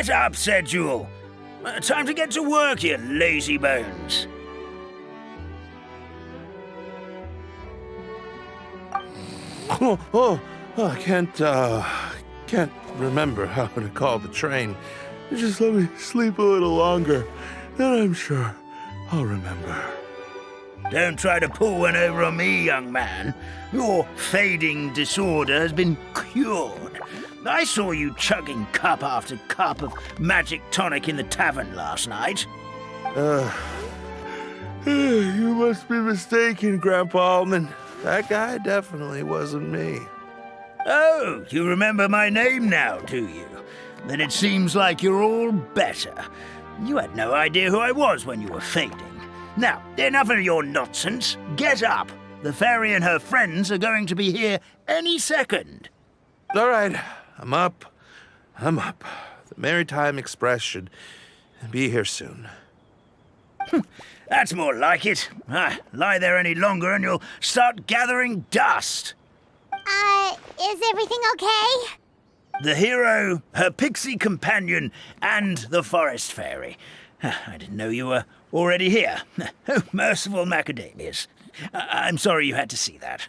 Shut up, said Jewel. Time to get to work, you lazy bones. I can't remember how to call the train. Just let me sleep a little longer, then I'm sure I'll remember. Don't try to pull one over on me, young man. Your fading disorder has been cured. I saw you chugging cup after cup of magic tonic in the tavern last night. You must be mistaken, Grandpa Almond. That guy definitely wasn't me. Oh, you remember my name now, do you? Then it seems like you're all better. You had no idea who I was when you were fading. Now, enough of your nonsense. Get up. The fairy and her friends are going to be here any second. All right, I'm up. The Maritime Express should be here soon. That's more like it. Lie there any longer and you'll start gathering dust. Is everything okay? The hero, her pixie companion, and the forest fairy. I didn't know you were already here. Oh, merciful macadamias. I'm sorry you had to see that.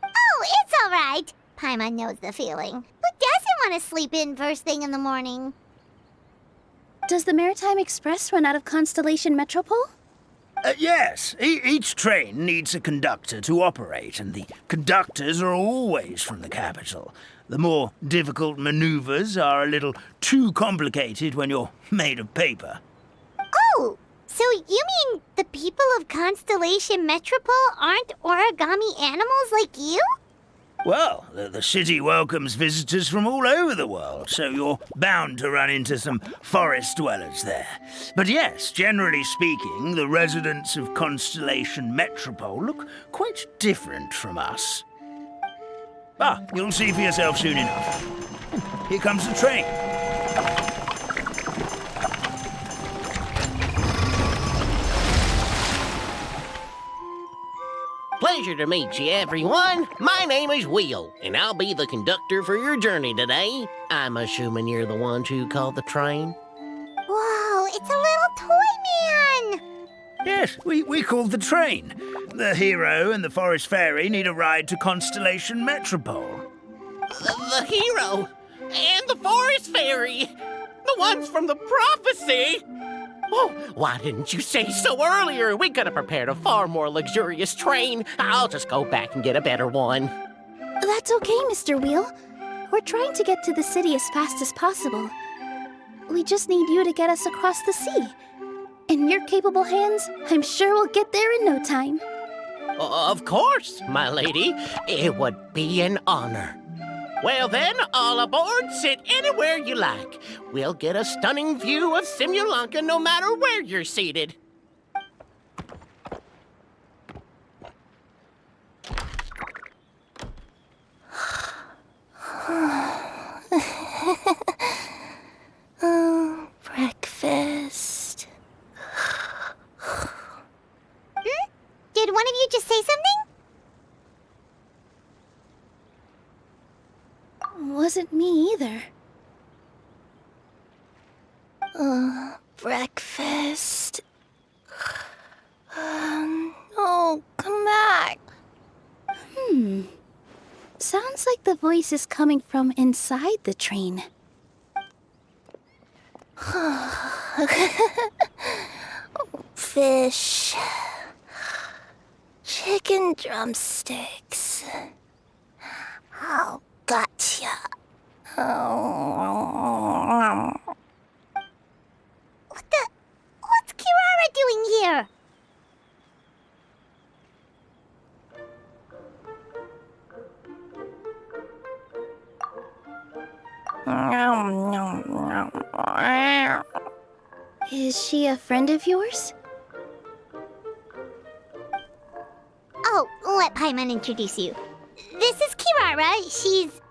Oh, it's all right. Paimon knows the feeling. Who doesn't want to sleep in first thing in the morning? Does the Maritime Express run out of Constellation Metropole? Yes, each train needs a conductor to operate, and the conductors are always from the capital. The more difficult maneuvers are a little too complicated when you're made of paper. Oh, so you mean the people of Constellation Metropole aren't origami animals like you? Well, the city welcomes visitors from all over the world, so you're bound to run into some forest dwellers there. But yes, generally speaking, the residents of Constellation Metropole look quite different from us. You'll see for yourself soon enough. Here comes the train. Pleasure to meet you, everyone. My name is Will, and I'll be the conductor for your journey today. I'm assuming you're the ones who called the train. Whoa, it's a little toy man! Yes, we called the train. The hero and the forest fairy need a ride to Constellation Metropole. The hero and the forest fairy, the ones from the prophecy. Oh, why didn't you say so earlier? We could have prepared a far more luxurious train. I'll just go back and get a better one. That's okay, Mr. Wheel. We're trying to get to the city as fast as possible. We just need you to get us across the sea. In your capable hands, I'm sure we'll get there in no time. Of course, my lady. It would be an honor. Well then, all aboard, sit anywhere you like. We'll get a stunning view of Simulanka no matter where you're seated. Oh, breakfast. Did one of you just say something? Wasn't me either. Breakfast. No, come back. Sounds like the voice is coming from inside the train. Fish. Chicken drumsticks. Oh, gotcha. What's Kirara doing here? Is she a friend of yours? Oh, let Paimon introduce you. This is Kirara. She's...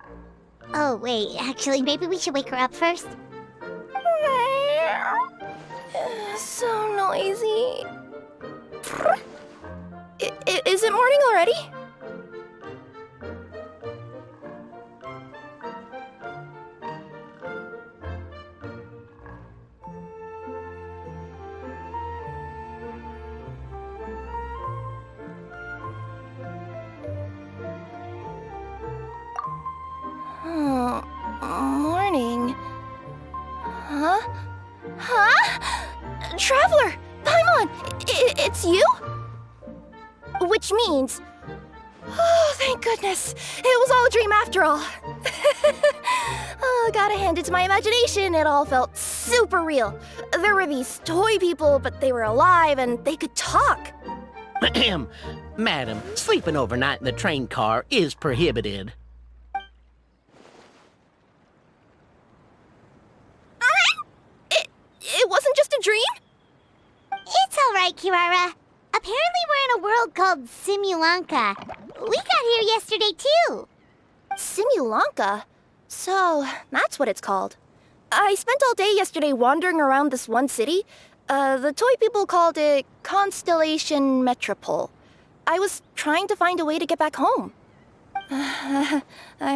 Oh, wait. Actually, maybe we should wake her up first. So noisy. Is it morning already? Traveler! Paimon! It's you? Which means... Oh, thank goodness. It was all a dream after all. Oh, gotta hand it to my imagination. It all felt super real. There were these toy people, but they were alive and they could talk. Ahem. Madam, sleeping overnight in the train car is prohibited. It wasn't just a dream? It's all right, Kirara. Apparently we're in a world called Simulanka. We got here yesterday, too. Simulanka? So, that's what it's called. I spent all day yesterday wandering around this one city. The toy people called it Constellation Metropole. I was trying to find a way to get back home. I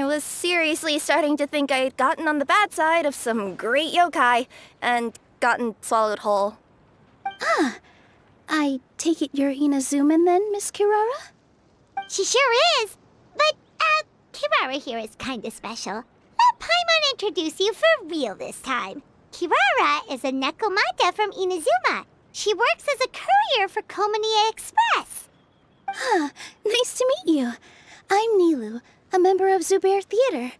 was seriously starting to think I had gotten on the bad side of some great yokai and gotten swallowed whole. Ah, I take it you're Inazuman then, Miss Kirara? She sure is. But, Kirara here is kinda special. Let Paimon introduce you for real this time. Kirara is a Nekomata from Inazuma. She works as a courier for Komanie Express. Ah, nice to meet you. I'm Nilu, a member of Zubair Theater.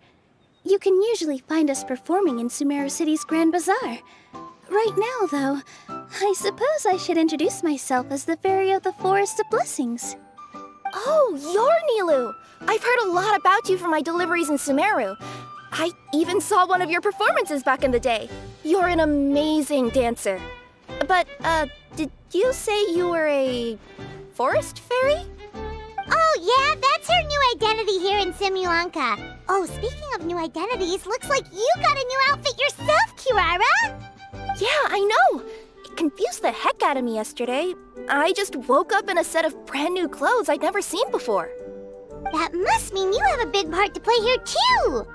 You can usually find us performing in Sumeru City's Grand Bazaar. Right now, though, I suppose I should introduce myself as the Fairy of the Forest of Blessings. Oh, you're Nilu! I've heard a lot about you from my deliveries in Sumeru. I even saw one of your performances back in the day. You're an amazing dancer. But, did you say you were a forest fairy? Oh, yeah, that's her new identity here in Simulanka. Oh, speaking of new identities, looks like you got a new outfit yourself, Kirara! Yeah, I know! It confused the heck out of me yesterday. I just woke up in a set of brand new clothes I'd never seen before. That must mean you have a big part to play here, too!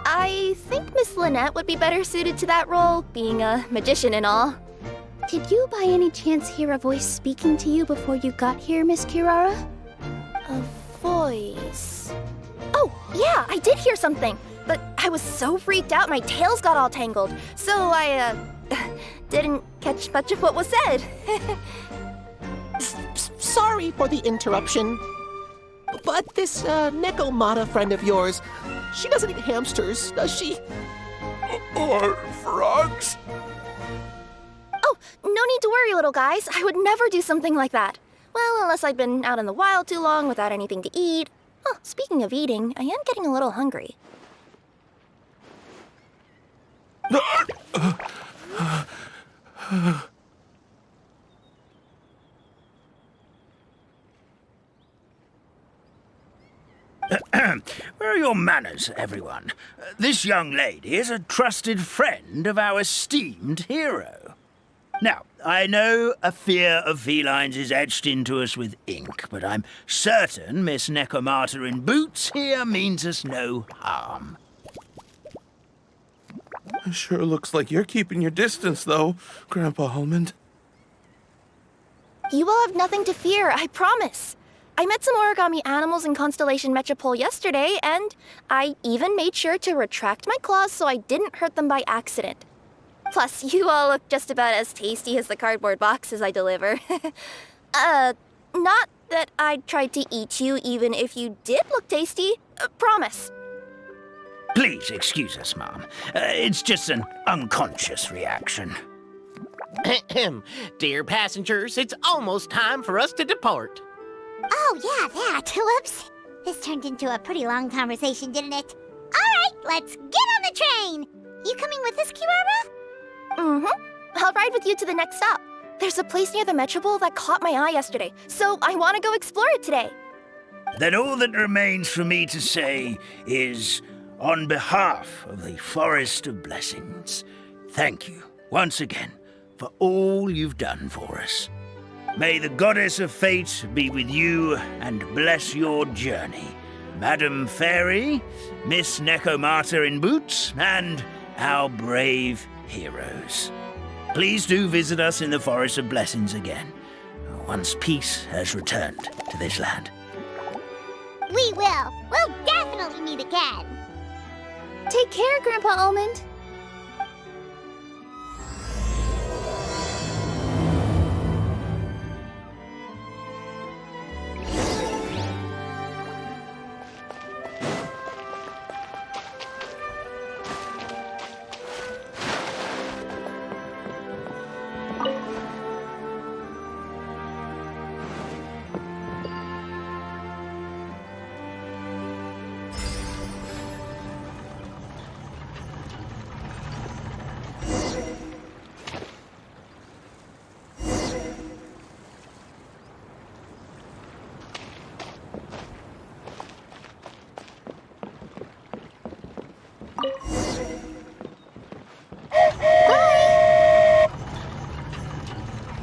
I think Miss Lynette would be better suited to that role, being a magician and all. Did you by any chance hear a voice speaking to you before you got here, Miss Kirara? A voice... Oh, yeah, I did hear something. But I was so freaked out my tails got all tangled. So I, didn't catch much of what was said. Sorry for the interruption. But this, Nekomata friend of yours, she doesn't eat hamsters, does she? Or frogs? Oh, no need to worry, little guys. I would never do something like that. Well, unless I'd been out in the wild too long without anything to eat. Oh, speaking of eating, I am getting a little hungry. Where are your manners, everyone? This young lady is a trusted friend of our esteemed hero. Now, I know a fear of felines is etched into us with ink, but I'm certain Miss Nekomata in boots here means us no harm. It sure looks like you're keeping your distance, though, Grandpa Almond. You will have nothing to fear, I promise. I met some origami animals in Constellation Metropole yesterday, and I even made sure to retract my claws so I didn't hurt them by accident. Plus, you all look just about as tasty as the cardboard boxes I deliver. Not that I'd try to eat you even if you did look tasty. Promise. Please excuse us, Mom. It's just an unconscious reaction. Ahem. Dear passengers, it's almost time for us to depart. Oh, yeah, that. Whoops. This turned into a pretty long conversation, didn't it? All right, let's get on the train. You coming with us, Kirara? Mm-hmm. I'll ride with you to the next stop. There's a place near the Metropole that caught my eye yesterday, so I want to go explore it today. Then all that remains for me to say is, on behalf of the Forest of Blessings, thank you once again for all you've done for us. May the goddess of fate be with you and bless your journey. Madam Fairy, Miss Nekomata in boots, and our brave heroes. Please do visit us in the Forest of Blessings again. once peace has returned to this land. We will. We'll definitely meet again. Take care, Grandpa Almond.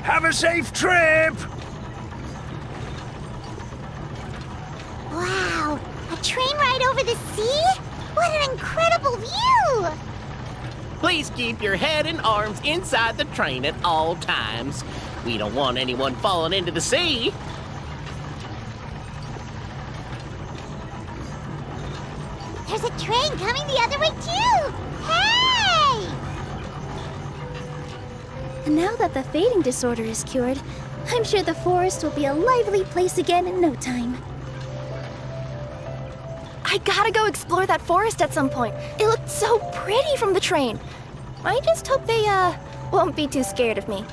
Have a safe trip! Wow, a train ride over the sea? What an incredible view! Please keep your head and arms inside the train at all times. We don't want anyone falling into the sea. There's a train coming the other way too! Hey! And now that the fading disorder is cured, I'm sure the forest will be a lively place again in no time. I gotta go explore that forest at some point. It looked so pretty from the train. I just hope they, won't be too scared of me.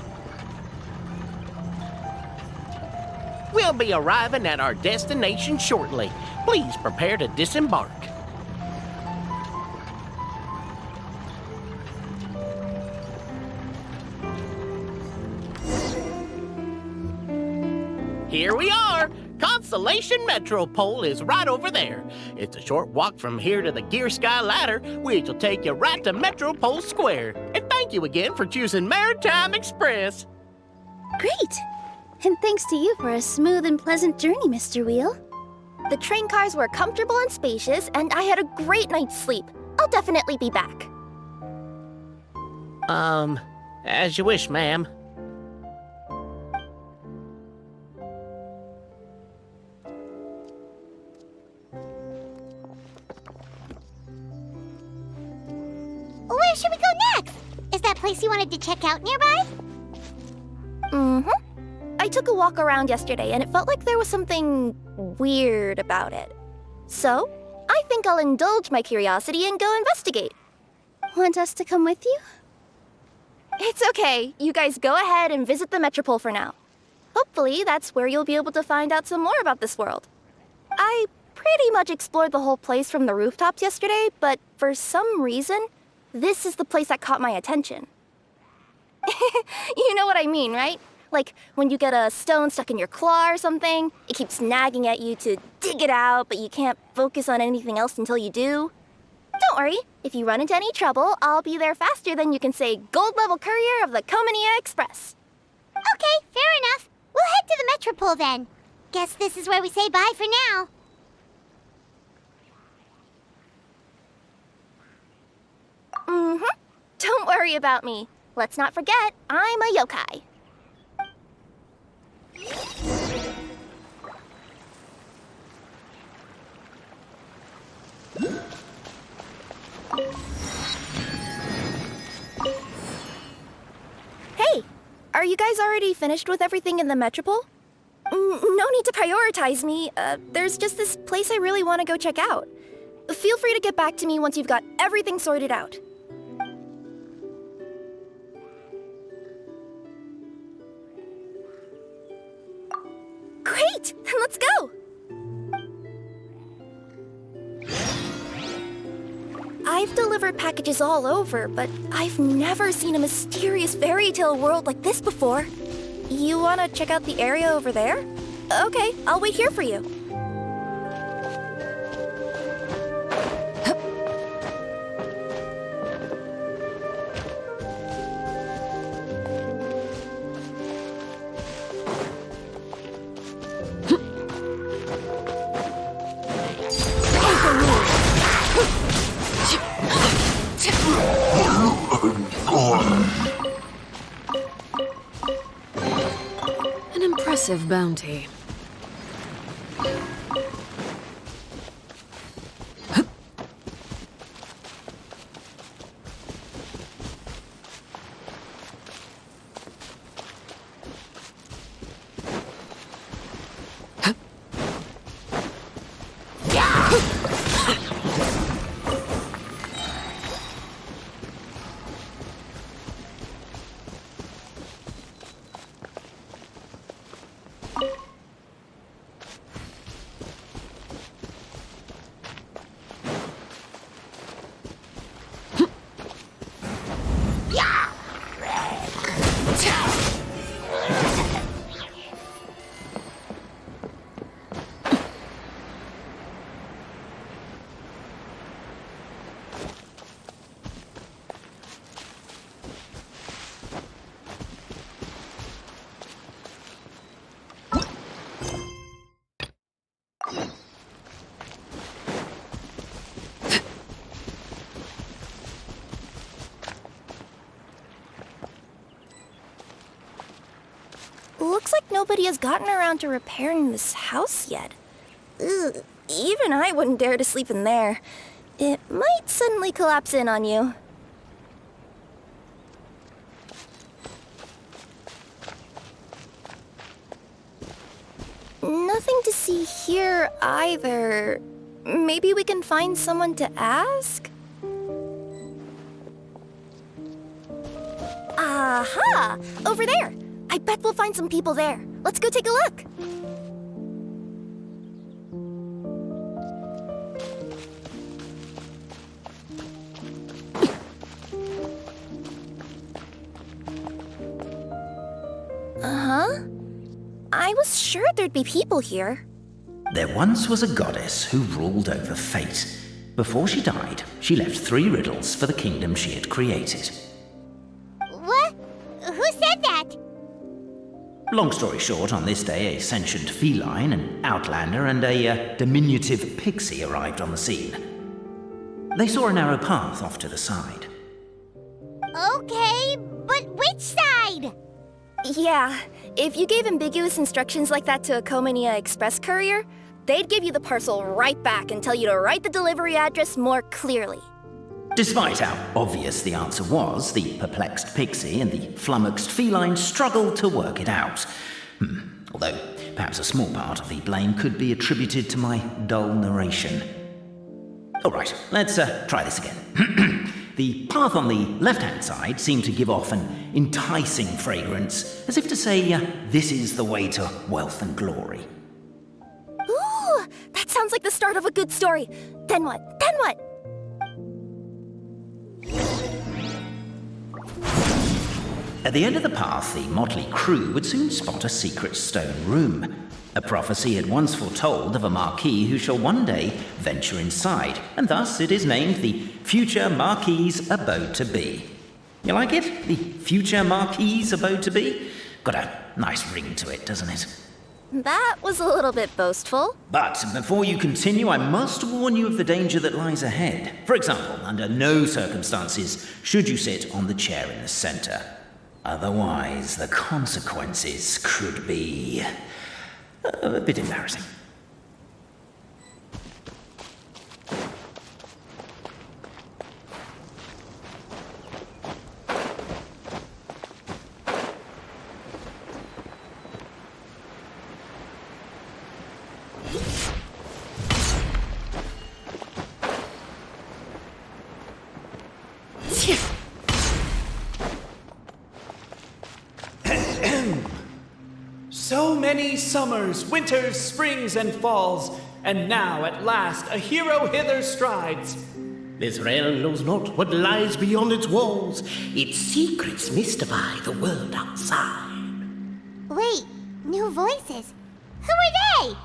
We'll be arriving at our destination shortly. Please prepare to disembark. Here we are! Constellation Metropole is right over there. It's a short walk from here to the Gear Sky Ladder, which will take you right to Metropole Square. And thank you again for choosing Maritime Express. Great! And thanks to you for a smooth and pleasant journey, Mr. Wheel. The train cars were comfortable and spacious, and I had a great night's sleep. I'll definitely be back. As you wish, ma'am. Where should we go next? Is that place you wanted to check out nearby? Mm-hmm. I took a walk around yesterday, and it felt like there was something weird about it. So, I think I'll indulge my curiosity and go investigate. Want us to come with you? It's okay. You guys go ahead and visit the Metropole for now. Hopefully, that's where you'll be able to find out some more about this world. I pretty much explored the whole place from the rooftops yesterday, but for some reason, this is the place that caught my attention. You know what I mean, right? Like when you get a stone stuck in your claw or something, it keeps nagging at you to dig it out, but you can't focus on anything else until you do. Don't worry, if you run into any trouble, I'll be there faster than you can say gold level courier of the Comania Express. Okay, fair enough. We'll head to the Metropole then. Guess this is where we say bye for now. Mm-hmm. Don't worry about me. Let's not forget, I'm a yokai. Hey, are you guys already finished with everything in the Metropole? No need to prioritize me. There's just this place I really want to go check out. Feel free to get back to me once you've got everything sorted out. Great! Then let's go! I've delivered packages all over, but I've never seen a mysterious fairy tale world like this before. You want to check out the area over there? Okay, I'll wait here for you. massive bounty. Looks like nobody has gotten around to repairing this house yet. Ugh, even I wouldn't dare to sleep in there. It might suddenly collapse in on you. Nothing to see here either. Maybe we can find someone to ask? Aha! Over there! I bet we'll find some people there. Let's go take a look. Uh-huh. I was sure there'd be people here. There once was a goddess who ruled over fate. Before she died, she left 3 riddles for the kingdom she had created. What? Who said that? Long story short, on this day, a sentient feline, an outlander, and a diminutive pixie arrived on the scene. They saw a narrow path off to the side. Okay, but which side? Yeah, if you gave ambiguous instructions like that to a Comania Express courier, they'd give you the parcel right back and tell you to write the delivery address more clearly. Despite how obvious the answer was, the perplexed pixie and the flummoxed feline struggled to work it out. Although, perhaps a small part of the blame could be attributed to my dull narration. All right, let's try this again. The path on the left-hand side seemed to give off an enticing fragrance, as if to say, this is the way to wealth and glory. Ooh, that sounds like the start of a good story. Then what? Then what? At the end of the path, the motley crew would soon spot a secret stone room. A prophecy had once foretold of a marquis who shall one day venture inside, and thus it is named the Future Marquis's Abode to Be. You like it? The Future Marquis's Abode to Be? Got a nice ring to it, doesn't it? That was a little bit boastful. But before you continue, I must warn you of the danger that lies ahead. For example, under no circumstances should you sit on the chair in the center. Otherwise, the consequences could be a bit embarrassing. So many summers, winters, springs, and falls, and now at last a hero hither strides. This realm knows not what lies beyond its walls. Its secrets mystify the world outside. Wait, new voices. Who are they?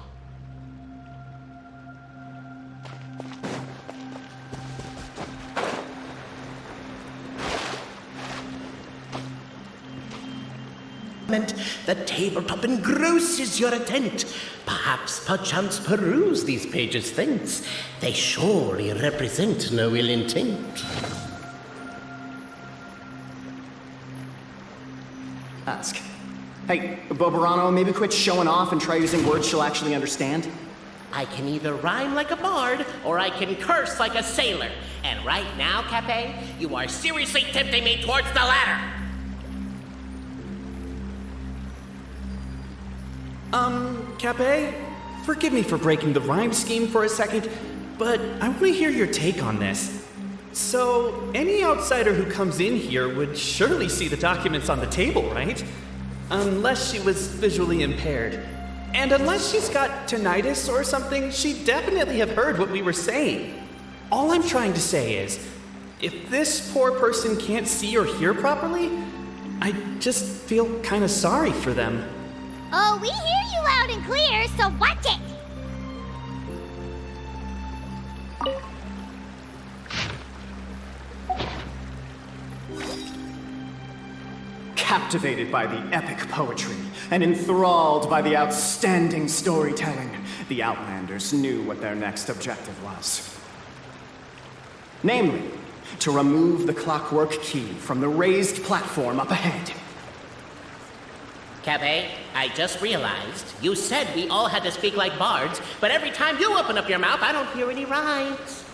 The tabletop engrosses your attent. Perhaps, perchance, peruse these pages thence. They surely represent no ill intent. Ask. Hey, Bobarano, maybe quit showing off and try using words she'll actually understand. I can either rhyme like a bard, or I can curse like a sailor. And right now, Cape, you are seriously tempting me towards the latter. Cape, forgive me for breaking the rhyme scheme for a second, but I want to hear your take on this. So, any outsider who comes in here would surely see the documents on the table, right? Unless she was visually impaired. And unless she's got tinnitus or something, she'd definitely have heard what we were saying. All I'm trying to say is, if this poor person can't see or hear properly, I just feel kind of sorry for them. Oh, we hear you loud and clear, so watch it! Captivated by the epic poetry and enthralled by the outstanding storytelling, the Outlanders knew what their next objective was. Namely, to remove the clockwork key from the raised platform up ahead. Cape, I just realized you said we all had to speak like bards, but every time you open up your mouth, I don't hear any rhymes.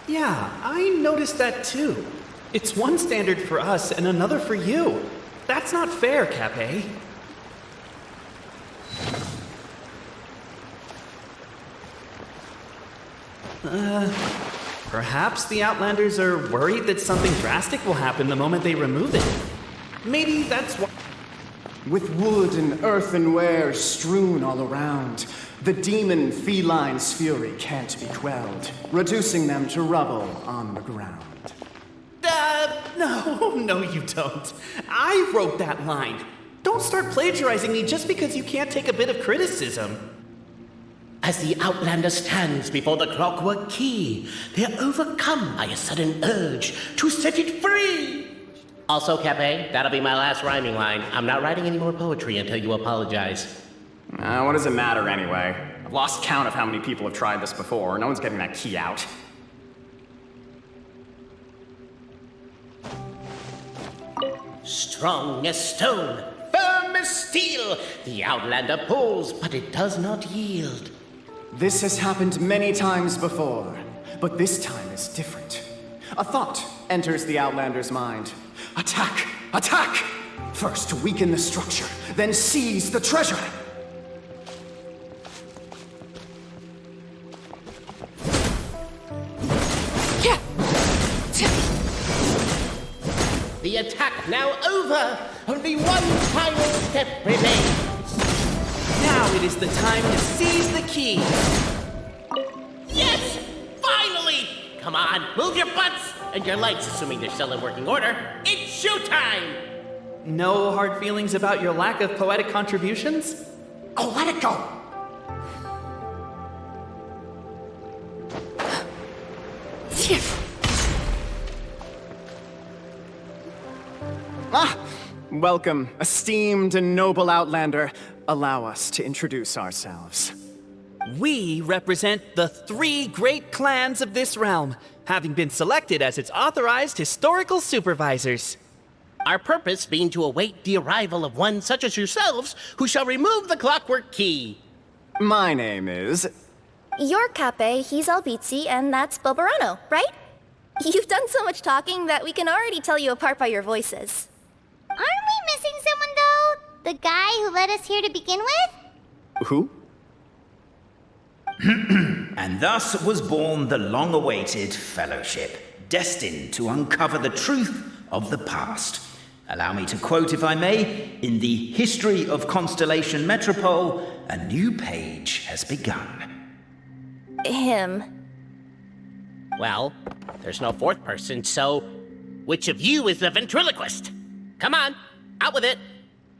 Yeah, I noticed that too. It's one standard for us and another for you. That's not fair, Cape. Perhaps the Outlanders are worried that something drastic will happen the moment they remove it. Maybe that's why. With wood and earthenware strewn all around, the demon feline's fury can't be quelled, reducing them to rubble on the ground. No, you don't. I wrote that line. Don't start plagiarizing me just because you can't take a bit of criticism. As the Outlander stands before the clockwork key, they're overcome by a sudden urge to set it free. Also, Cape, that'll be my last rhyming line. I'm not writing any more poetry until you apologize. What does it matter anyway? I've lost count of how many people have tried this before. No one's getting that key out. Strong as stone, firm as steel, the Outlander pulls, but it does not yield. This has happened many times before, but this time is different. A thought enters the Outlander's mind. Attack! Attack! First weaken the structure, then seize the treasure! The attack now over! Only one final step remains! Now it is the time to seize the key! Yes! Finally! Come on, move your butts! And your lights, assuming they're still in working order. It's showtime! No hard feelings about your lack of poetic contributions? Oh, let it go! Welcome, esteemed and noble Outlander. Allow us to introduce ourselves. We represent the 3 great clans of this realm, having been selected as its authorized historical supervisors. Our purpose being to await the arrival of one such as yourselves who shall remove the clockwork key. My name is... You're Cape, he's Albizzi, and that's Bobarano, right? You've done so much talking that we can already tell you apart by your voices. Aren't we missing someone, though? The guy who led us here to begin with? Who? And thus was born the long-awaited fellowship, destined to uncover the truth of the past. Allow me to quote, if I may, in the history of Constellation Metropole, a new page has begun. Him. Well, there's no fourth person, so which of you is the ventriloquist? Come on, out with it.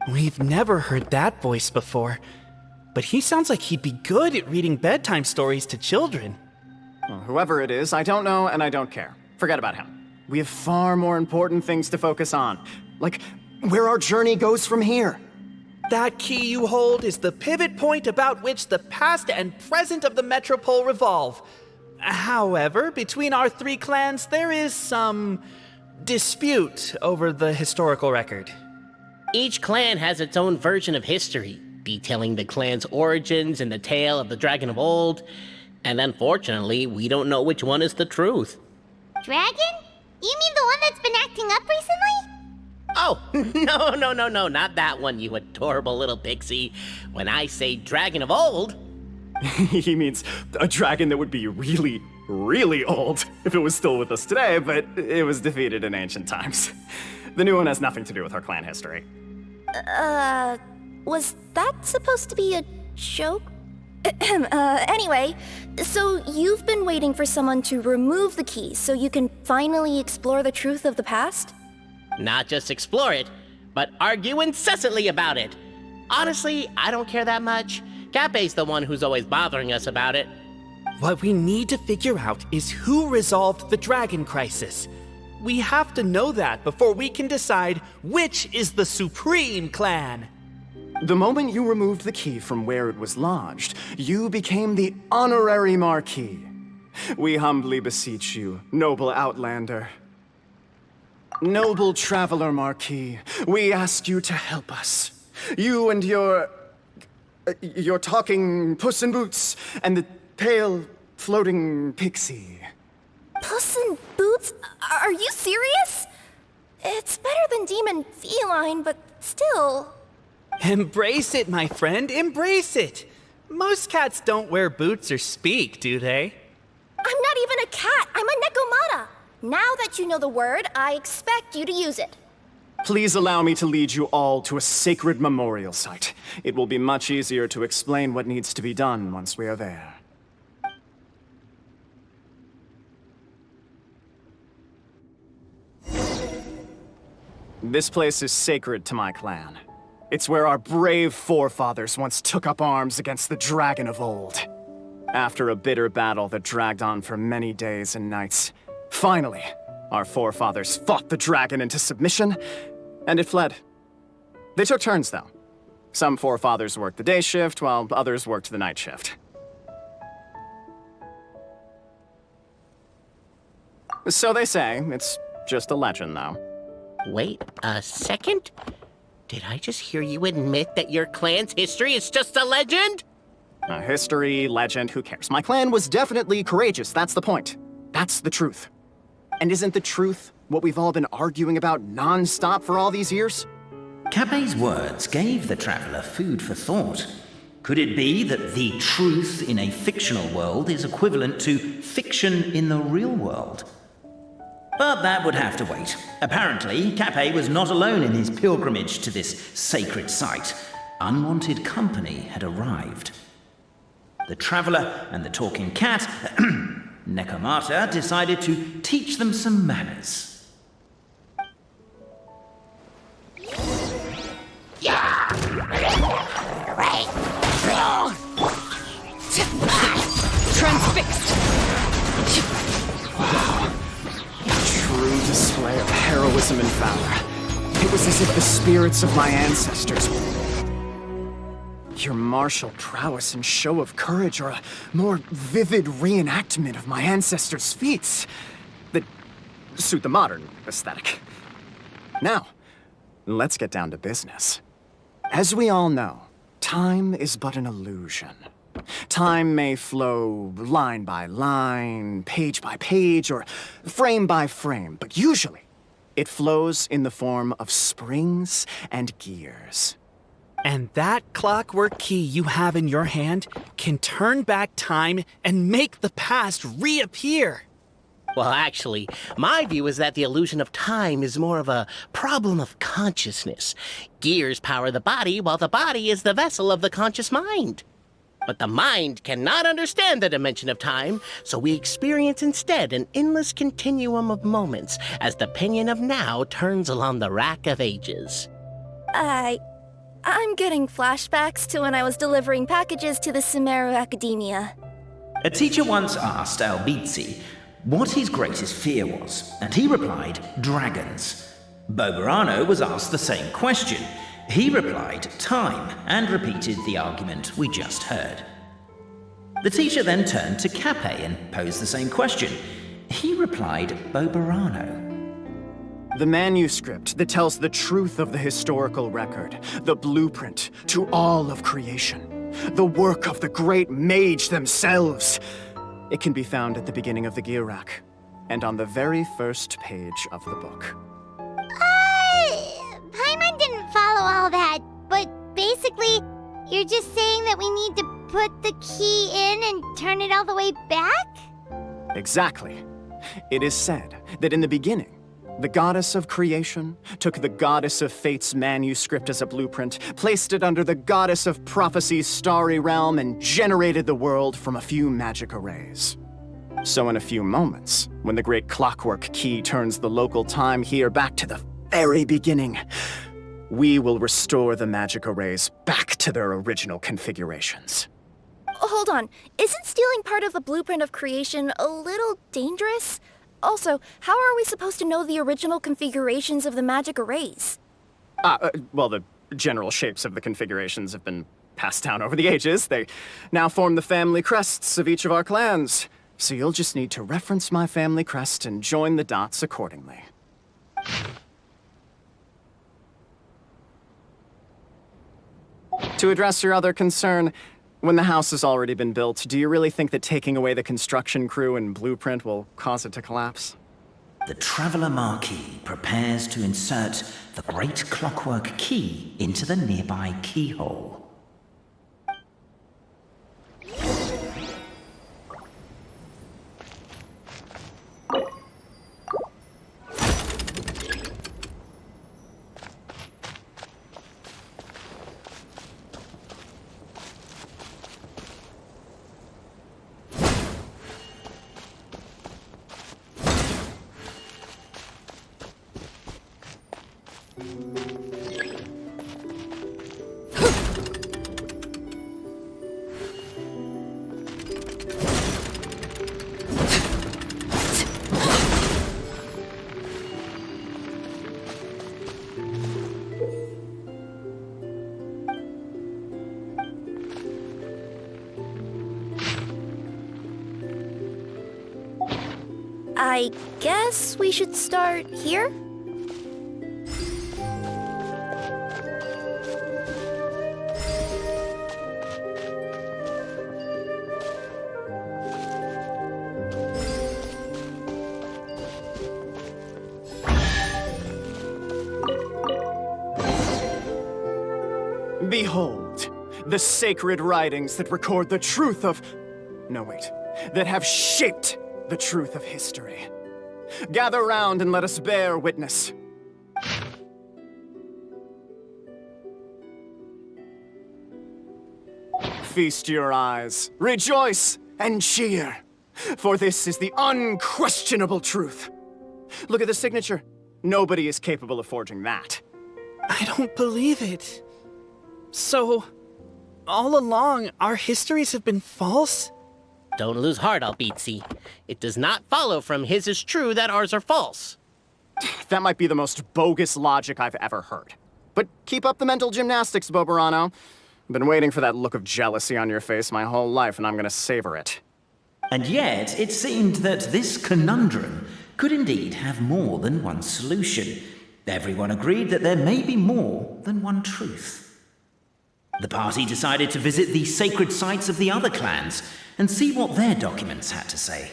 We've never heard that voice before, but he sounds like he'd be good at reading bedtime stories to children. Well, whoever it is, I don't know and I don't care. Forget about him. We have far more important things to focus on, like where our journey goes from here. That key you hold is the pivot point about which the past and present of the Metropole revolve. However, between our 3 clans, there is some dispute over the historical record. Each clan has its own version of history, detailing the clan's origins and the tale of the dragon of old. And unfortunately, we don't know which one is the truth. Dragon? You mean the one that's been acting up recently? Oh, no, not that one, you adorable little pixie. When I say dragon of old... He means a dragon that would be really, really old if it was still with us today, but it was defeated in ancient times. The new one has nothing to do with our clan history. Was that supposed to be a joke? Anyway, so you've been waiting for someone to remove the key so you can finally explore the truth of the past? Not just explore it, but argue incessantly about it. Honestly, I don't care that much. Cape's the one who's always bothering us about it. What we need to figure out is who resolved the dragon crisis. We have to know that before we can decide which is the supreme clan. The moment you removed the key from where it was lodged, you became the honorary Marquis. We humbly beseech you, noble Outlander. Noble Traveler Marquis, we ask you to help us. You and your talking Puss in Boots and the pale floating pixie. Puss in Boots? Are you serious? It's better than demon feline, but still. Embrace it, my friend, embrace it. Most cats don't wear boots or speak, do they? I'm not even a cat, I'm a Nekomata. Now that you know the word, I expect you to use it. Please allow me to lead you all to a sacred memorial site. It will be much easier to explain what needs to be done once we are there. This place is sacred to my clan. It's where our brave forefathers once took up arms against the dragon of old. After a bitter battle that dragged on for many days and nights, finally, our forefathers fought the dragon into submission, and it fled. They took turns, though. Some forefathers worked the day shift, while others worked the night shift. So they say. It's just a legend, though. Wait a second? Did I just hear you admit that your clan's history is just a legend? History, legend, who cares? My clan was definitely courageous, that's the point. That's the truth. And isn't the truth what we've all been arguing about non-stop for all these years? Cape's words gave the traveler food for thought. Could it be that the truth in a fictional world is equivalent to fiction in the real world? But that would have to wait. Apparently, Cape was not alone in his pilgrimage to this sacred site. Unwanted company had arrived. The traveler and the talking cat, Nekomata, decided to teach them some manners. Transfixed! True display of heroism and valor. It was as if the spirits of my ancestors... Your martial prowess and show of courage are a more vivid reenactment of my ancestors' feats that suit the modern aesthetic. Now, let's get down to business. As we all know, time is but an illusion. Time may flow line by line, page by page, or frame by frame, but usually it flows in the form of springs and gears. And that clockwork key you have in your hand can turn back time and make the past reappear. Well, actually, my view is that the illusion of time is more of a problem of consciousness. Gears power the body, while the body is the vessel of the conscious mind. But the mind cannot understand the dimension of time, so we experience instead an endless continuum of moments as the pinion of now turns along the rack of ages. I'm getting flashbacks to when I was delivering packages to the Sumeru Academia. A teacher once asked Albizzi what his greatest fear was, and he replied, dragons. Boberano was asked the same question. He replied, time, and repeated the argument we just heard. The teacher then turned to Cape and posed the same question. He replied, Boberano. The manuscript that tells the truth of the historical record, the blueprint to all of creation, the work of the great mage themselves. It can be found at the beginning of the Gilrak, and on the very first page of the book. Paimon didn't follow all that, but basically, you're just saying that we need to put the key in and turn it all the way back? Exactly. It is said that in the beginning, the goddess of creation took the goddess of fate's manuscript as a blueprint, placed it under the goddess of prophecy's starry realm, and generated the world from a few magic arrays. So in a few moments, when the great clockwork key turns the local time here back to the very beginning, we will restore the magic arrays back to their original configurations. Hold on, isn't stealing part of the blueprint of creation a little dangerous? Also, how are we supposed to know the original configurations of the magic arrays? Well, the general shapes of the configurations have been passed down over the ages. They now form the family crests of each of our clans. So you'll just need to reference my family crest and join the dots accordingly. To address your other concern, when the house has already been built, do you really think that taking away the construction crew and blueprint will cause it to collapse? The Traveler Marquis prepares to insert the great clockwork key into the nearby keyhole. I guess we should start here? Behold, the sacred writings that record the truth of... No, wait. That have shaped the truth of history. Gather round and let us bear witness. Feast your eyes, rejoice, and cheer, for this is the unquestionable truth. Look at the signature. Nobody is capable of forging that. I don't believe it. So, all along, our histories have been false? Don't lose heart, Albizzi. It does not follow from his is true that ours are false. That might be the most bogus logic I've ever heard. But keep up the mental gymnastics, Boberano. I've been waiting for that look of jealousy on your face my whole life, and I'm gonna savor it. And yet, it seemed that this conundrum could indeed have more than one solution. Everyone agreed that there may be more than one truth. The party decided to visit the sacred sites of the other clans and see what their documents had to say.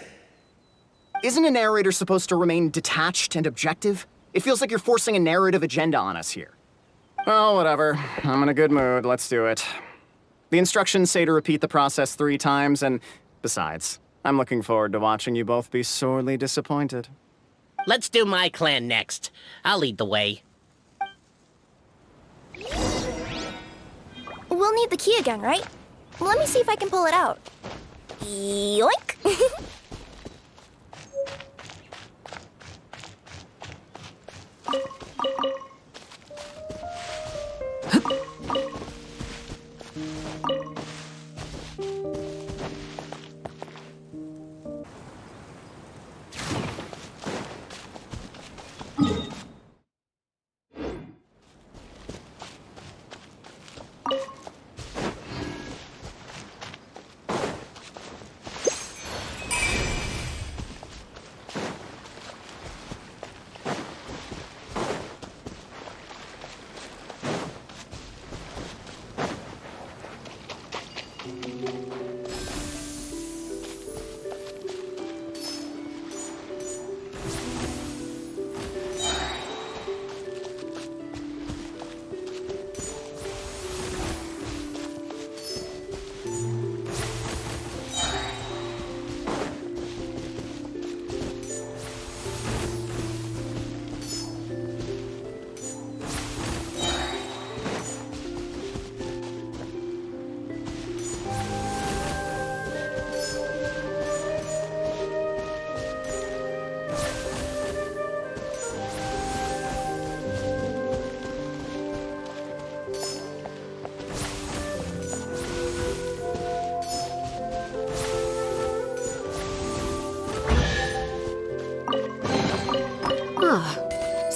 Isn't a narrator supposed to remain detached and objective? It feels like you're forcing a narrative agenda on us here. Well, whatever. I'm in a good mood. Let's do it. The instructions say to repeat the process 3 times, and besides, I'm looking forward to watching you both be sorely disappointed. Let's do my clan next. I'll lead the way. We'll need the key again, right? Let me see if I can pull it out. Yoink!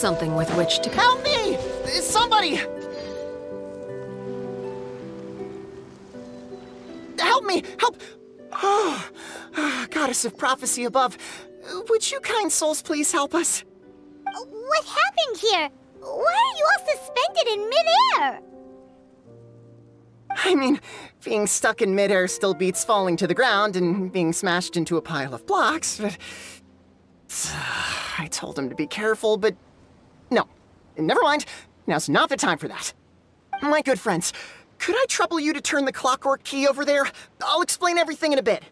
something with which to... Help me! Somebody! Help me! Help! Oh, Goddess of Prophecy above, would you kind souls please help us? What happened here? Why are you all suspended in midair? I mean, being stuck in midair still beats falling to the ground and being smashed into a pile of blocks, but... I told him to be careful, but... No. Never mind. Now's not the time for that. My good friends, could I trouble you to turn the clockwork key over there? I'll explain everything in a bit.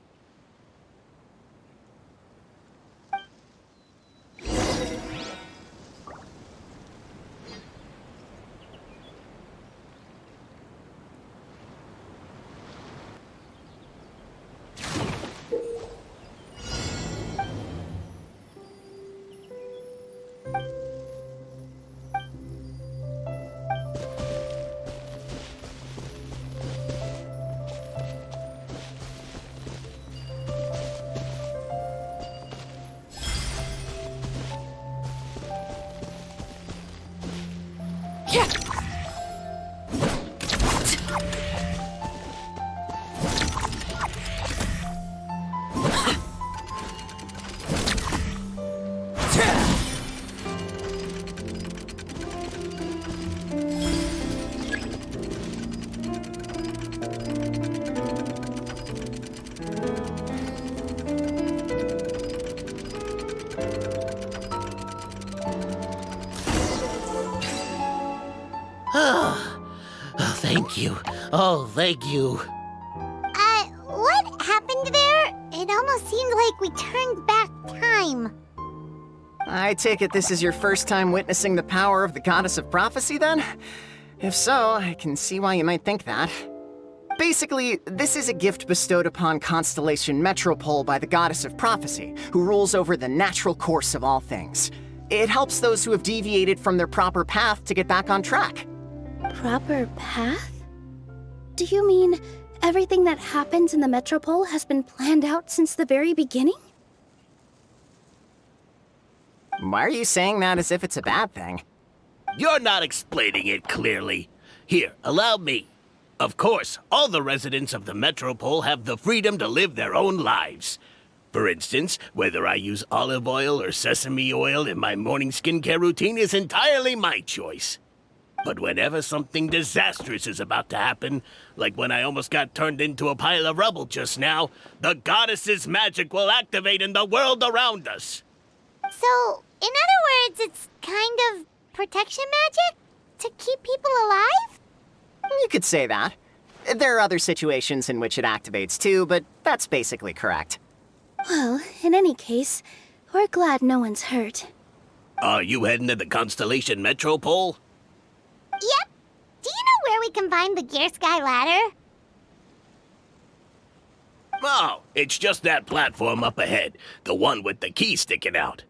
Thank you. Oh, thank you. What happened there? It almost seemed like we turned back time. I take it this is your first time witnessing the power of the Goddess of Prophecy, then? If so, I can see why you might think that. Basically, this is a gift bestowed upon Constellation Metropole by the Goddess of Prophecy, who rules over the natural course of all things. It helps those who have deviated from their proper path to get back on track. Proper path? Do you mean everything that happens in the Metropole has been planned out since the very beginning? Why are you saying that as if it's a bad thing? You're not explaining it clearly. Here, allow me. Of course, all the residents of the Metropole have the freedom to live their own lives. For instance, whether I use olive oil or sesame oil in my morning skincare routine is entirely my choice. But whenever something disastrous is about to happen, like when I almost got turned into a pile of rubble just now, the goddess's magic will activate in the world around us. So, in other words, it's kind of protection magic? To keep people alive? You could say that. There are other situations in which it activates too, but that's basically correct. Well, in any case, we're glad no one's hurt. Are you heading to the Constellation Metropole? Yep. Do you know where we can find the Gear Sky ladder? Oh, it's just that platform up ahead. The one with the key sticking out.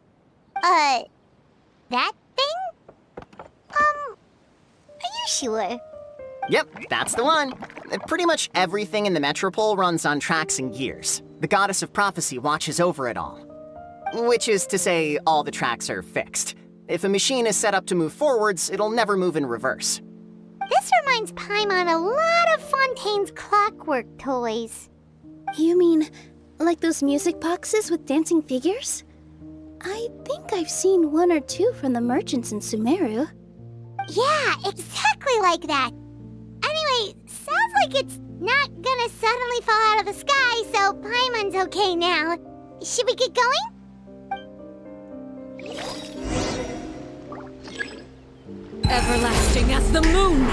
That thing? Are you sure? Yep, that's the one. Pretty much everything in the Metropole runs on tracks and gears. The Goddess of Prophecy watches over it all. Which is to say, all the tracks are fixed. If a machine is set up to move forwards, it'll never move in reverse. This reminds Paimon a lot of Fontaine's clockwork toys. You mean, like those music boxes with dancing figures? I think I've seen one or two from the merchants in Sumeru. Yeah, exactly like that. Anyway, sounds like it's not gonna suddenly fall out of the sky, so Paimon's okay now. Should we get going? Everlasting as the moon!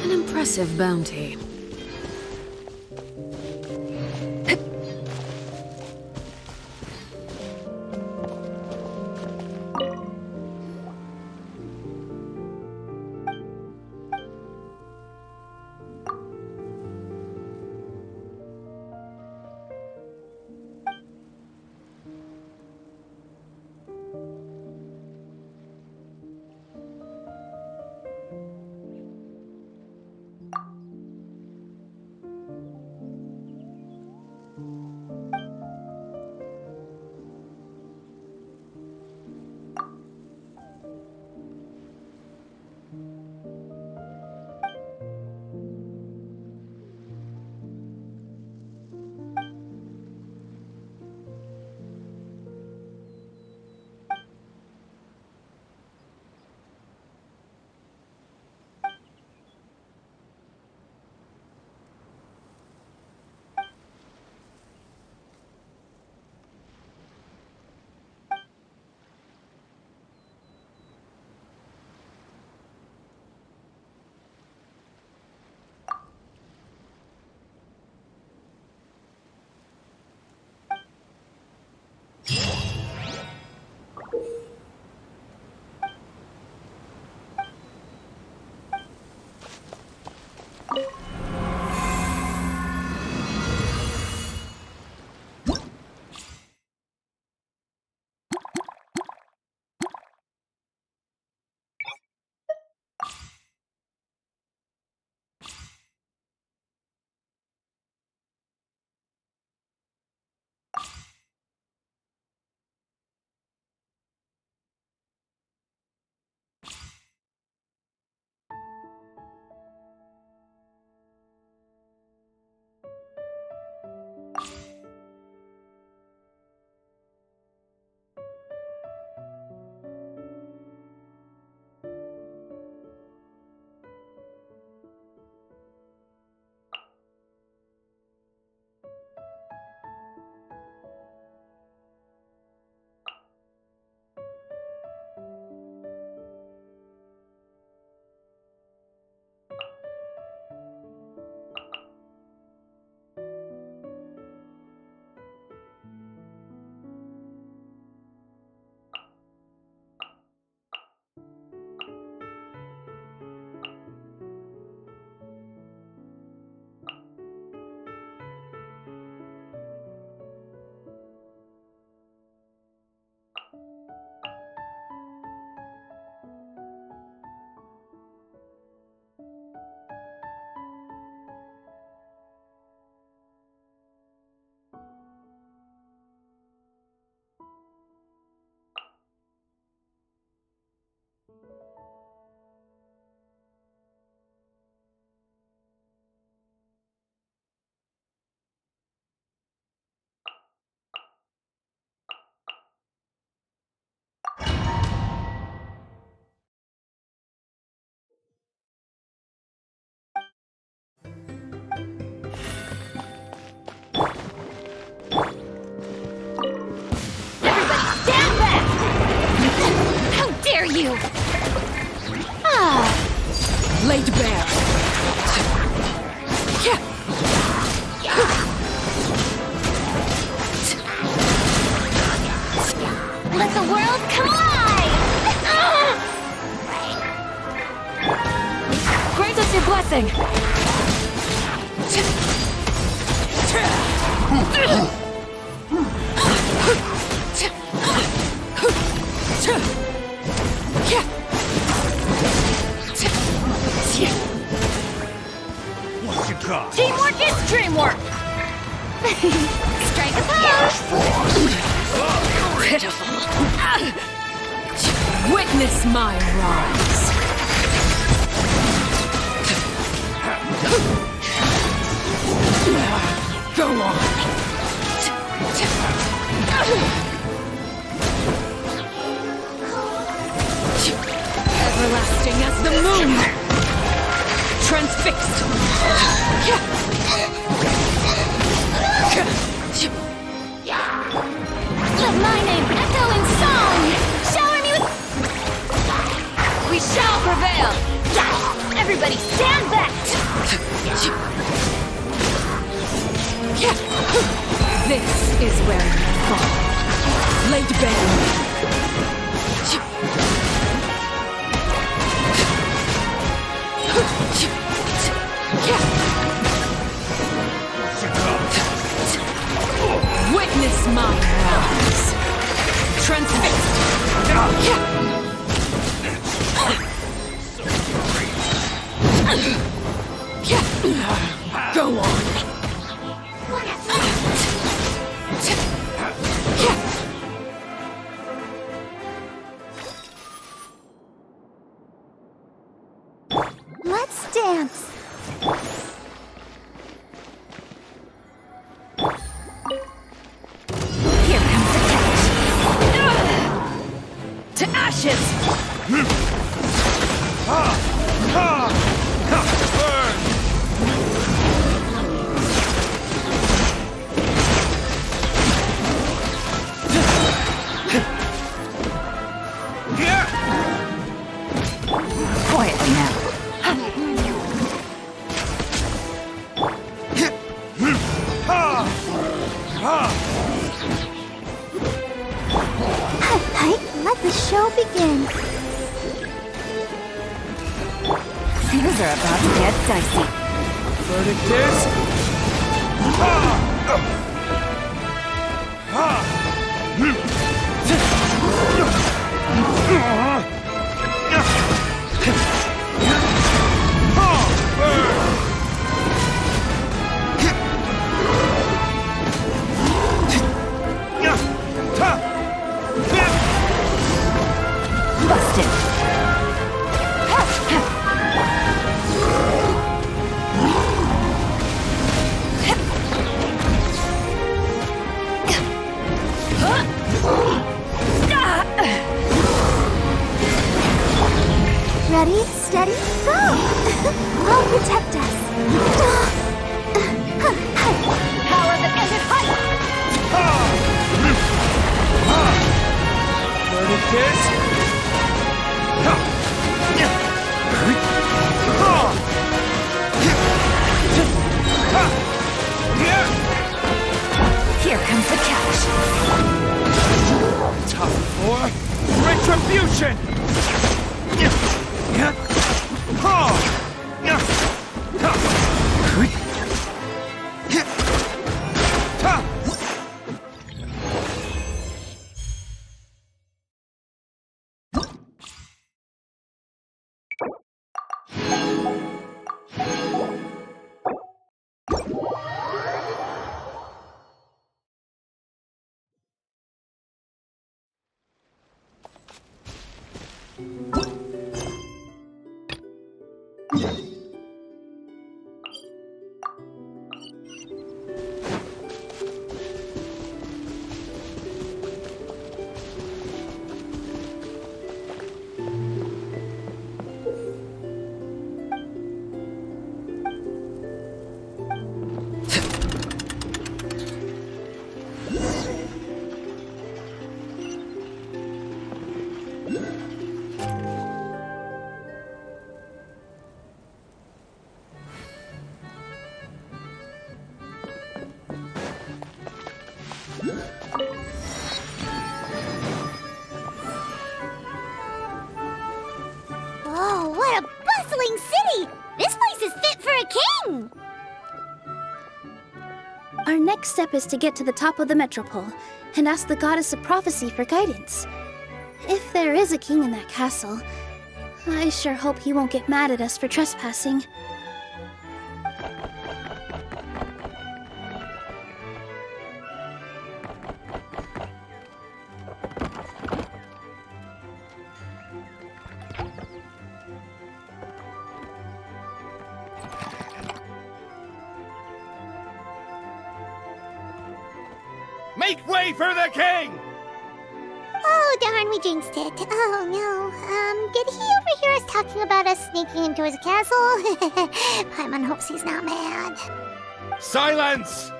An impressive bounty. nothing! What you got? Teamwork is dreamwork! Strike a pose! Pitiful. Witness my rise. Go on. Everlasting as the moon. Transfixed. Let my name echo in song! Shower me with... We shall prevail. Everybody stand back! This is where you fall. Laid bare. Witness my rise. Transfixed. Go on. Let's dance! Here comes the catch. To ashes. Quietly now. Let the show begin. Things are about to get dicey. Verdict is... Busted. Ready, steady, go! I'll protect us. Power that ended height. Verdict is... Here comes the catch. Time for retribution! Whoa, what a bustling city! This place is fit Our next step is to get to the top of the metropole and ask the Goddess of Prophecy for guidance. If there is a king in that castle, I sure hope he won't get mad at us for trespassing. Make way for the king! Oh, darn, we jinxed it. Oh, no. Did he overhear us talking about us sneaking into his castle? Paimon hopes he's not mad. Silence!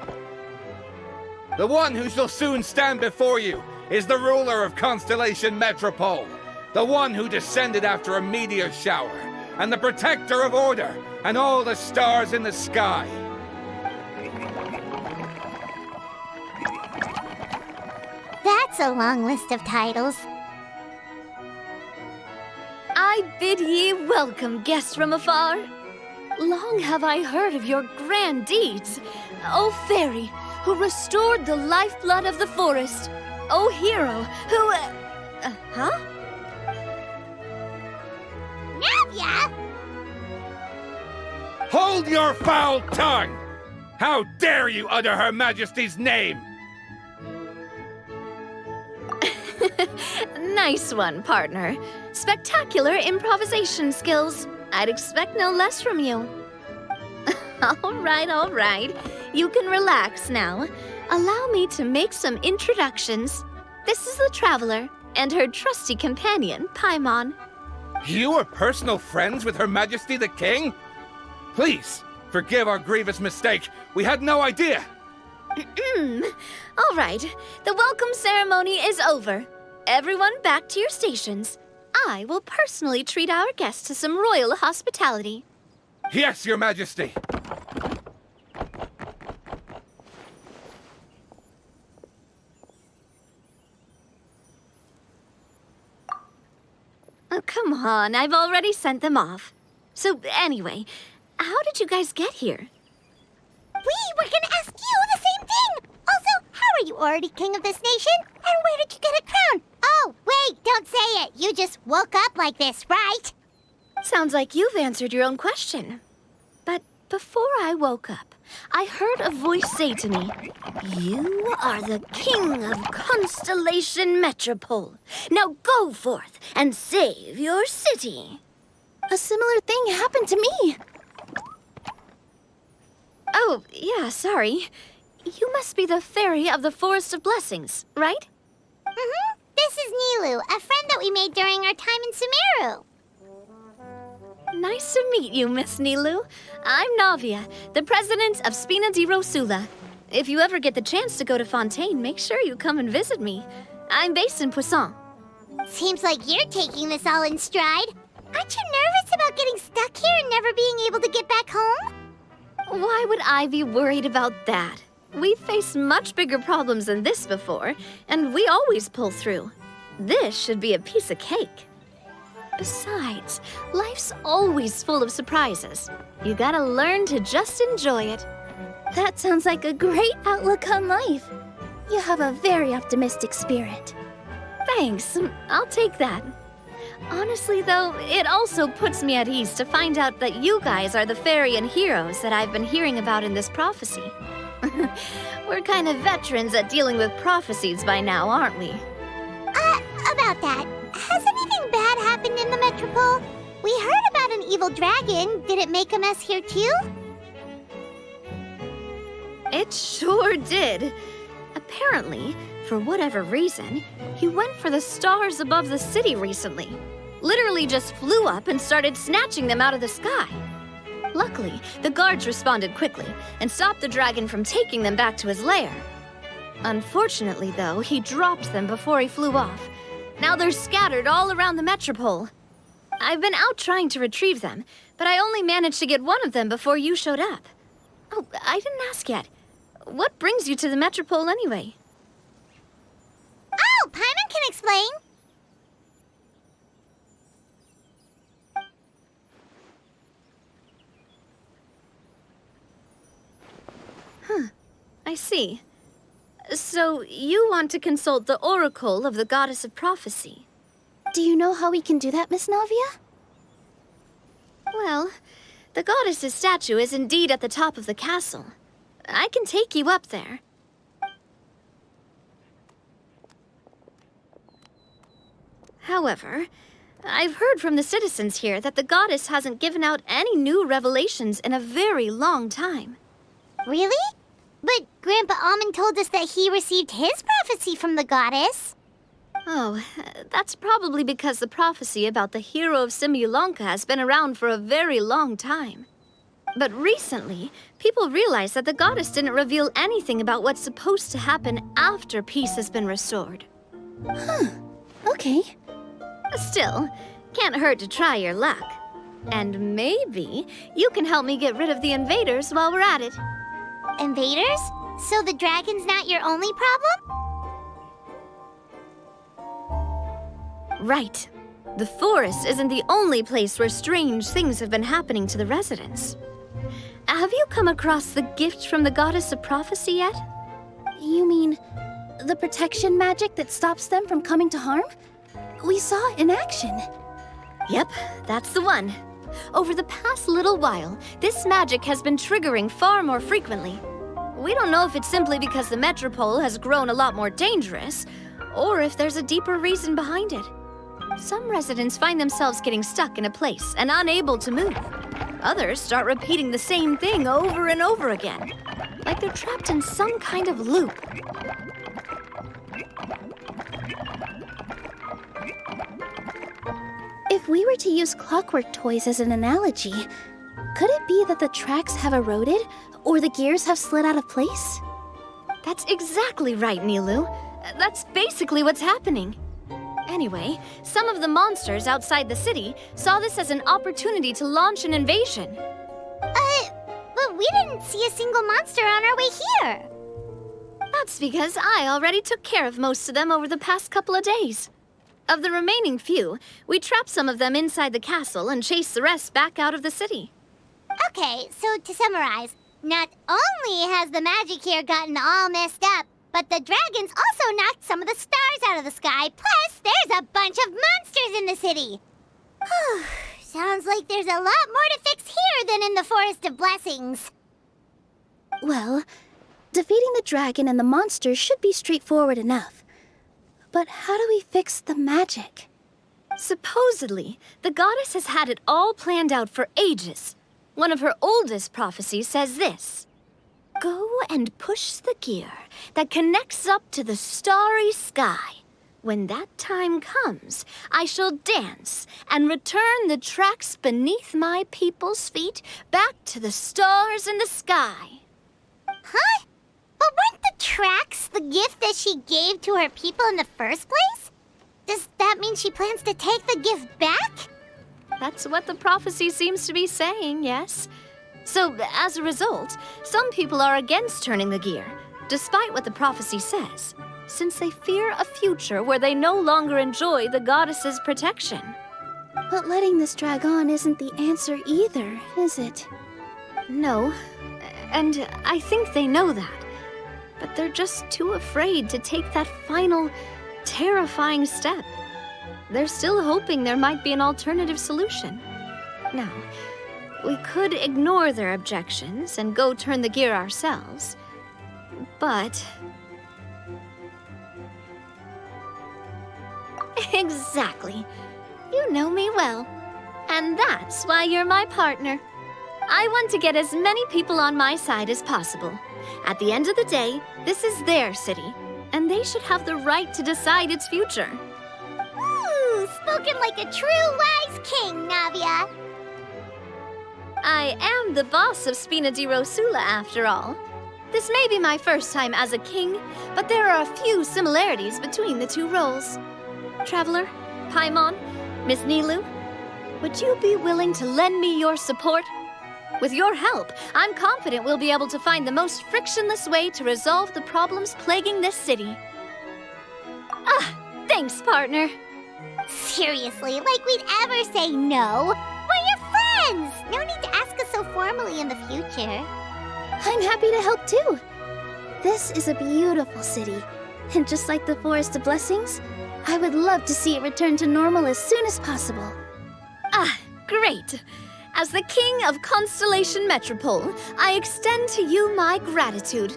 The one who shall soon stand before you is the ruler of Constellation Metropole, the one who descended after a meteor shower, and the protector of order and all the stars in the sky. That's a long list of titles. I bid ye welcome, guests from afar. Long have I heard of your grand deeds, O fairy, who restored the lifeblood of the forest, O hero, who... huh? Navia! Hold your foul tongue! How dare you utter Her Majesty's name! Nice one, partner. Spectacular improvisation skills. I'd expect no less from you. All right. You can relax now. Allow me to make some introductions. This is the Traveler, and her trusty companion, Paimon. You are personal friends with Her Majesty the King? Please, forgive our grievous mistake. We had no idea. All right, the welcome ceremony is over. Everyone back to your stations. I will personally treat our guests to some royal hospitality. Yes, Your Majesty. Oh, come on, I've already sent them off. So anyway, how did you guys get here? We were gonna ask you the same thing! Also, how are you already king of this nation? And where did you get a crown? Oh, wait, don't say it. You just woke up like this, right? Sounds like you've answered your own question. But before I woke up, I heard a voice say to me, "You are the king of Constellation Metropole. Now go forth and save your city." A similar thing happened to me. Oh, yeah, sorry. You must be the fairy of the Forest of Blessings, right? Mm-hmm. This is Nilu, a friend that we made during our time in Sumeru. Nice to meet you, Miss Nilu. I'm Navia, the president of Spina di Rosula. If you ever get the chance to go to Fontaine, make sure you come and visit me. I'm based in Poisson. Seems like you're taking this all in stride. Aren't you nervous about getting stuck here and never being able to get back home? Why would I be worried about that? We've faced much bigger problems than this before, and we always pull through. This should be a piece of cake. Besides, life's always full of surprises. You gotta learn to just enjoy it. That sounds like a great outlook on life. You have a very optimistic spirit. Thanks, I'll take that. Honestly, though, it also puts me at ease to find out that you guys are the fairy and heroes that I've been hearing about in this prophecy. We're kind of veterans at dealing with prophecies by now, aren't we? About that, has anything bad happened in the Metropole? We heard about an evil dragon. Did it make a mess here too? It sure did. Apparently, for whatever reason, he went for the stars above the city recently. Literally just flew up and started snatching them out of the sky. Luckily, the guards responded quickly and stopped the dragon from taking them back to his lair. Unfortunately, though, he dropped them before he flew off. Now they're scattered all around the metropole. I've been out trying to retrieve them, but I only managed to get one of them before you showed up. Oh, I didn't ask yet. What brings you to the metropole anyway? Oh, Paimon can explain. I I see. So you want to consult the oracle of the goddess of prophecy? Do you know how we can do that, Miss Navia? Well, the goddess's statue is indeed at the top of the castle. I can take you up there. However, I've heard from the citizens here that the goddess hasn't given out any new revelations in a very long time. Really? But Grandpa Almond told us that he received his prophecy from the goddess. Oh, that's probably because the prophecy about the hero of Simulanka has been around for a very long time. But recently, people realized that the goddess didn't reveal anything about what's supposed to happen after peace has been restored. Huh. Okay. Still, can't hurt to try your luck. And maybe you can help me get rid of the invaders while we're at it. Invaders? So the dragon's not your only problem? Right. The forest isn't the only place where strange things have been happening to the residents. Have you come across the gift from the goddess of prophecy yet? You mean the protection magic that stops them from coming to harm? We saw it in action. Yep, that's the one. Over the past little while, this magic has been triggering far more frequently. We don't know if it's simply because the metropole has grown a lot more dangerous, or if there's a deeper reason behind it. Some residents find themselves getting stuck in a place and unable to move. Others start repeating the same thing over and over again, like they're trapped in some kind of loop. If we were to use clockwork toys as an analogy, could it be that the tracks have eroded or the gears have slid out of place? That's exactly right, Nilu. That's basically what's happening. Anyway, some of the monsters outside the city saw this as an opportunity to launch an invasion. But we didn't see a single monster on our way here. That's because I already took care of most of them over the past couple of days. Of the remaining few, we trapped some of them inside the castle and chased the rest back out of the city. Okay, so to summarize, not only has the magic here gotten all messed up, but the dragons also knocked some of the stars out of the sky, plus there's a bunch of monsters in the city. Sounds like there's a lot more to fix here than in the Forest of Blessings. Well, defeating the dragon and the monsters should be straightforward enough. But how do we fix the magic? Supposedly, the goddess has had it all planned out for ages. One of her oldest prophecies says this: "Go and push the gear that connects up to the starry sky. When that time comes, I shall dance and return the tracks beneath my people's feet back to the stars in the sky." Huh? But weren't the tracks the gift that she gave to her people in the first place? Does that mean she plans to take the gift back? That's what the prophecy seems to be saying, yes. So, as a result, some people are against turning the gear, despite what the prophecy says, since they fear a future where they no longer enjoy the goddess's protection. But letting this drag on isn't the answer either, is it? No, and I think they know that. But they're just too afraid to take that final, terrifying step. They're still hoping there might be an alternative solution. Now, we could ignore their objections and go turn the gear ourselves. But... Exactly. You know me well. And that's why you're my partner. I want to get as many people on my side as possible. At the end of the day, this is their city, and they should have the right to decide its future. Ooh, spoken like a true wise king, Navia. I am the boss of Spina di Rosula, after all. This may be my first time as a king, but there are a few similarities between the two roles. Traveler, Paimon, Miss Nilu, would you be willing to lend me your support? With your help, I'm confident we'll be able to find the most frictionless way to resolve the problems plaguing this city. Thanks, partner. Seriously, like we'd ever say no. We're your friends! No need to ask us so formally in the future. I'm happy to help too. This is a beautiful city, and just like the Forest of Blessings, I would love to see it return to normal as soon as possible. Ah, great. As the King of Constellation Metropole, I extend to you my gratitude.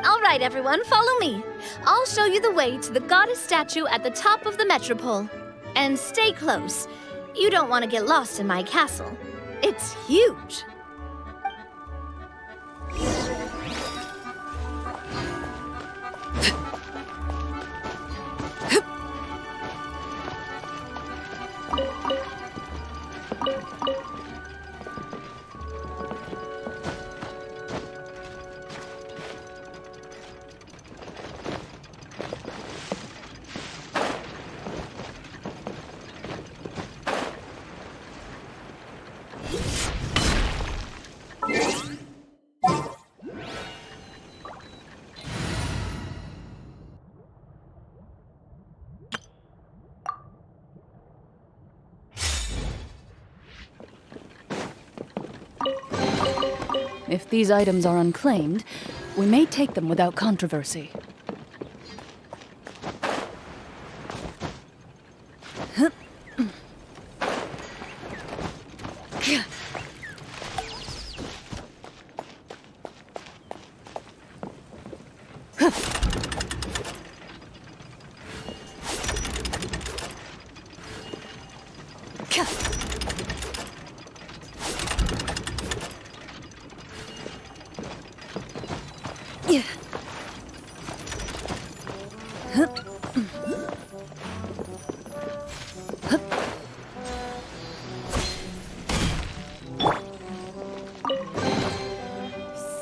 All right, everyone, follow me. I'll show you the way to the goddess statue at the top of the Metropole. And stay close. You don't want to get lost in my castle. It's huge. If these items are unclaimed, we may take them without controversy.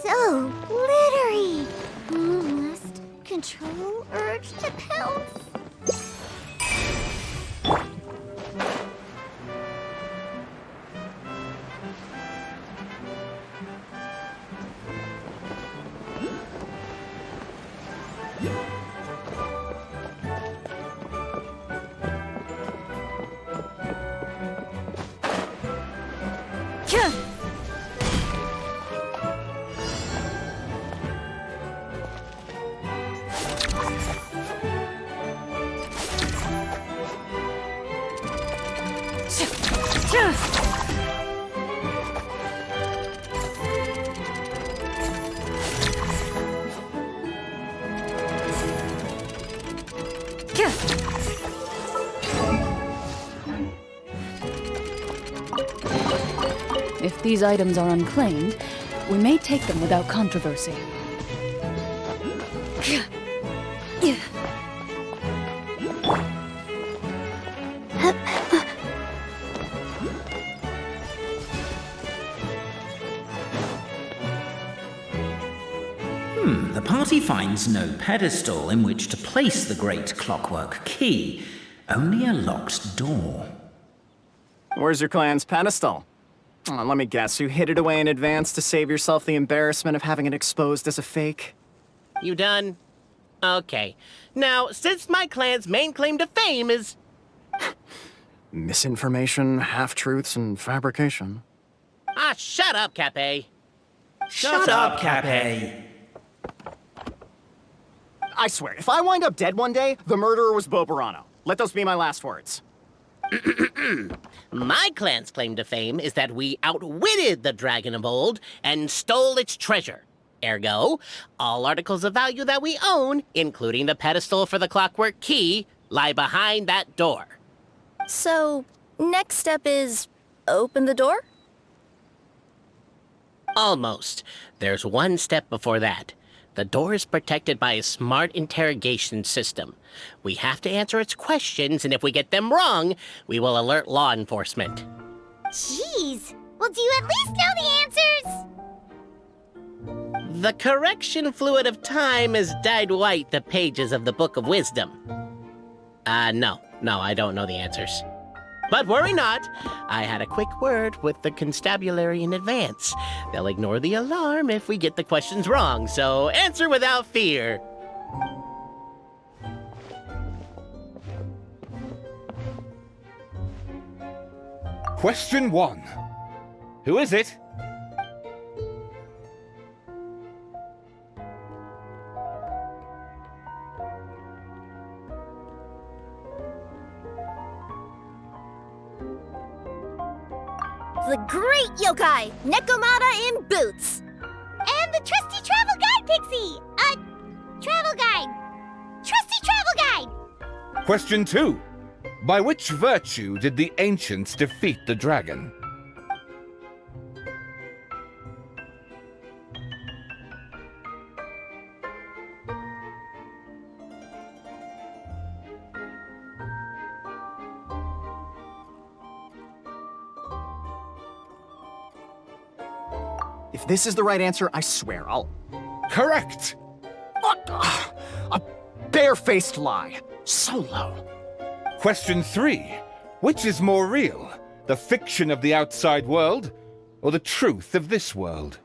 So glittery. Must control urge to pounce. If these items are unclaimed, we may take them without controversy. The party finds no pedestal in which to place the great clockwork key, only a locked door. Where's your clan's pedestal? Let me guess, you hid it away in advance to save yourself the embarrassment of having it exposed as a fake? You done? Okay. Now, since my clan's main claim to fame is... Misinformation, half-truths, and fabrication. Ah, shut up, Cape. Shut up, Cape. I swear, if I wind up dead one day, the murderer was Bobarano. Let those be my last words. My clan's claim to fame is that we outwitted the Dragon of Old and stole its treasure. Ergo, all articles of value that we own, including the pedestal for the clockwork key, lie behind that door. So, next step is open the door? Almost. There's one step before that. The door is protected by a smart interrogation system. We have to answer its questions, and if we get them wrong, we will alert law enforcement. Jeez. Well, do you at least know the answers? The correction fluid of time has dyed white the pages of the Book of Wisdom. No, I don't know the answers. But worry not, I had a quick word with the constabulary in advance. They'll ignore the alarm if we get the questions wrong, so answer without fear. Question 1. Who is it? the great yokai, Nekomata in boots. And the trusty travel guide, Pixie! Travel guide. Trusty travel guide! Question 2. By which virtue did the ancients defeat the dragon? If this is the right answer, I swear I'll... Correct! What? A barefaced lie. So low. Question 3. Which is more real? The fiction of the outside world, or the truth of this world?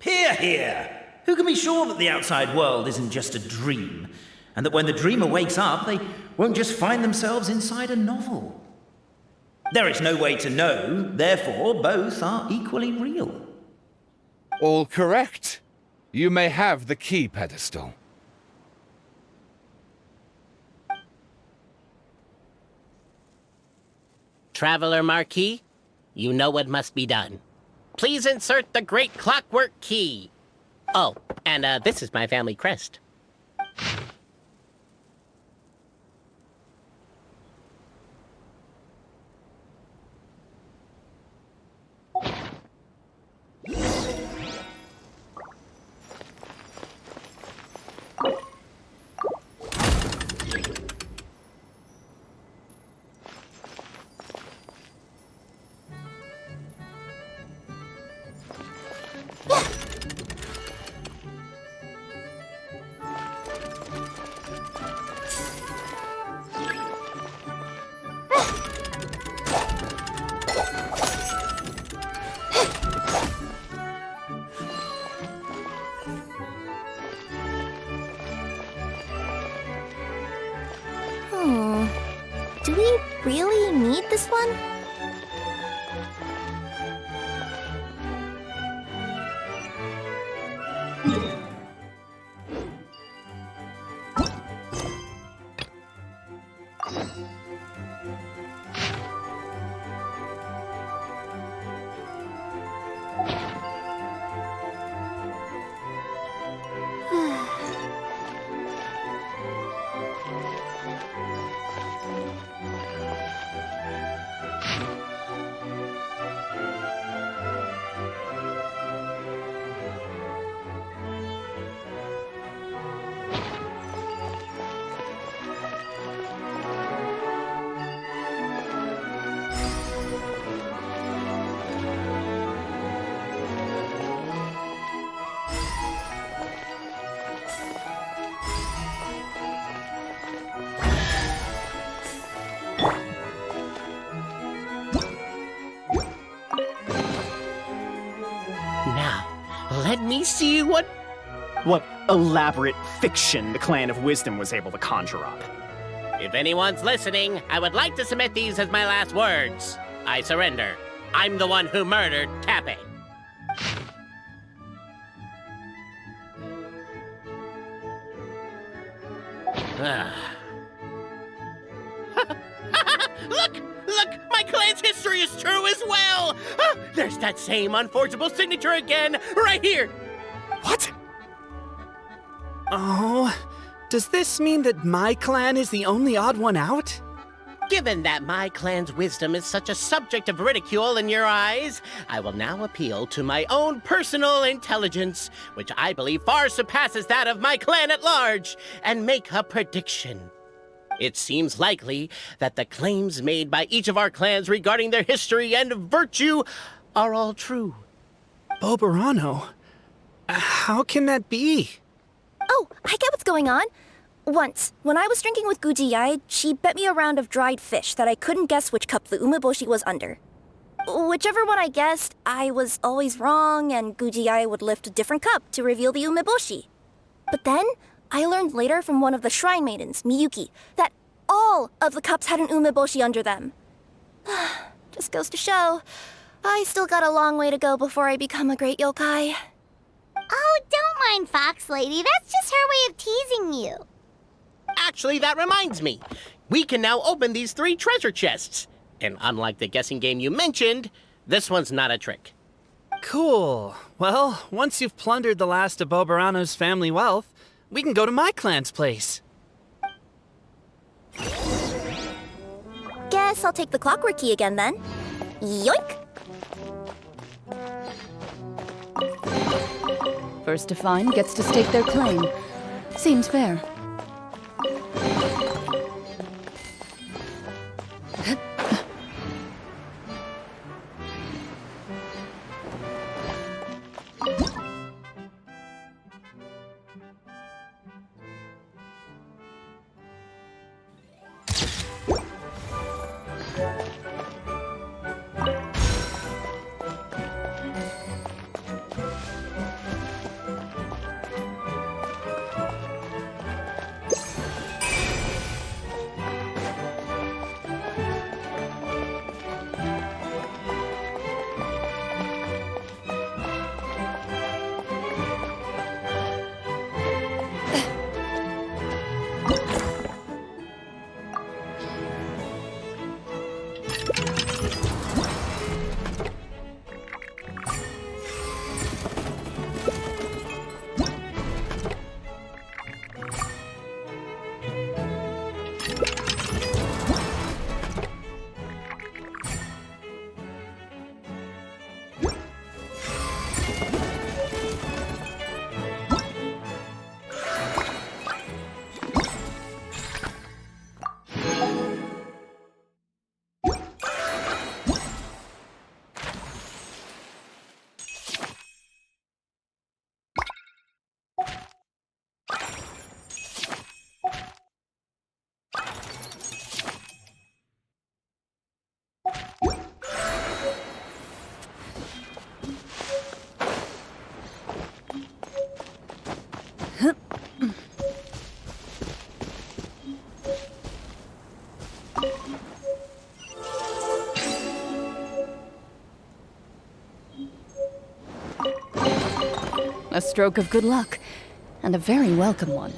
Hear, hear! Who can be sure that the outside world isn't just a dream, and that when the dreamer wakes up, they won't just find themselves inside a novel? There is no way to know, therefore both are equally real. All correct. You may have the key pedestal. Traveler Marquis, you know what must be done. Please insert the great clockwork key. Oh, and this is my family crest. Do we really need this one? Now, let me see what elaborate fiction the Clan of Wisdom was able to conjure up. If anyone's listening, I would like to submit these as my last words. I surrender. I'm the one who murdered Tappy. Look! My clan's history is true as well! There's that same unforgeable signature again, right here! What? Oh, does this mean that my clan is the only odd one out? Given that my clan's wisdom is such a subject of ridicule in your eyes, I will now appeal to my own personal intelligence, which I believe far surpasses that of my clan at large, and make a prediction. It seems likely that the claims made by each of our clans regarding their history and virtue are all true. Boberano? How can that be? Oh, I get what's going on. Once, when I was drinking with Gujiyai, she bet me a round of dried fish that I couldn't guess which cup the umeboshi was under. Whichever one I guessed, I was always wrong, and Gujiyai would lift a different cup to reveal the umeboshi. But then, I learned later from one of the shrine maidens, Miyuki, that all of the cups had an umeboshi under them. Just goes to show, I still got a long way to go before I become a great yokai. Oh, don't mind Fox Lady. That's just her way of teasing you. Actually, that reminds me. We can now open these 3 treasure chests. And unlike the guessing game you mentioned, this one's not a trick. Cool. Well, once you've plundered the last of Boberano's family wealth, we can go to my clan's place. Guess I'll take the clockwork key again then. Yoink! First to find gets to stake their claim. Seems fair. A stroke of good luck, and a very welcome one.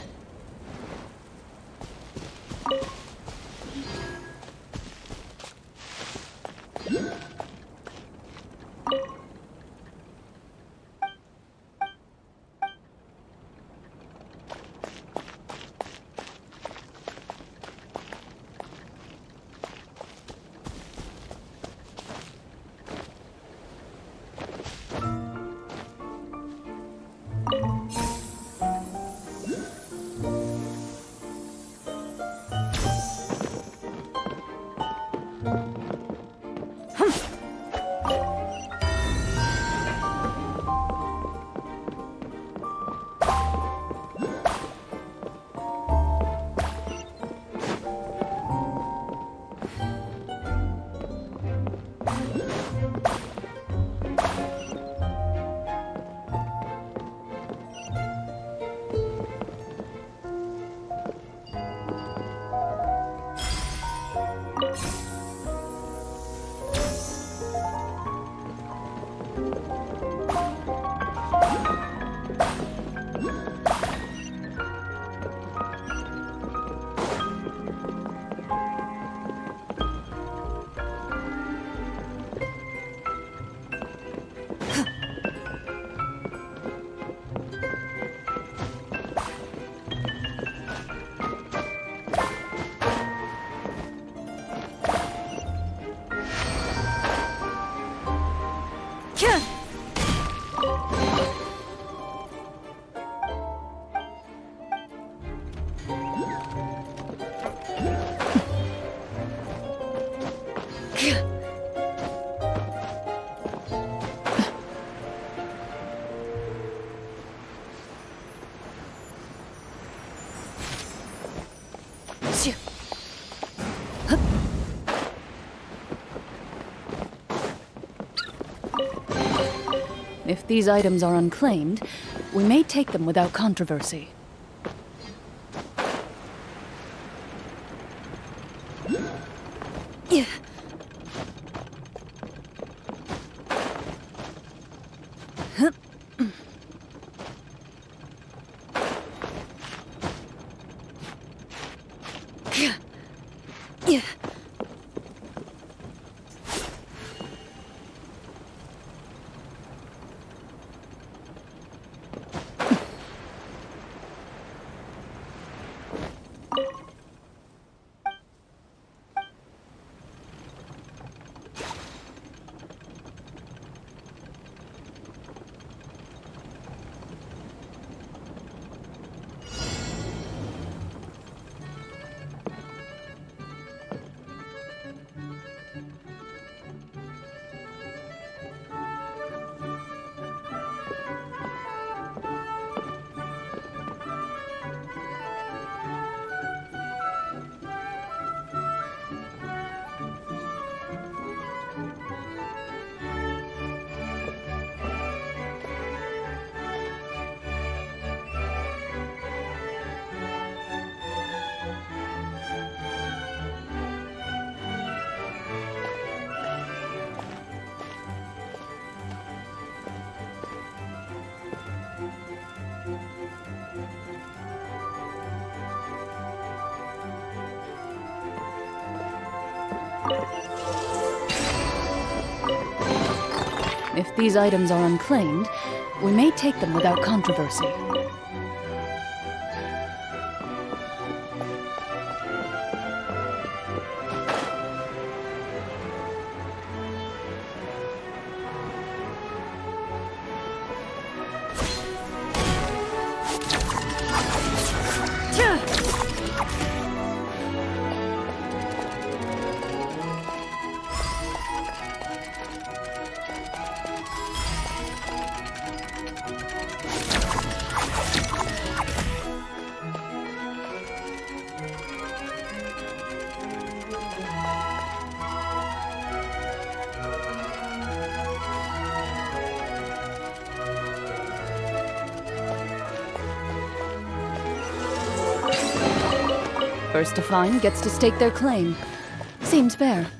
If these items are unclaimed, we may take them without controversy. If these items are unclaimed, we may take them without controversy. First to find gets to stake their claim. Seems fair.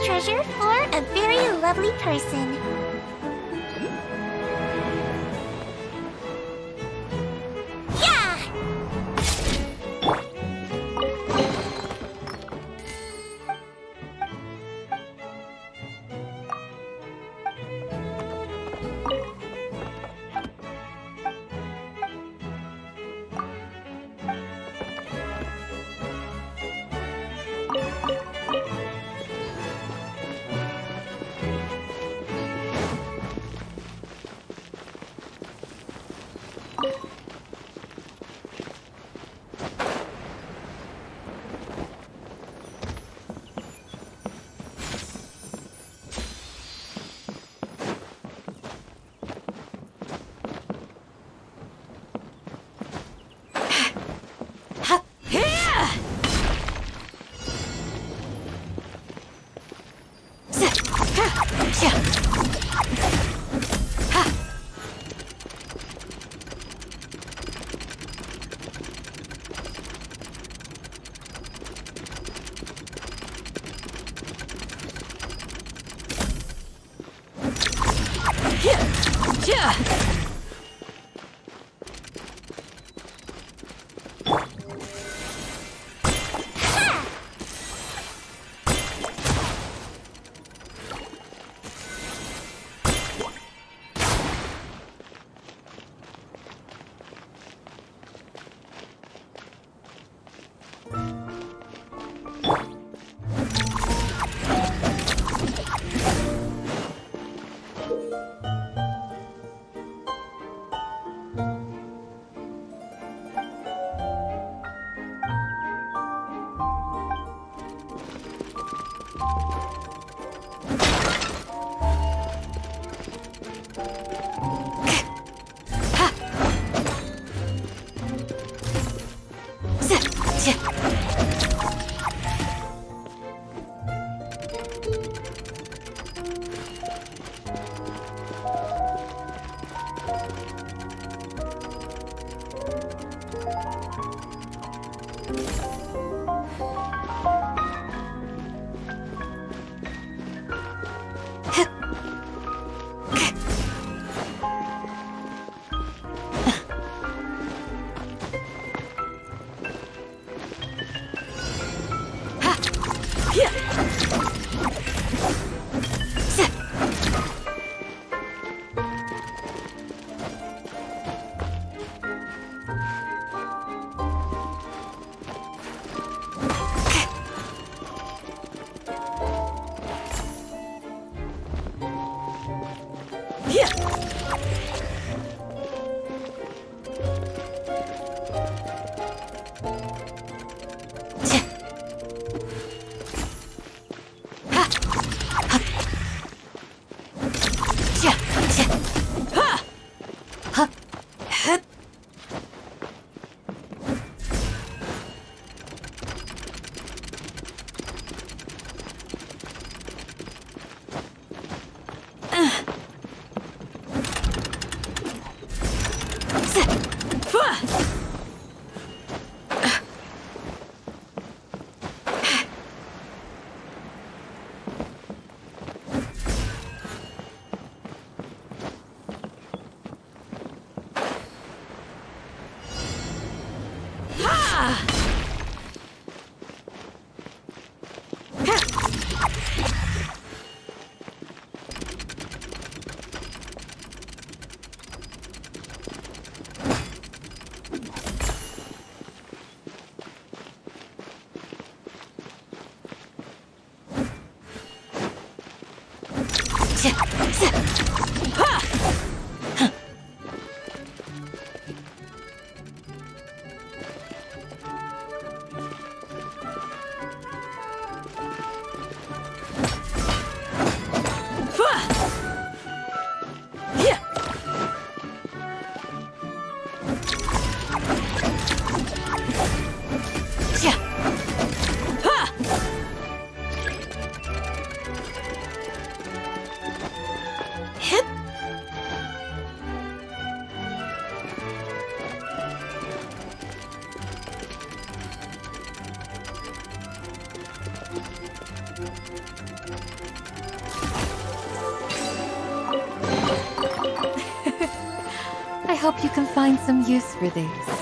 treasure for a very lovely person. Yeah! I hope you can find some use for these.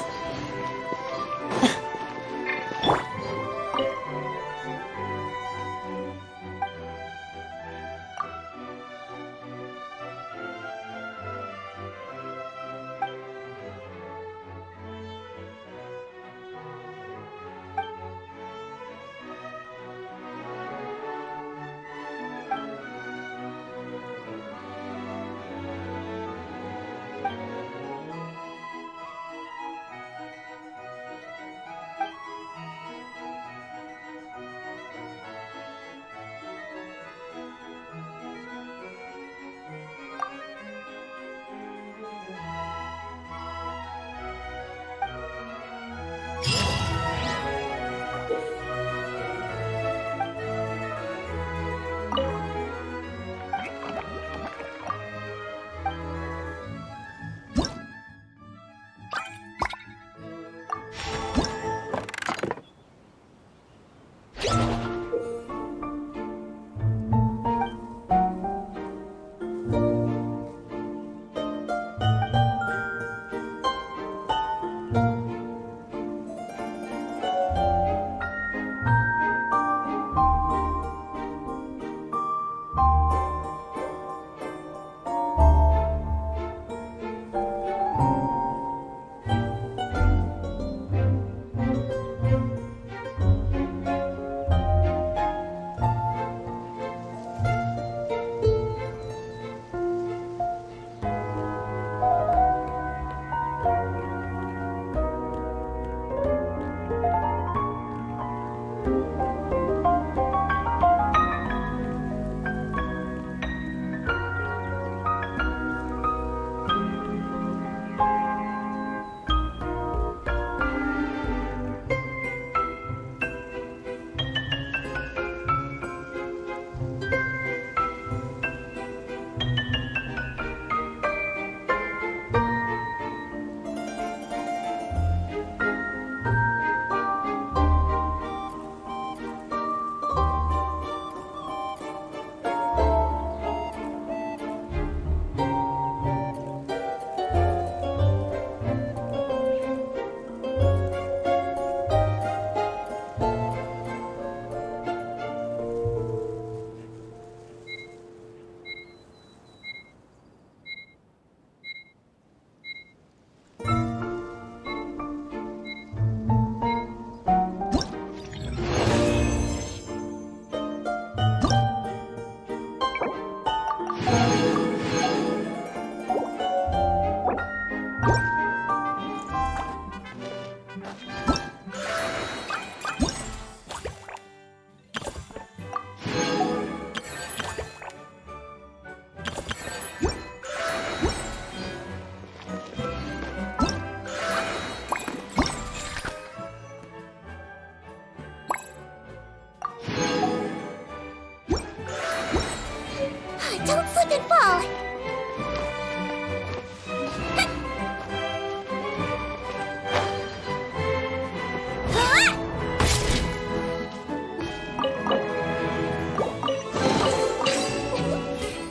slip and fall.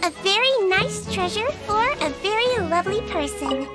A very nice treasure for a very lovely person.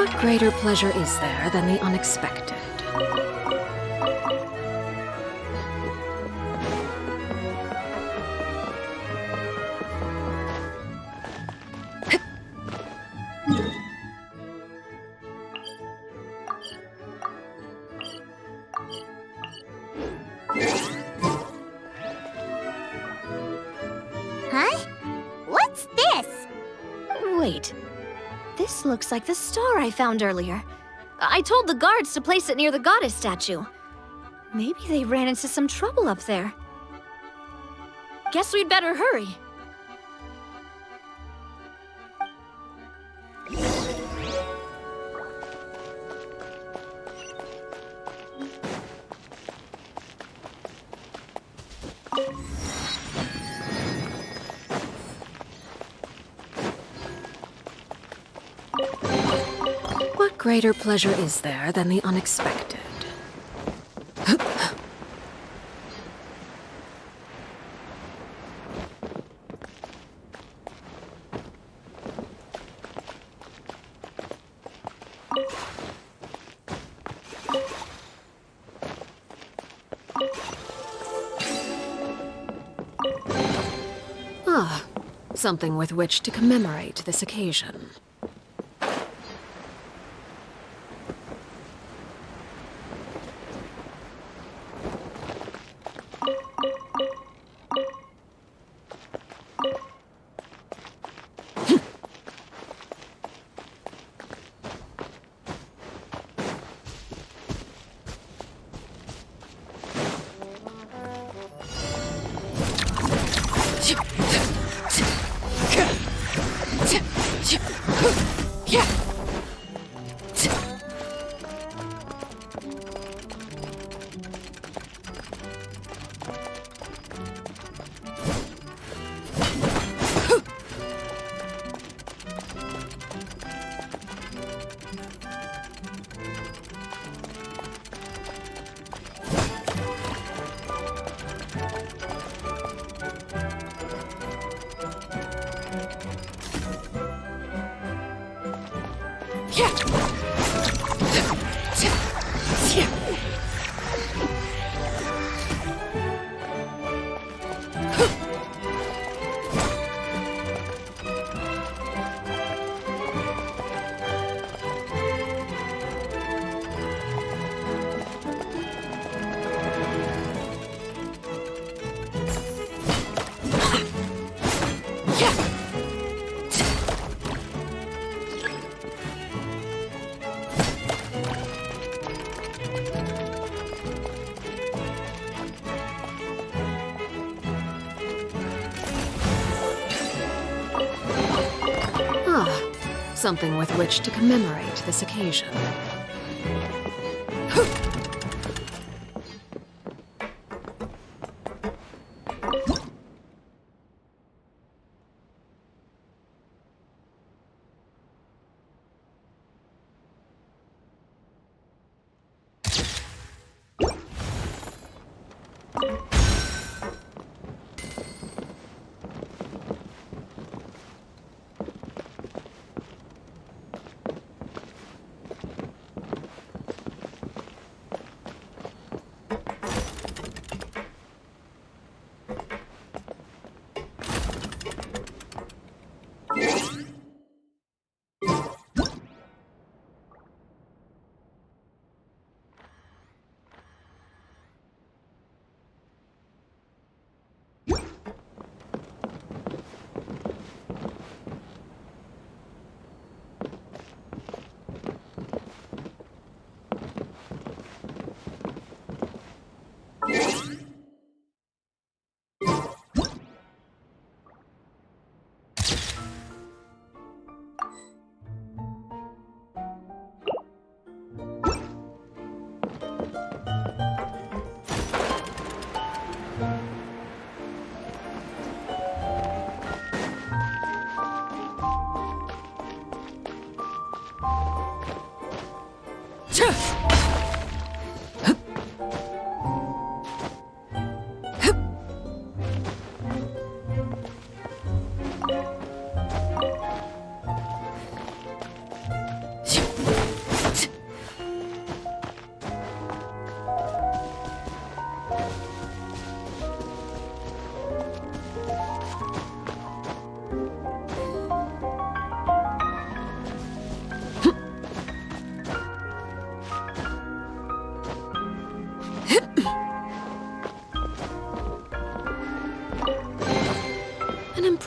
What greater pleasure is there than the unexpected? Huh? What's this? Wait. This looks like the star I found earlier. I told the guards to place it near the goddess statue. Maybe they ran into some trouble up there. Guess we'd better hurry. What greater pleasure is there than the unexpected? Ah, something with which to commemorate this occasion. Something with which to commemorate this occasion.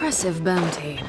impressive bounty.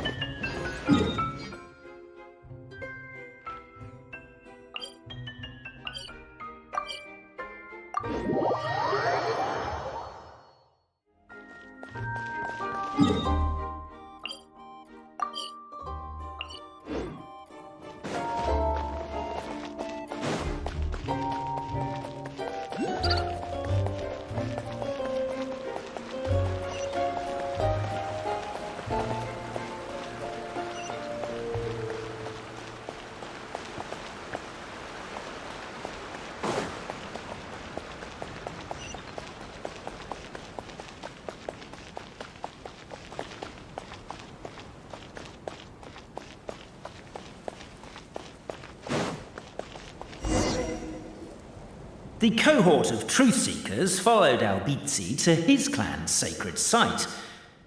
The cohort of truth-seekers followed Albizzi to his clan's sacred site.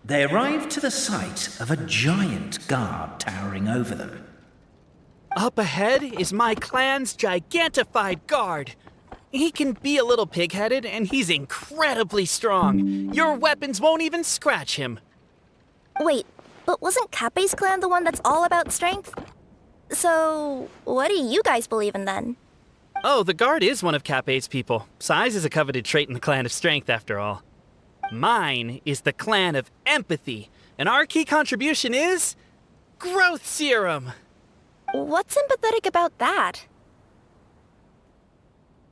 They arrived to the site of a giant guard towering over them. Up ahead is my clan's gigantified guard. He can be a little pig-headed, and he's incredibly strong. Your weapons won't even scratch him. Wait, but wasn't Kappei's clan the one that's all about strength? So, what do you guys believe in then? Oh, the guard is one of Kappei's people. Size is a coveted trait in the clan of strength, after all. Mine is the clan of empathy, and our key contribution is growth serum. What's empathetic about that?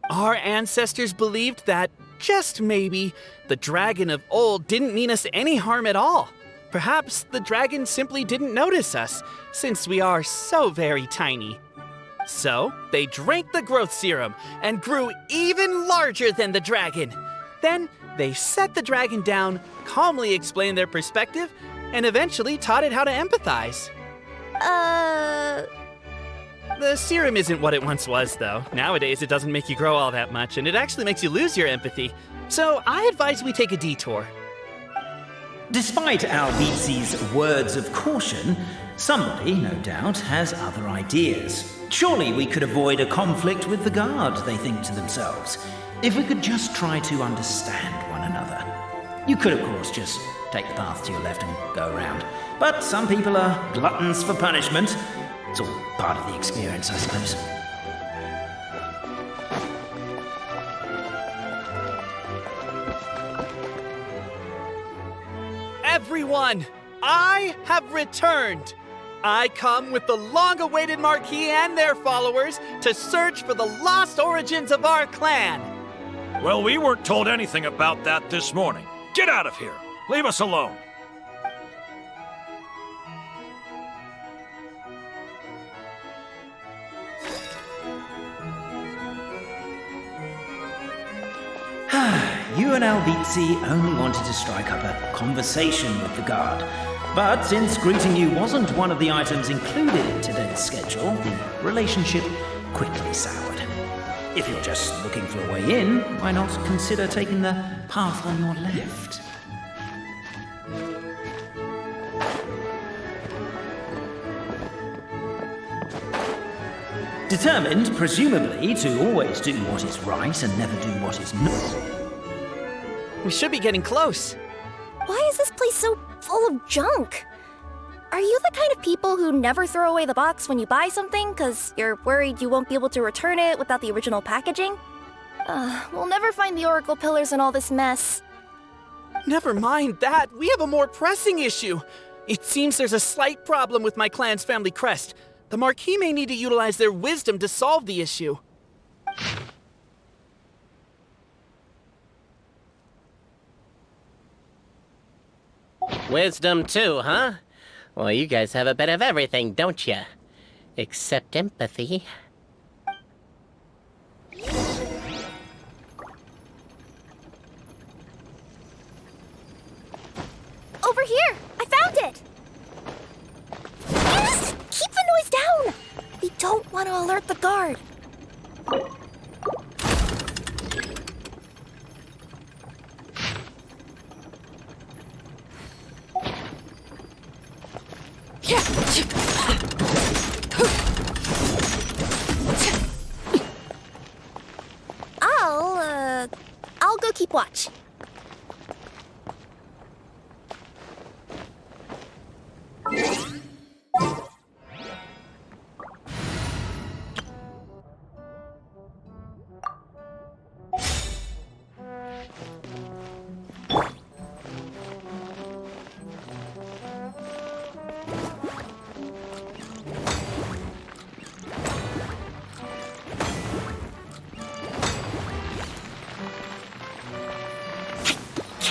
Our ancestors believed that, just maybe, the dragon of old didn't mean us any harm at all. Perhaps the dragon simply didn't notice us, since we are so very tiny. So, they drank the growth serum and grew even larger than the dragon. Then, they set the dragon down, calmly explained their perspective, and eventually taught it how to empathize. The serum isn't what it once was, though. Nowadays, it doesn't make you grow all that much, and it actually makes you lose your empathy. So, I advise we take a detour. Despite Albizzi's words of caution, somebody, no doubt, has other ideas. Surely we could avoid a conflict with the guard, they think to themselves, if we could just try to understand one another. You could, of course, just take the path to your left and go around. But some people are gluttons for punishment. It's all part of the experience, I suppose. Everyone, I have returned. I come with the long-awaited Marquis and their followers to search for the lost origins of our clan. Well, we weren't told anything about that this morning. Get out of here. Leave us alone. You and Albizzi only wanted to strike up a conversation with the guard. But since greeting you wasn't one of the items included in today's schedule, the relationship quickly soured. If you're just looking for a way in, why not consider taking the path on your left? Determined, presumably, to always do what is right and never do what is not. We should be getting close. Why is this place so full of junk? Are you the kind of people who never throw away the box when you buy something because you're worried you won't be able to return it without the original packaging? We'll never find the Oracle Pillars in all this mess. Never mind that. We have a more pressing issue. It seems there's a slight problem with my clan's family crest. The Marquis may need to utilize their wisdom to solve the issue. Wisdom too, huh? Well, you guys have a bit of everything, don't you? Except empathy. Over here! I found it! Yes! Keep the noise down! We don't want to alert the guard. I'll go keep watch.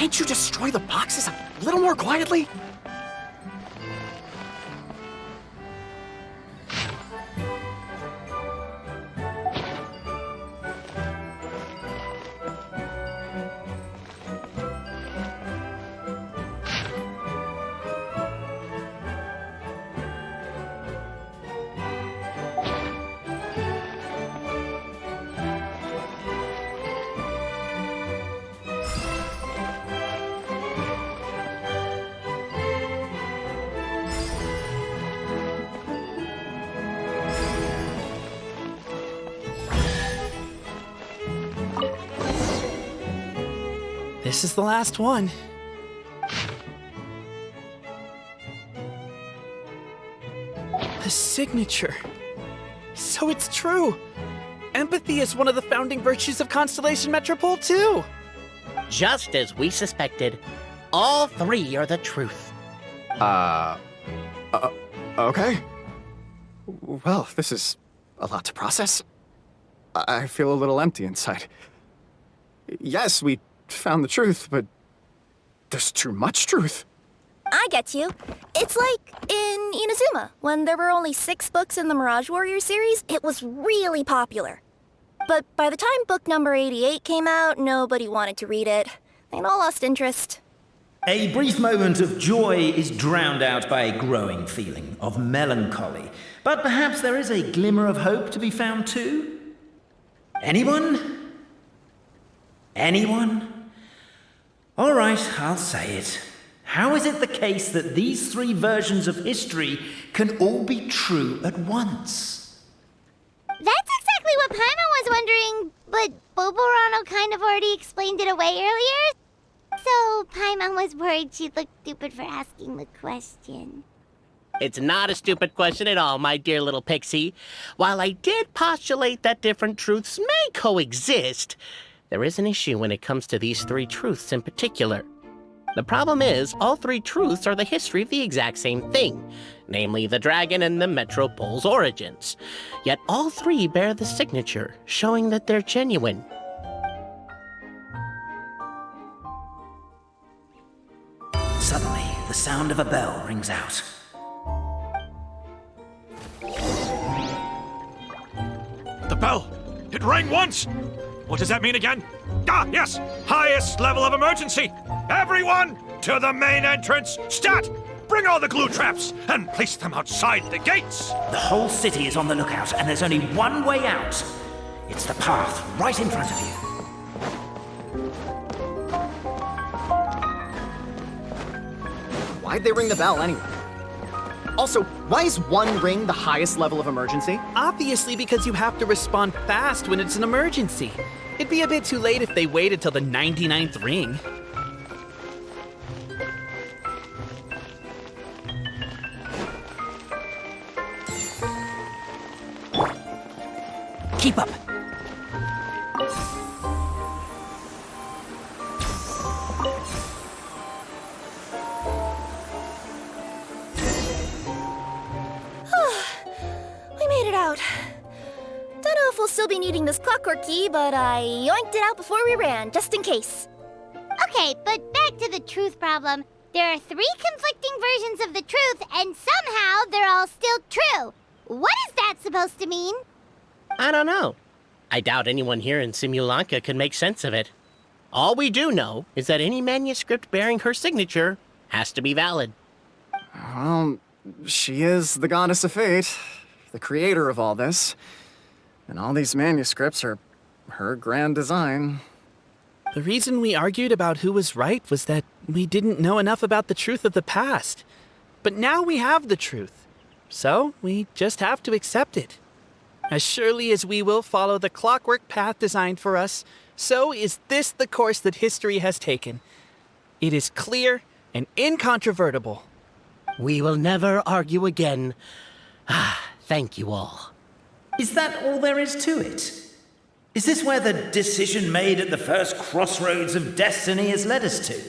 Can't you destroy the boxes a little more quietly? This is the last one. The signature. So it's true. Empathy is one of the founding virtues of Constellation Metropole, too. Just as we suspected, all three are the truth. Okay. Well, this is a lot to process. I feel a little empty inside. Yes, we found the truth, but there's too much truth. I get you. It's like in Inazuma, when there were only 6 books in the Mirage Warrior series, it was really popular. But by the time book number 88 came out, nobody wanted to read it. They'd all lost interest. A brief moment of joy is drowned out by a growing feeling of melancholy. But perhaps there is a glimmer of hope to be found too? Anyone? Anyone? All right, I'll say it. How is it the case that these 3 versions of history can all be true at once? That's exactly what Paimon was wondering, but Boborano kind of already explained it away earlier. So Paimon was worried she'd look stupid for asking the question. It's not a stupid question at all, my dear little pixie. While I did postulate that different truths may coexist, there is an issue when it comes to these 3 truths in particular. The problem is, all 3 truths are the history of the exact same thing, namely the dragon and the Metropole's origins. Yet all 3 bear the signature, showing that they're genuine. Suddenly, the sound of a bell rings out. The bell! It rang once! What does that mean again? Ah, yes! Highest level of emergency! Everyone, to the main entrance! Stat! Bring all the glue traps and place them outside the gates! The whole city is on the lookout, and there's only one way out. It's the path right in front of you. Why'd they ring the bell anyway? Also, why is 1 ring the highest level of emergency? Obviously because you have to respond fast when it's an emergency. It'd be a bit too late if they waited till the 99th ring. Keep up. We made it out. Don't know if we'll still be needing this clockwork key, but I yoinked it out before we ran, just in case. Okay, but back to the truth problem. There are 3 conflicting versions of the truth, and somehow they're all still true. What is that supposed to mean? I don't know. I doubt anyone here in Simulanka could make sense of it. All we do know is that any manuscript bearing her signature has to be valid. Well, she is the goddess of fate, the creator of all this. And all these manuscripts are her grand design. The reason we argued about who was right was that we didn't know enough about the truth of the past. But now we have the truth. So we just have to accept it. As surely as we will follow the clockwork path designed for us, so is this the course that history has taken. It is clear and incontrovertible. We will never argue again. Thank you all. Is that all there is to it? Is this where the decision made at the first crossroads of destiny has led us to?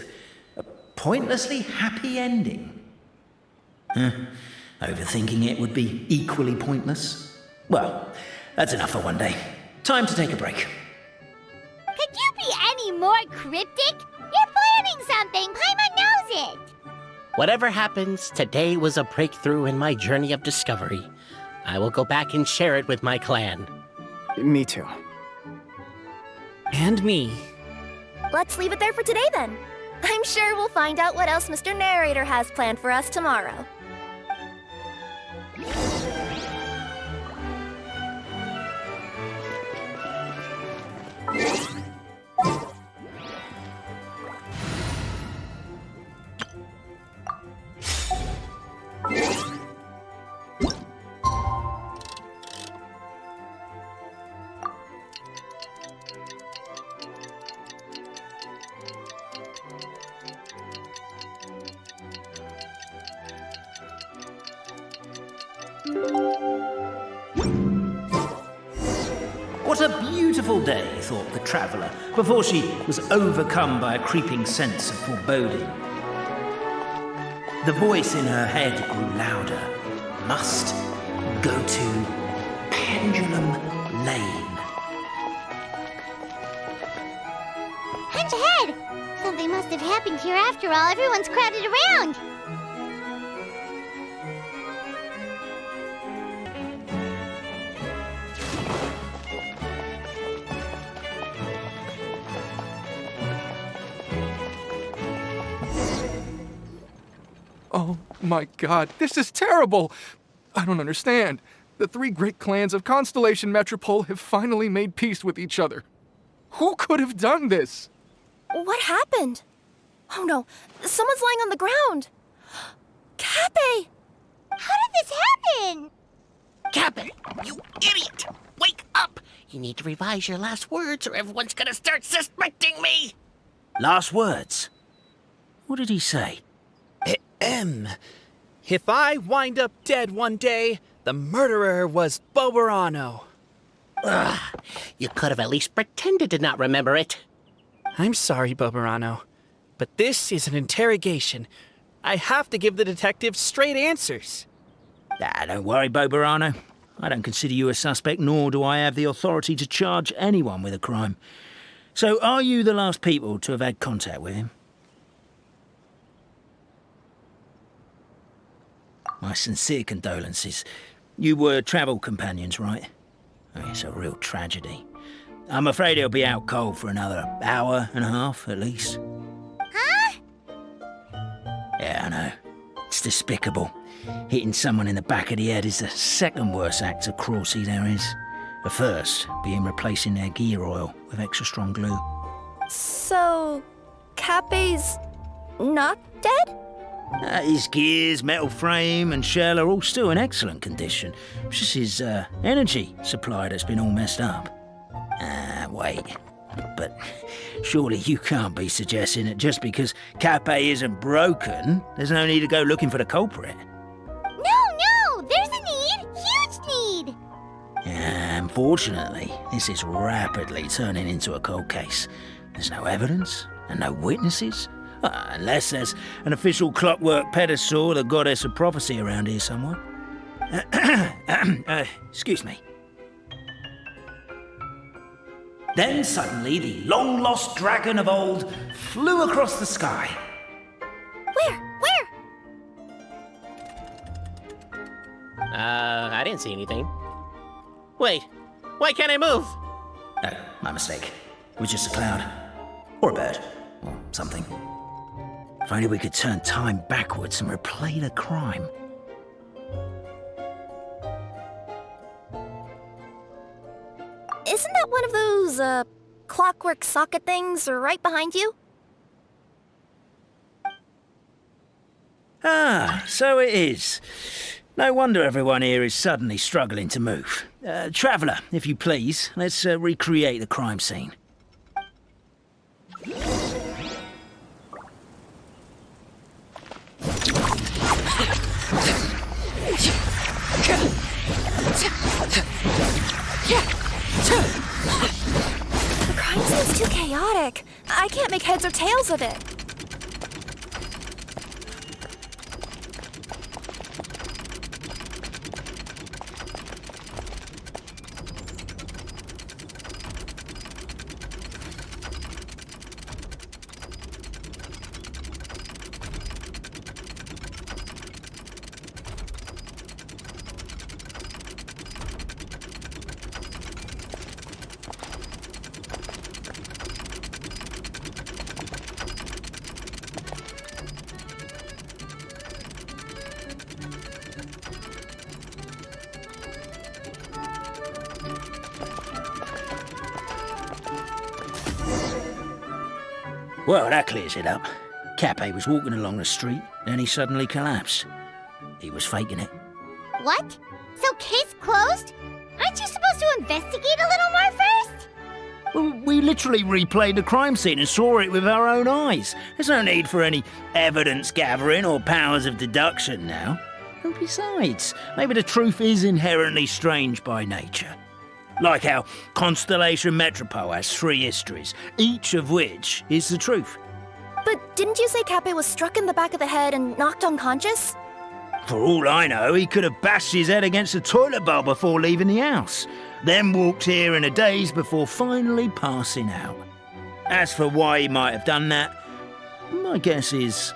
A pointlessly happy ending? Overthinking it would be equally pointless. Well, that's enough for one day. Time to take a break. Could you be any more cryptic? You're planning something. Paimon knows it. Whatever happens, today was a breakthrough in my journey of discovery. I will go back and share it with my clan. Me too. And me. Let's leave it there for today then. I'm sure we'll find out what else Mr. Narrator has planned for us tomorrow. What a beautiful day, thought the traveller, before she was overcome by a creeping sense of foreboding. The voice in her head grew louder. Must go to Pendulum Lane. Punch ahead! Something must have happened here after all. Everyone's crowded around. Oh my god, this is terrible! I don't understand. The three great clans of Constellation Metropole have finally made peace with each other. Who could have done this? What happened? Oh no, someone's lying on the ground. Cappe! How did this happen? Cappe, you idiot! Wake up! You need to revise your last words or everyone's gonna start suspecting me! Last words? What did he say? If I wind up dead one day, the murderer was Boberano. Ugh, you could have at least pretended to not remember it. I'm sorry, Boberano, but this is an interrogation. I have to give the detective straight answers. Don't worry, Boberano. I don't consider you a suspect, nor do I have the authority to charge anyone with a crime. So, are you the last people to have had contact with him? My sincere condolences. You were travel companions, right? Oh, it's a real tragedy. I'm afraid he'll be out cold for another hour and a half, at least. Huh? Yeah, I know. It's despicable. Hitting someone in the back of the head is the second worst act of cruelty there is. The first being replacing their gear oil with extra strong glue. So, Cappe's not dead? His gears, metal frame and shell are all still in excellent condition. It's just his energy supply that's been all messed up. Wait. But surely you can't be suggesting that just because Cappe isn't broken, there's no need to go looking for the culprit. No! There's a need! Huge need! Unfortunately, this is rapidly turning into a cold case. There's no evidence and no witnesses. Unless there's an official clockwork pedestal or the goddess of prophecy around here somewhere. Excuse me. Then suddenly the long-lost dragon of old flew across the sky. Where? I didn't see anything. Wait, why can't I move? No, my mistake. It was just a cloud. Or a bird. Or something. If only we could turn time backwards and replay the crime. Isn't that one of those, clockwork socket things right behind you? So it is. No wonder everyone here is suddenly struggling to move. Traveller, if you please, let's recreate the crime scene. The crime seems too chaotic. I can't make heads or tails of it. Well, that clears it up. Cappe was walking along the street, then he suddenly collapsed. He was faking it. What? So case closed? Aren't you supposed to investigate a little more first? Well, we literally replayed the crime scene and saw it with our own eyes. There's no need for any evidence gathering or powers of deduction now. And besides, maybe the truth is inherently strange by nature. Like how Constellation Metropole has 3 histories, each of which is the truth. But didn't you say Cappe was struck in the back of the head and knocked unconscious? For all I know, he could have bashed his head against the toilet bowl before leaving the house, then walked here in a daze before finally passing out. As for why he might have done that, my guess is...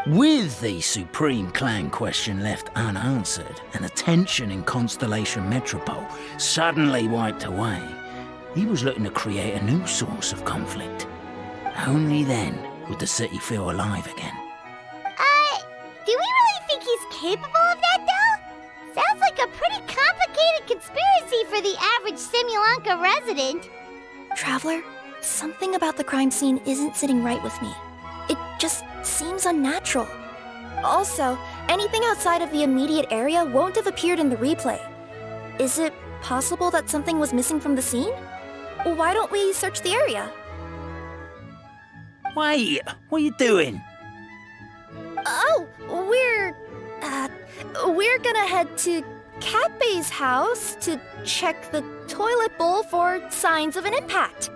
With the Supreme Clan question left unanswered and the tension in Constellation Metropole suddenly wiped away, he was looking to create a new source of conflict. Only then would the city feel alive again. Do we really think he's capable of that, though? Sounds like a pretty complicated conspiracy for the average Simulanka resident. Traveler, something about the crime scene isn't sitting right with me. It just seems unnatural. Also, anything outside of the immediate area won't have appeared in the replay. Is it possible that something was missing from the scene? Why don't we search the area? Wait, what are you doing? Oh, we're gonna head to Cappe's house to check the toilet bowl for signs of an impact.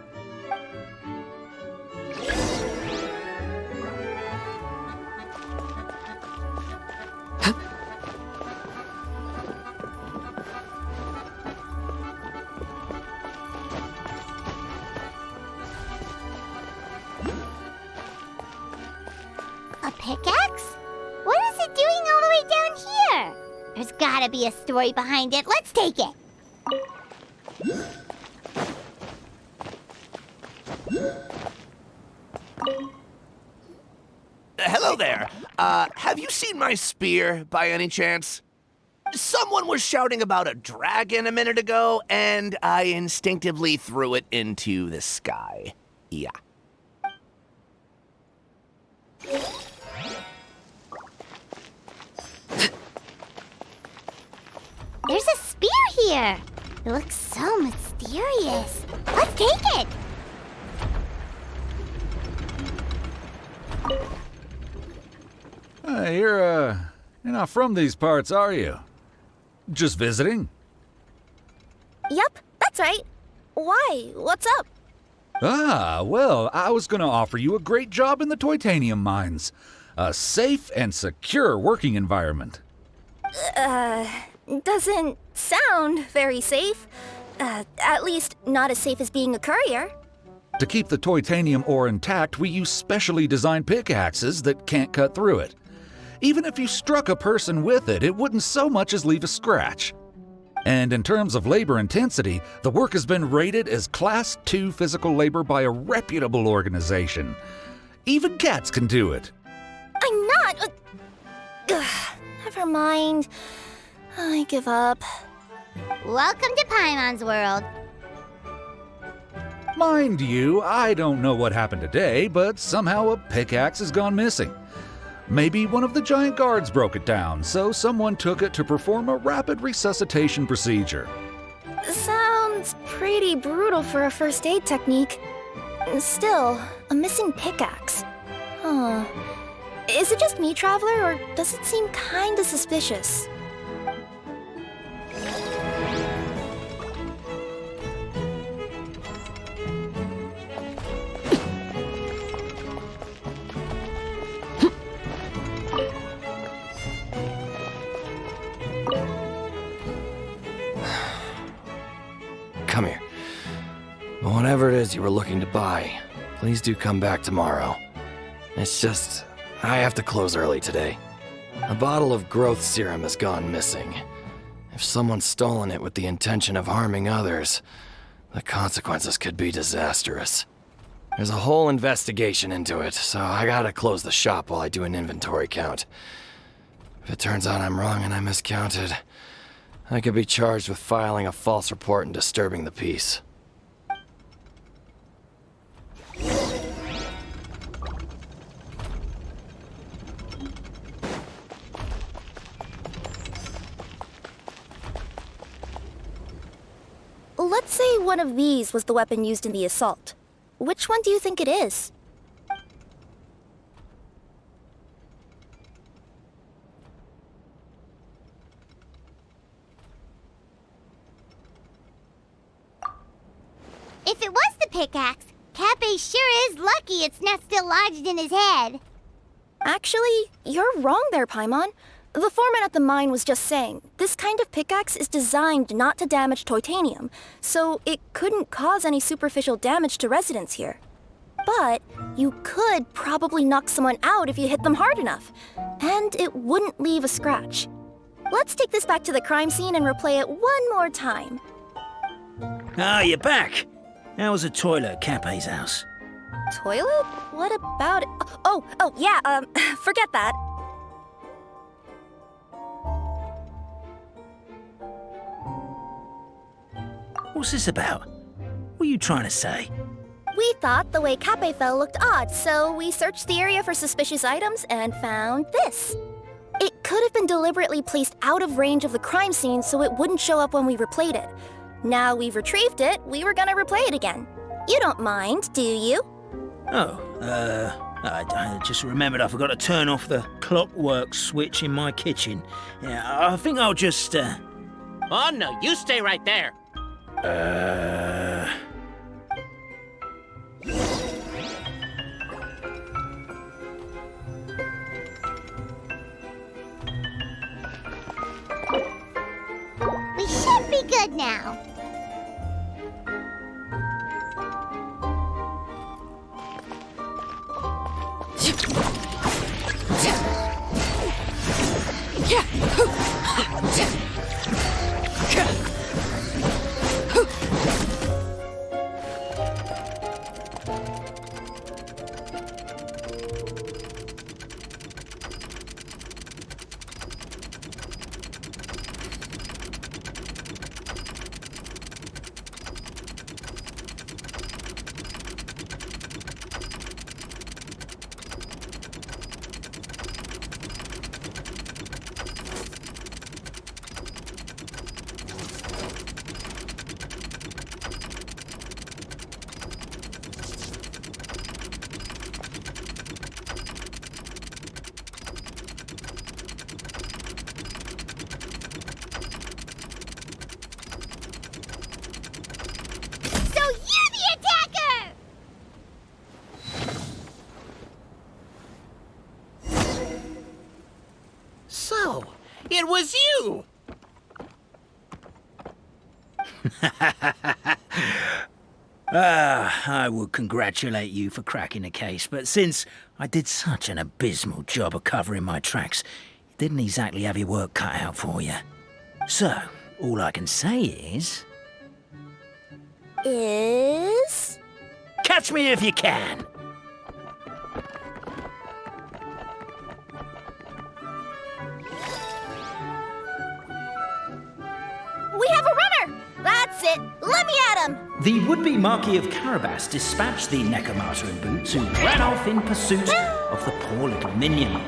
A pickaxe? What is it doing all the way down here? There's gotta be a story behind it. Let's take it. Hello there. Have you seen my spear by any chance? Someone was shouting about a dragon a minute ago, and I instinctively threw it into the sky. Yeah. There's a spear here. It looks so mysterious. Let's take it. You're not from these parts, are you? Just visiting? Yep, that's right. Why? What's up? Ah, well, I was gonna offer you a great job in the Titanium mines. A safe and secure working environment. Doesn't sound very safe. At least not as safe as being a courier. To keep the titanium ore intact, we use specially designed pickaxes that can't cut through it. Even if you struck a person with it, it wouldn't so much as leave a scratch. And in terms of labor intensity, the work has been rated as Class 2 physical labor by a reputable organization. Even cats can do it. I'm not... never mind. I give up. Welcome to Paimon's world. Mind you, I don't know what happened today, but somehow a pickaxe has gone missing. Maybe one of the giant guards broke it down, so someone took it to perform a rapid resuscitation procedure. Sounds pretty brutal for a first aid technique. Still, a missing pickaxe. Huh. Is it just me, Traveler, or does it seem kinda suspicious? Come here. Whatever it is you were looking to buy, please do come back tomorrow. It's just, I have to close early today. A bottle of growth serum has gone missing. If someone's stolen it with the intention of harming others, the consequences could be disastrous. There's a whole investigation into it, so I gotta close the shop while I do an inventory count. If it turns out I'm wrong and I miscounted, I could be charged with filing a false report and disturbing the peace. Let's say one of these was the weapon used in the assault. Which one do you think it is? If it was the pickaxe, Cappe sure is lucky it's not still lodged in his head. Actually, you're wrong there, Paimon. The foreman at the mine was just saying, this kind of pickaxe is designed not to damage titanium, so it couldn't cause any superficial damage to residents here. But you could probably knock someone out if you hit them hard enough, and it wouldn't leave a scratch. Let's take this back to the crime scene and replay it one more time. Ah, you're back. How was the toilet at Cappe's house? Toilet? What about it? Oh, yeah, forget that. What's this about? What are you trying to say? We thought the way Cappe fell looked odd, so we searched the area for suspicious items and found this. It could have been deliberately placed out of range of the crime scene so it wouldn't show up when we replayed it. Now we've retrieved it, we were gonna replay it again. You don't mind, do you? Oh, I just remembered I forgot to turn off the clockwork switch in my kitchen. Yeah, I think I'll just, Oh, no, you stay right there. We should be good now. So, it was you! I would congratulate you for cracking the case, but since I did such an abysmal job of covering my tracks, it didn't exactly have your work cut out for you. So, all I can say is... Catch me if you can! We have a runner! That's it! Let me at him! The would-be Marquis of Carabas dispatched the Necromata in boots, who ran off in pursuit of the poor little minion.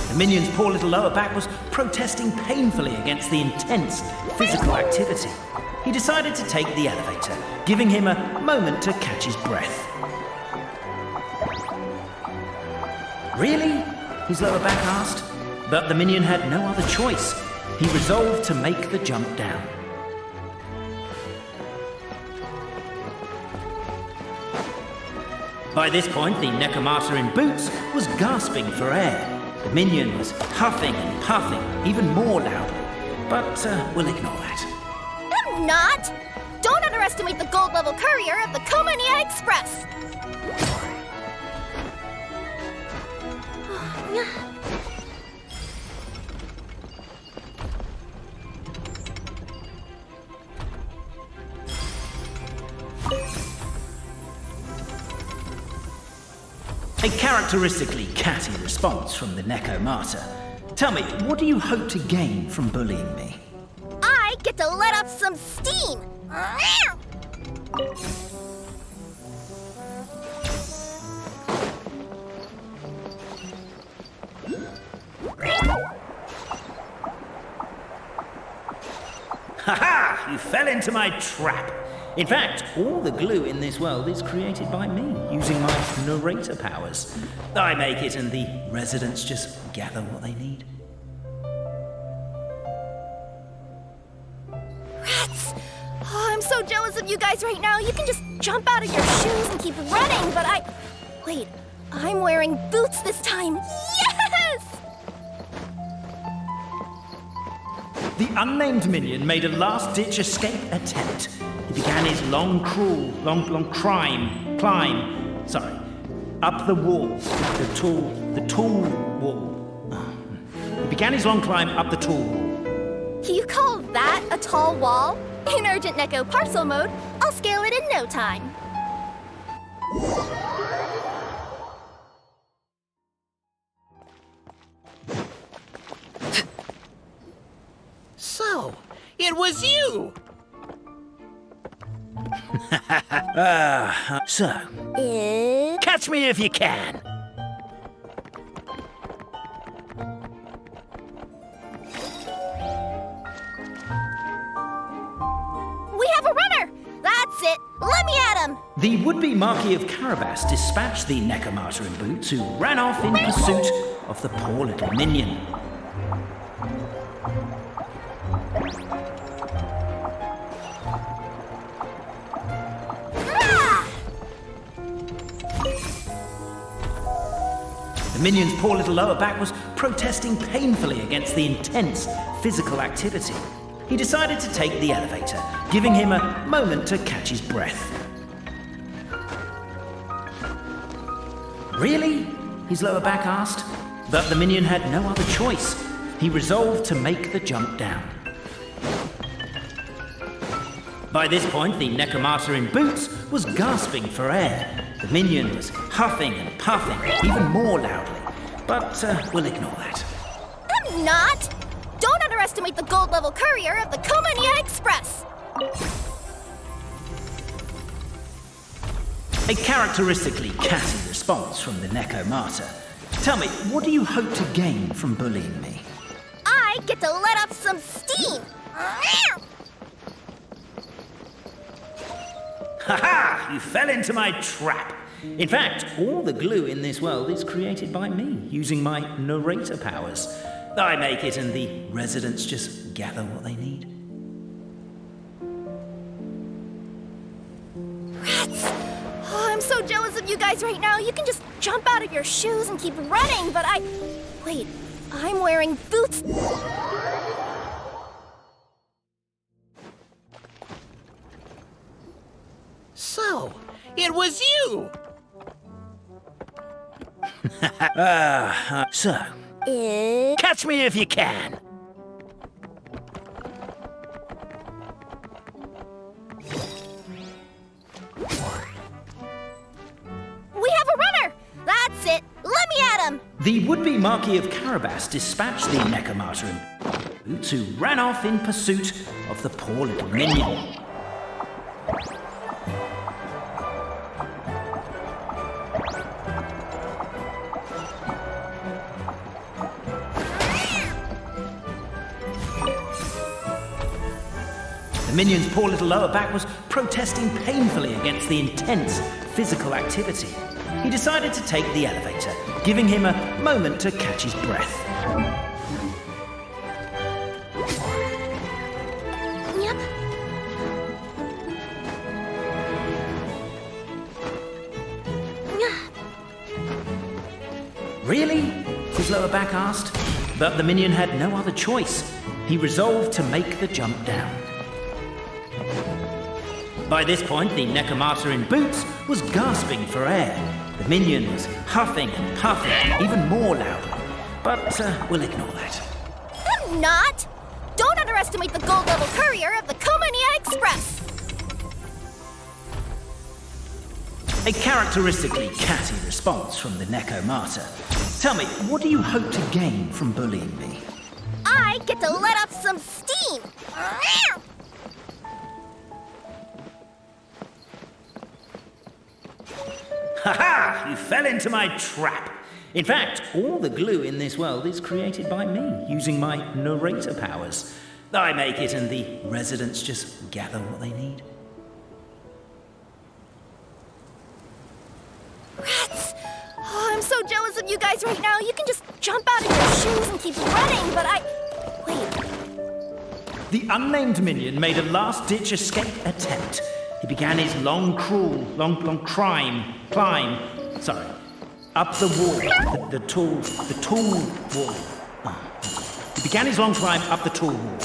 The minion's poor little lower back was protesting painfully against the intense physical activity. He decided to take the elevator, giving him a moment to catch his breath. Really? His lower back asked. But the minion had no other choice. He resolved to make the jump down. By this point, the Necromata in boots was gasping for air. The minion was huffing and puffing, even more loudly. But we'll ignore that. I'm not! Don't underestimate the gold-level courier of the Komania Express! A characteristically catty response from the Necomata. Tell me, what do you hope to gain from bullying me? I get to let off some steam! Ha-ha! You fell into my trap. In fact, all the glue in this world is created by me, using my narrator powers. I make it and the residents just gather what they need. Rats! Oh, I'm so jealous of you guys right now. You can just jump out of your shoes and keep running, but Wait, I'm wearing boots this time. Yes! The unnamed minion made a last-ditch escape attempt. He began his long climb, up the wall, the tall wall. He began his long climb up the tall wall. You call that a tall wall? In Urgent Neko parcel mode, I'll scale it in no time. So, it was you! Catch me if you can. We have a runner! That's it! Let me at him! The would-be Marquis of Carabas dispatched the Necomata in boots, who ran off in pursuit of the poor little minion. The minion's poor little lower back was protesting painfully against the intense physical activity. He decided to take the elevator, giving him a moment to catch his breath. Really? His lower back asked. But the minion had no other choice. He resolved to make the jump down. By this point, the Necomata in boots was gasping for air. The minion was huffing and puffing, even more loudly. But we'll ignore that. I'm not! Don't underestimate the gold-level courier of the Komania Express! A characteristically catty response from the Necomata. Tell me, what do you hope to gain from bullying me? I get to let off some steam! Ha-ha! You fell into my trap. In fact, all the glue in this world is created by me, using my narrator powers. I make it and the residents just gather what they need. Rats! Oh, I'm so jealous of you guys right now. You can just jump out of your shoes and keep running, but Wait, I'm wearing boots. So, it was you! Catch me if you can. We have a runner! That's it! Let me at him! The would-be Marquis of Carabas dispatched the Necomata in boots, who ran off in pursuit of the poor little minion. The minion's poor little lower back was protesting painfully against the intense physical activity. He decided to take the elevator, giving him a moment to catch his breath. Yep. Really? His lower back asked. But the minion had no other choice. He resolved to make the jump down. By this point, the Necomata in boots was gasping for air. The minion was huffing and puffing, even more loudly. But we'll ignore that. I'm not! Don't underestimate the gold-level courier of the Komania Express! A characteristically catty response from the Necomata. Tell me, what do you hope to gain from bullying me? I get to let off some steam! Ha-ha! You fell into my trap. In fact, all the glue in this world is created by me, using my narrator powers. I make it and the residents just gather what they need. Rats! Oh, I'm so jealous of you guys right now. You can just jump out of your shoes and keep running, but Wait. The unnamed minion made a last-ditch escape attempt. He began his long climb, up the wall, the tall wall. Oh. He began his long climb up the tall wall.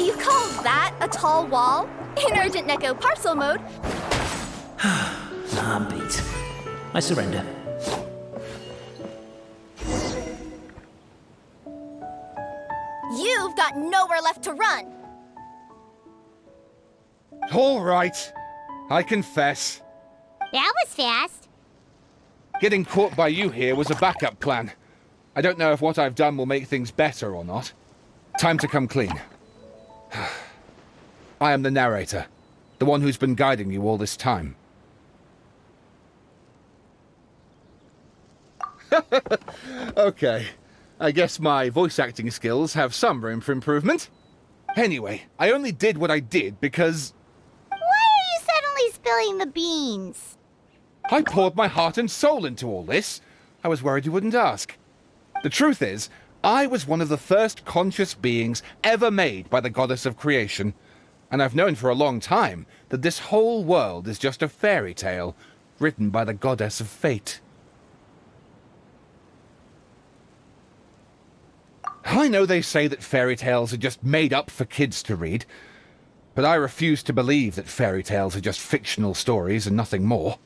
You call that a tall wall? In Urgent Neko parcel mode. I'm beat. I surrender. You've got nowhere left to run. All right. I confess. That was fast. Getting caught by you here was a backup plan. I don't know if what I've done will make things better or not. Time to come clean. I am the narrator, the one who's been guiding you all this time. Okay, I guess my voice acting skills have some room for improvement. Anyway, I only did what I did because... Why are you suddenly spilling the beans? I poured my heart and soul into all this. I was worried you wouldn't ask. The truth is, I was one of the first conscious beings ever made by the goddess of creation, and I've known for a long time that this whole world is just a fairy tale written by the goddess of fate. I know they say that fairy tales are just made up for kids to read, but I refuse to believe that fairy tales are just fictional stories and nothing more.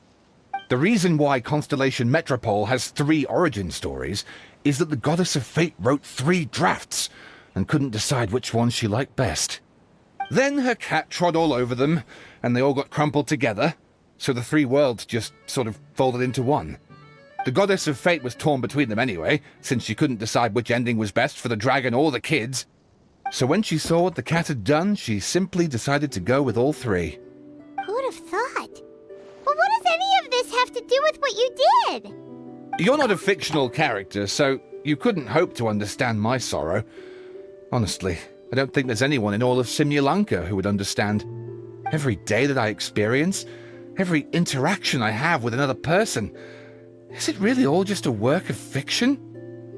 The reason why Constellation Metropole has 3 origin stories is that the Goddess of Fate wrote 3 drafts and couldn't decide which one she liked best. Then her cat trod all over them, and they all got crumpled together, so the 3 worlds just sort of folded into one. The Goddess of Fate was torn between them anyway, since she couldn't decide which ending was best for the dragon or the kids. So when she saw what the cat had done, she simply decided to go with all 3. Who'd have thought? But what does any of this have to do with what you did? You're not a fictional character, so you couldn't hope to understand my sorrow. Honestly, I don't think there's anyone in all of Simulanka who would understand. Every day that I experience, every interaction I have with another person, is it really all just a work of fiction?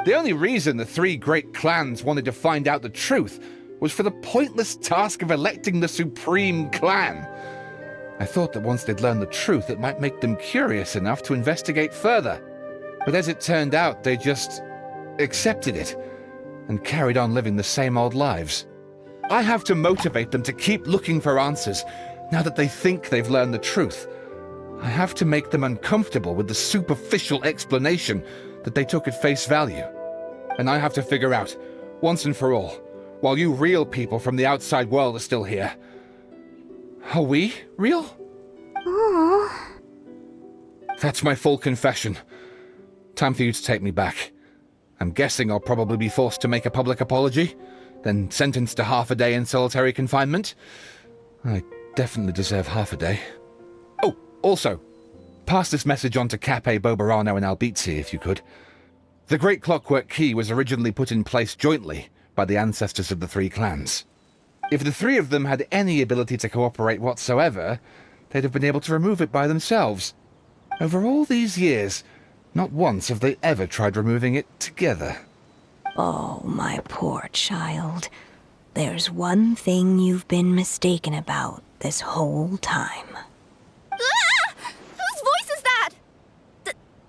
The only reason the 3 great clans wanted to find out the truth was for the pointless task of electing the supreme clan. I thought that once they'd learned the truth, it might make them curious enough to investigate further. But as it turned out, they just accepted it and carried on living the same old lives. I have to motivate them to keep looking for answers now that they think they've learned the truth. I have to make them uncomfortable with the superficial explanation that they took at face value. And I have to figure out, once and for all, while you real people from the outside world are still here, are we real? Aww. That's my full confession. Time for you to take me back. I'm guessing I'll probably be forced to make a public apology, then sentenced to half a day in solitary confinement. I definitely deserve half a day. Oh, also, pass this message on to Cape, Bobarano, and Albizzi, if you could. The Great Clockwork Key was originally put in place jointly by the ancestors of the 3 clans. If the 3 of them had any ability to cooperate whatsoever, they'd have been able to remove it by themselves. Over all these years, not once have they ever tried removing it together. Oh, my poor child. There's one thing you've been mistaken about this whole time. Ah! Whose voice is that?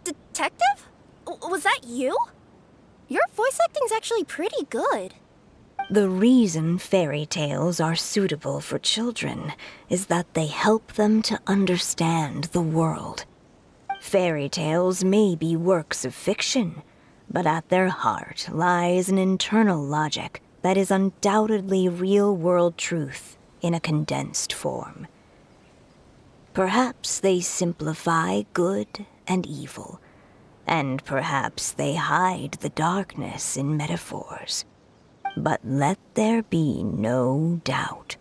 Detective? Was that you? Your voice acting's actually pretty good. The reason fairy tales are suitable for children is that they help them to understand the world. Fairy tales may be works of fiction, but at their heart lies an internal logic that is undoubtedly real-world truth in a condensed form. Perhaps they simplify good and evil, and perhaps they hide the darkness in metaphors. But let there be no doubt.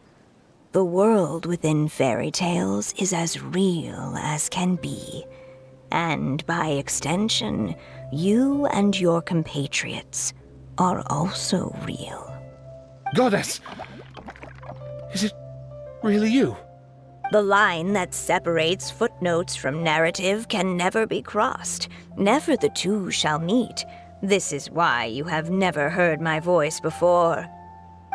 The world within fairy tales is as real as can be, and by extension, you and your compatriots are also real. Goddess! Is it really you? The line that separates footnotes from narrative can never be crossed. Never the two shall meet. This is why you have never heard my voice before.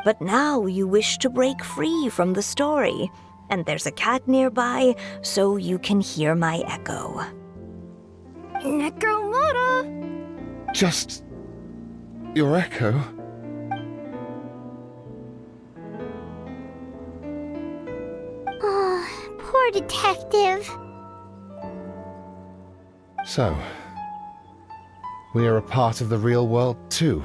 But now you wish to break free from the story, and there's a cat nearby, so you can hear my echo. Necromora! Just your echo? Oh, poor detective. So, we are a part of the real world too.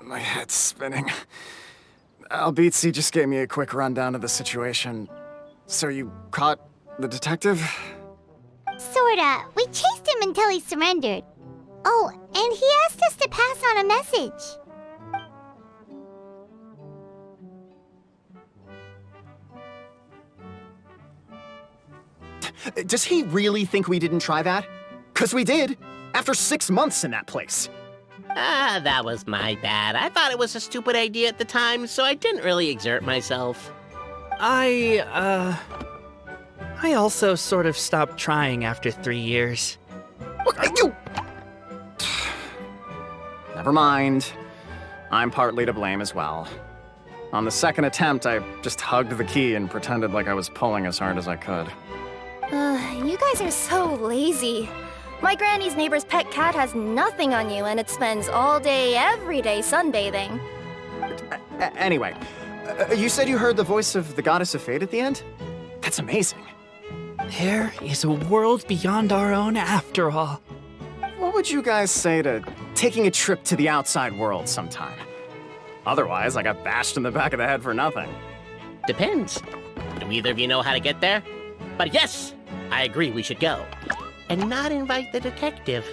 My head's spinning. Albizzi just gave me a quick rundown of the situation. So you caught the detective? Sorta. We chased him until he surrendered. Oh, and he asked us to pass on a message. Does he really think we didn't try that? 'Cause we did, after 6 months in that place. That was my bad. I thought it was a stupid idea at the time, so I didn't really exert myself. I also sort of stopped trying after 3 years. You! Never mind. I'm partly to blame as well. On the second attempt, I just hugged the key and pretended like I was pulling as hard as I could. You guys are so lazy. My granny's neighbor's pet cat has nothing on you, and it spends all day, every day sunbathing. Anyway, you said you heard the voice of the Goddess of Fate at the end? That's amazing. There is a world beyond our own after all. What would you guys say to taking a trip to the outside world sometime? Otherwise, I got bashed in the back of the head for nothing. Depends. Do either of you know how to get there? But yes, I agree we should go. And not invite the detective,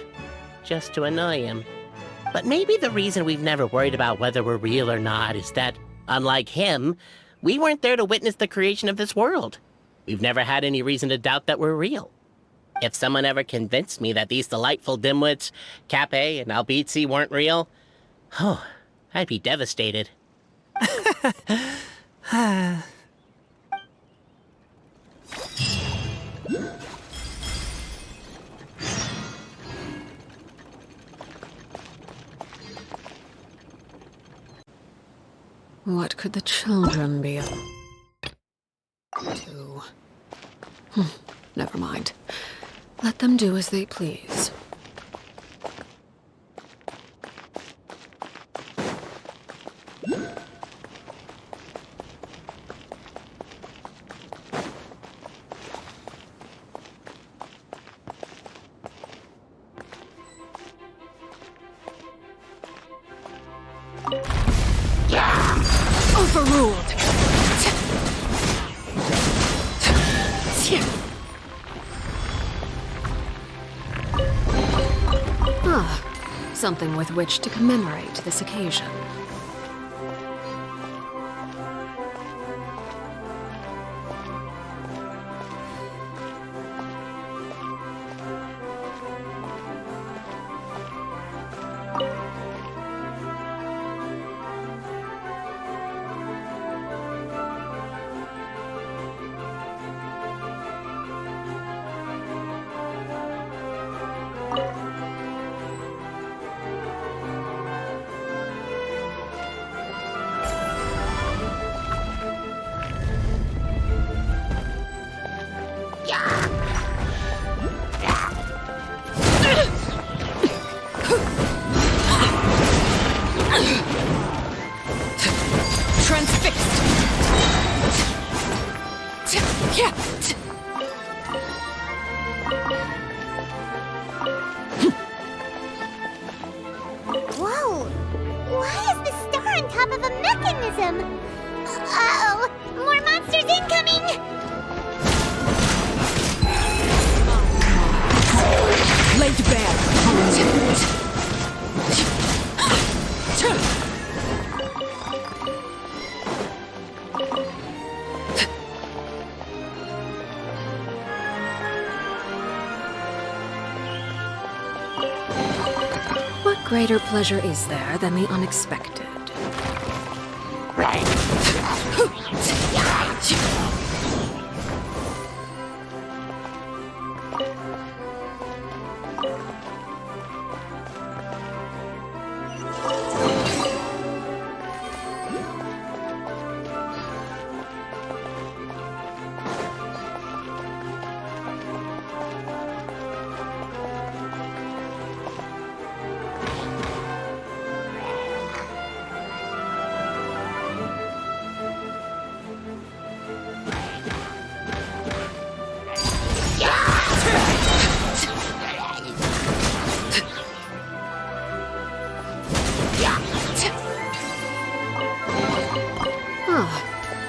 just to annoy him. But maybe the reason we've never worried about whether we're real or not is that, unlike him, we weren't there to witness the creation of this world. We've never had any reason to doubt that we're real. If someone ever convinced me that these delightful dimwits, Cape and Albizzi, weren't real, I'd be devastated. What could the children be up to? Never mind. Let them do as they please. Overruled. Something with which to commemorate this occasion. Whoa! Why is the star on top of a mechanism? Uh-oh! More monsters incoming! Laid bare. What greater pleasure is there than the unexpected?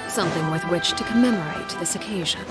Something with which to commemorate this occasion.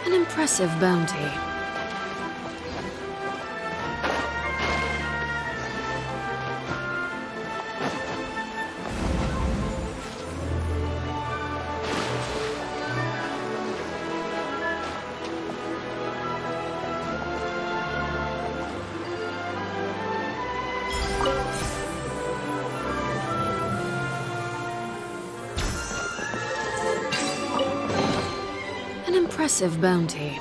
Impressive bounty. Impressive bounty.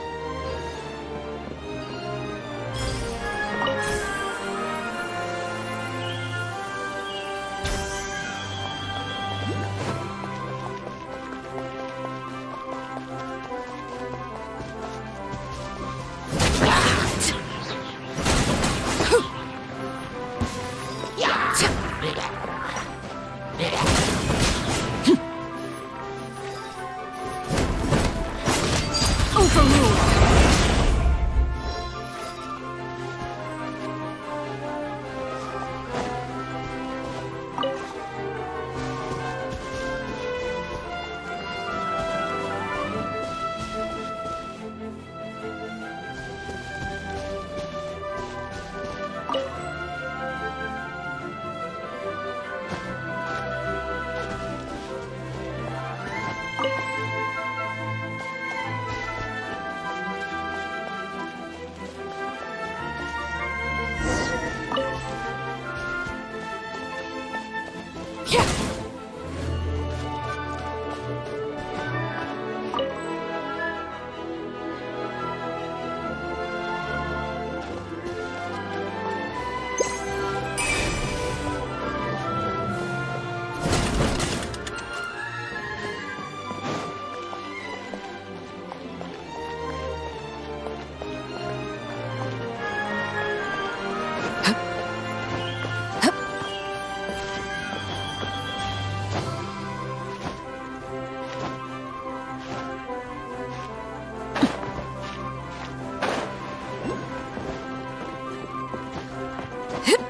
Transfixed!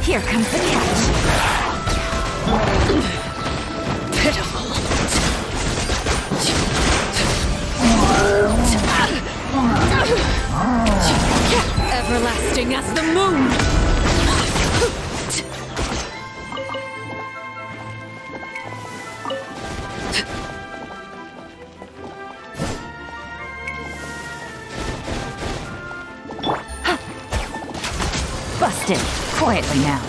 Here comes the catch. Pitiful. Everlasting as the moon! Busted. Quietly now.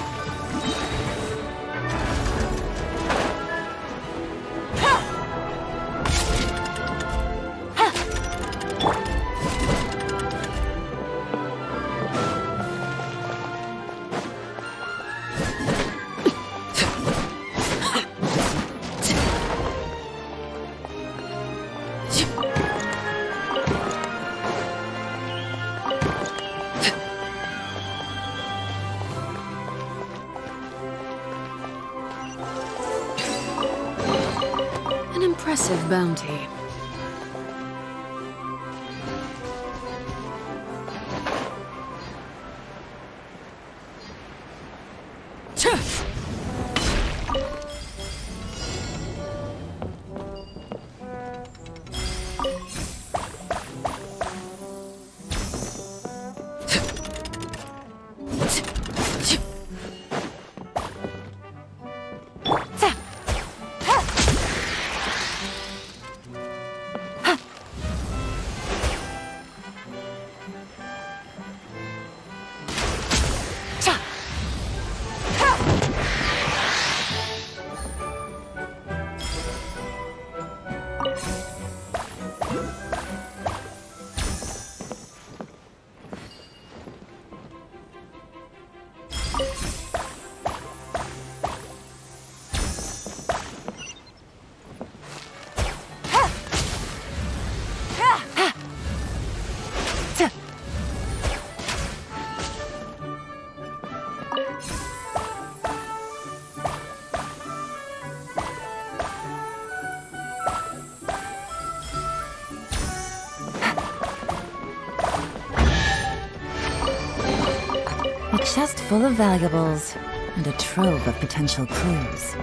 An impressive bounty. A chest full of valuables and a trove of potential clues.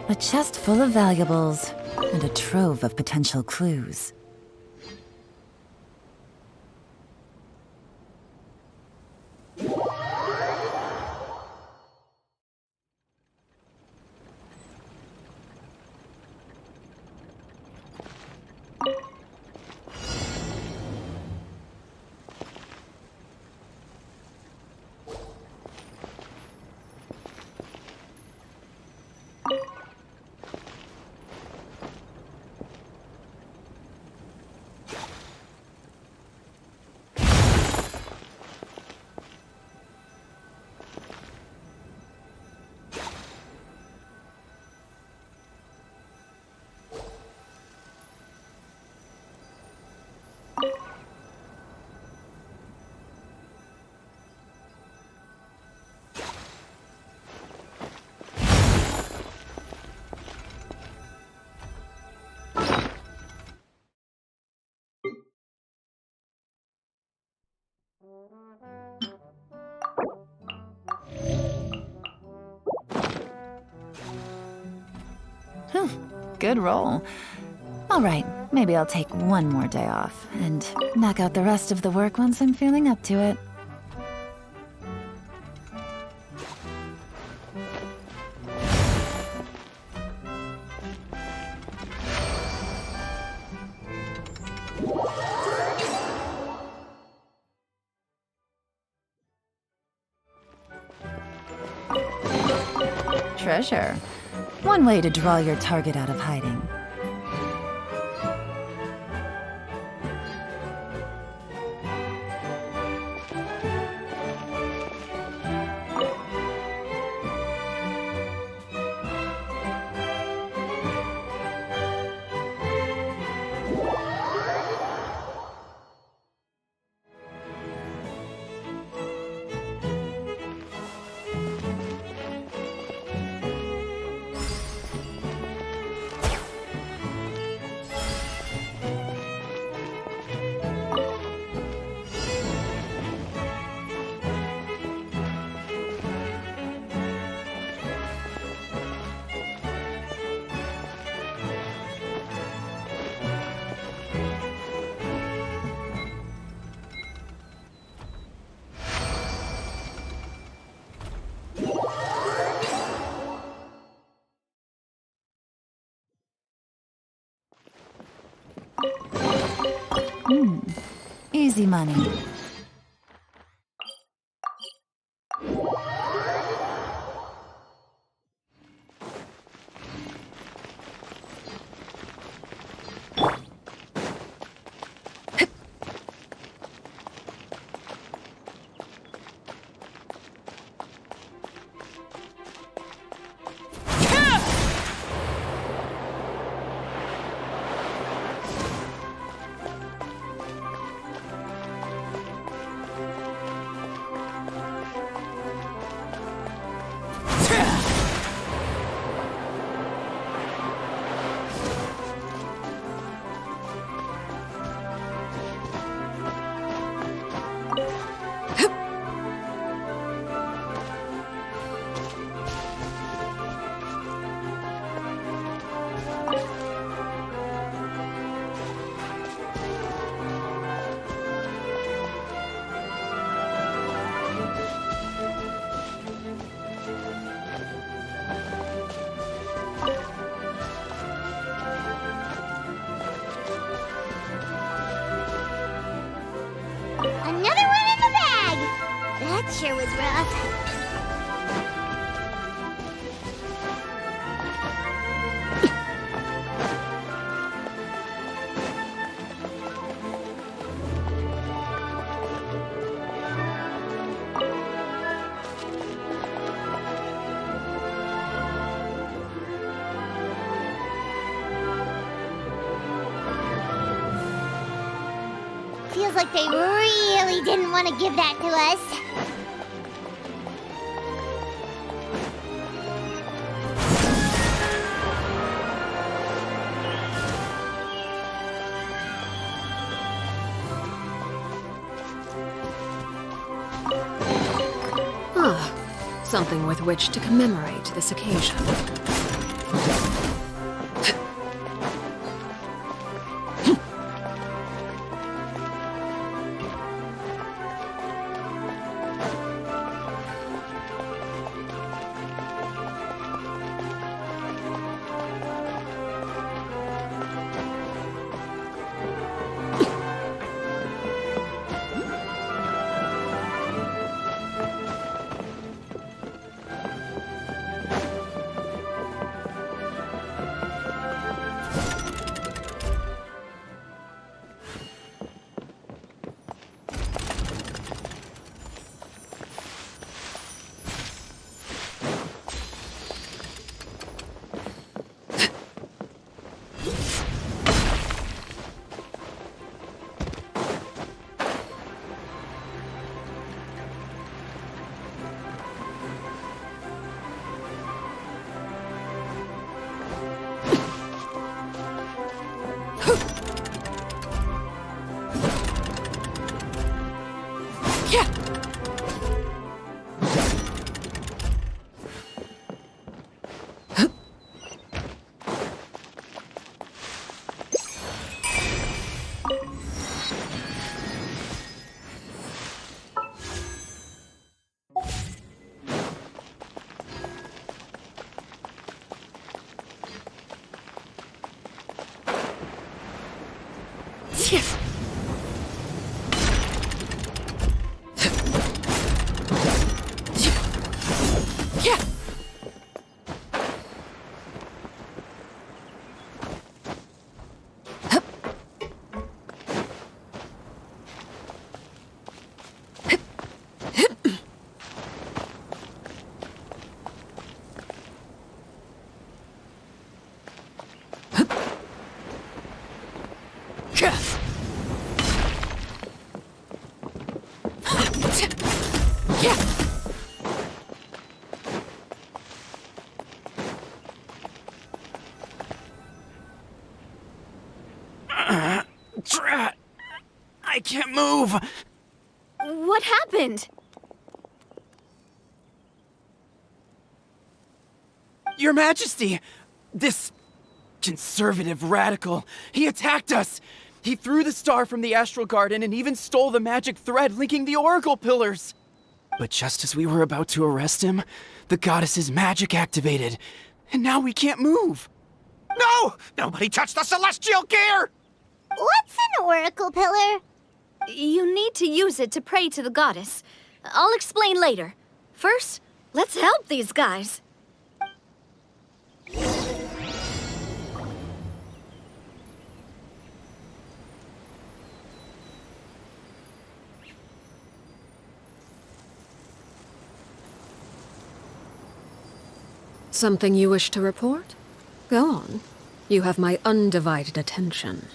A chest full of valuables and a trove of potential clues. Good roll. All right, maybe I'll take one more day off and knock out the rest of the work once I'm feeling up to it. Treasure. One way to draw your target out of hiding. Easy money. Another one in the bag! That sure was rough. Feels like they really didn't want to give that to us. Ah, something with which to commemorate this occasion. Drat! I can't move! What happened? Your Majesty! This conservative radical, he attacked us! He threw the star from the Astral Garden and even stole the magic thread linking the Oracle Pillars! But just as we were about to arrest him, the goddess's magic activated, and now we can't move! No! Nobody touched the celestial gear! What's an oracle pillar? You need to use it to pray to the goddess. I'll explain later. First, let's help these guys. Something you wish to report? Go on. You have my undivided attention.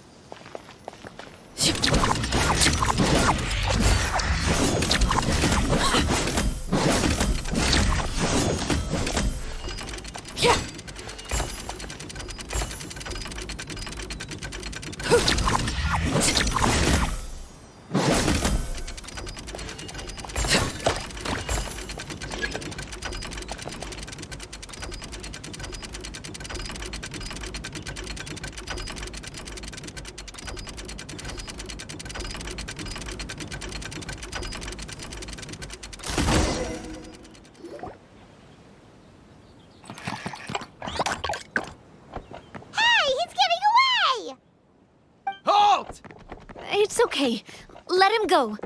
It's okay. Let him go.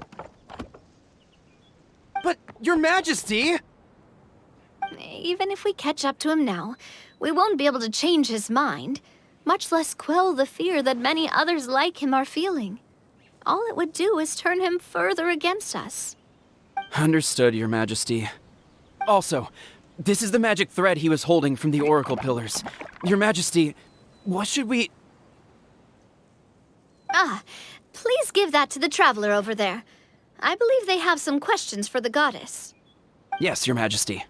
But, Your Majesty! Even if we catch up to him now, we won't be able to change his mind, much less quell the fear that many others like him are feeling. All it would do is turn him further against us. Understood, Your Majesty. Also, this is the magic thread he was holding from the Oracle Pillars. Your Majesty, what should we... Ah, please give that to the traveler over there. I believe they have some questions for the goddess. Yes, Your Majesty.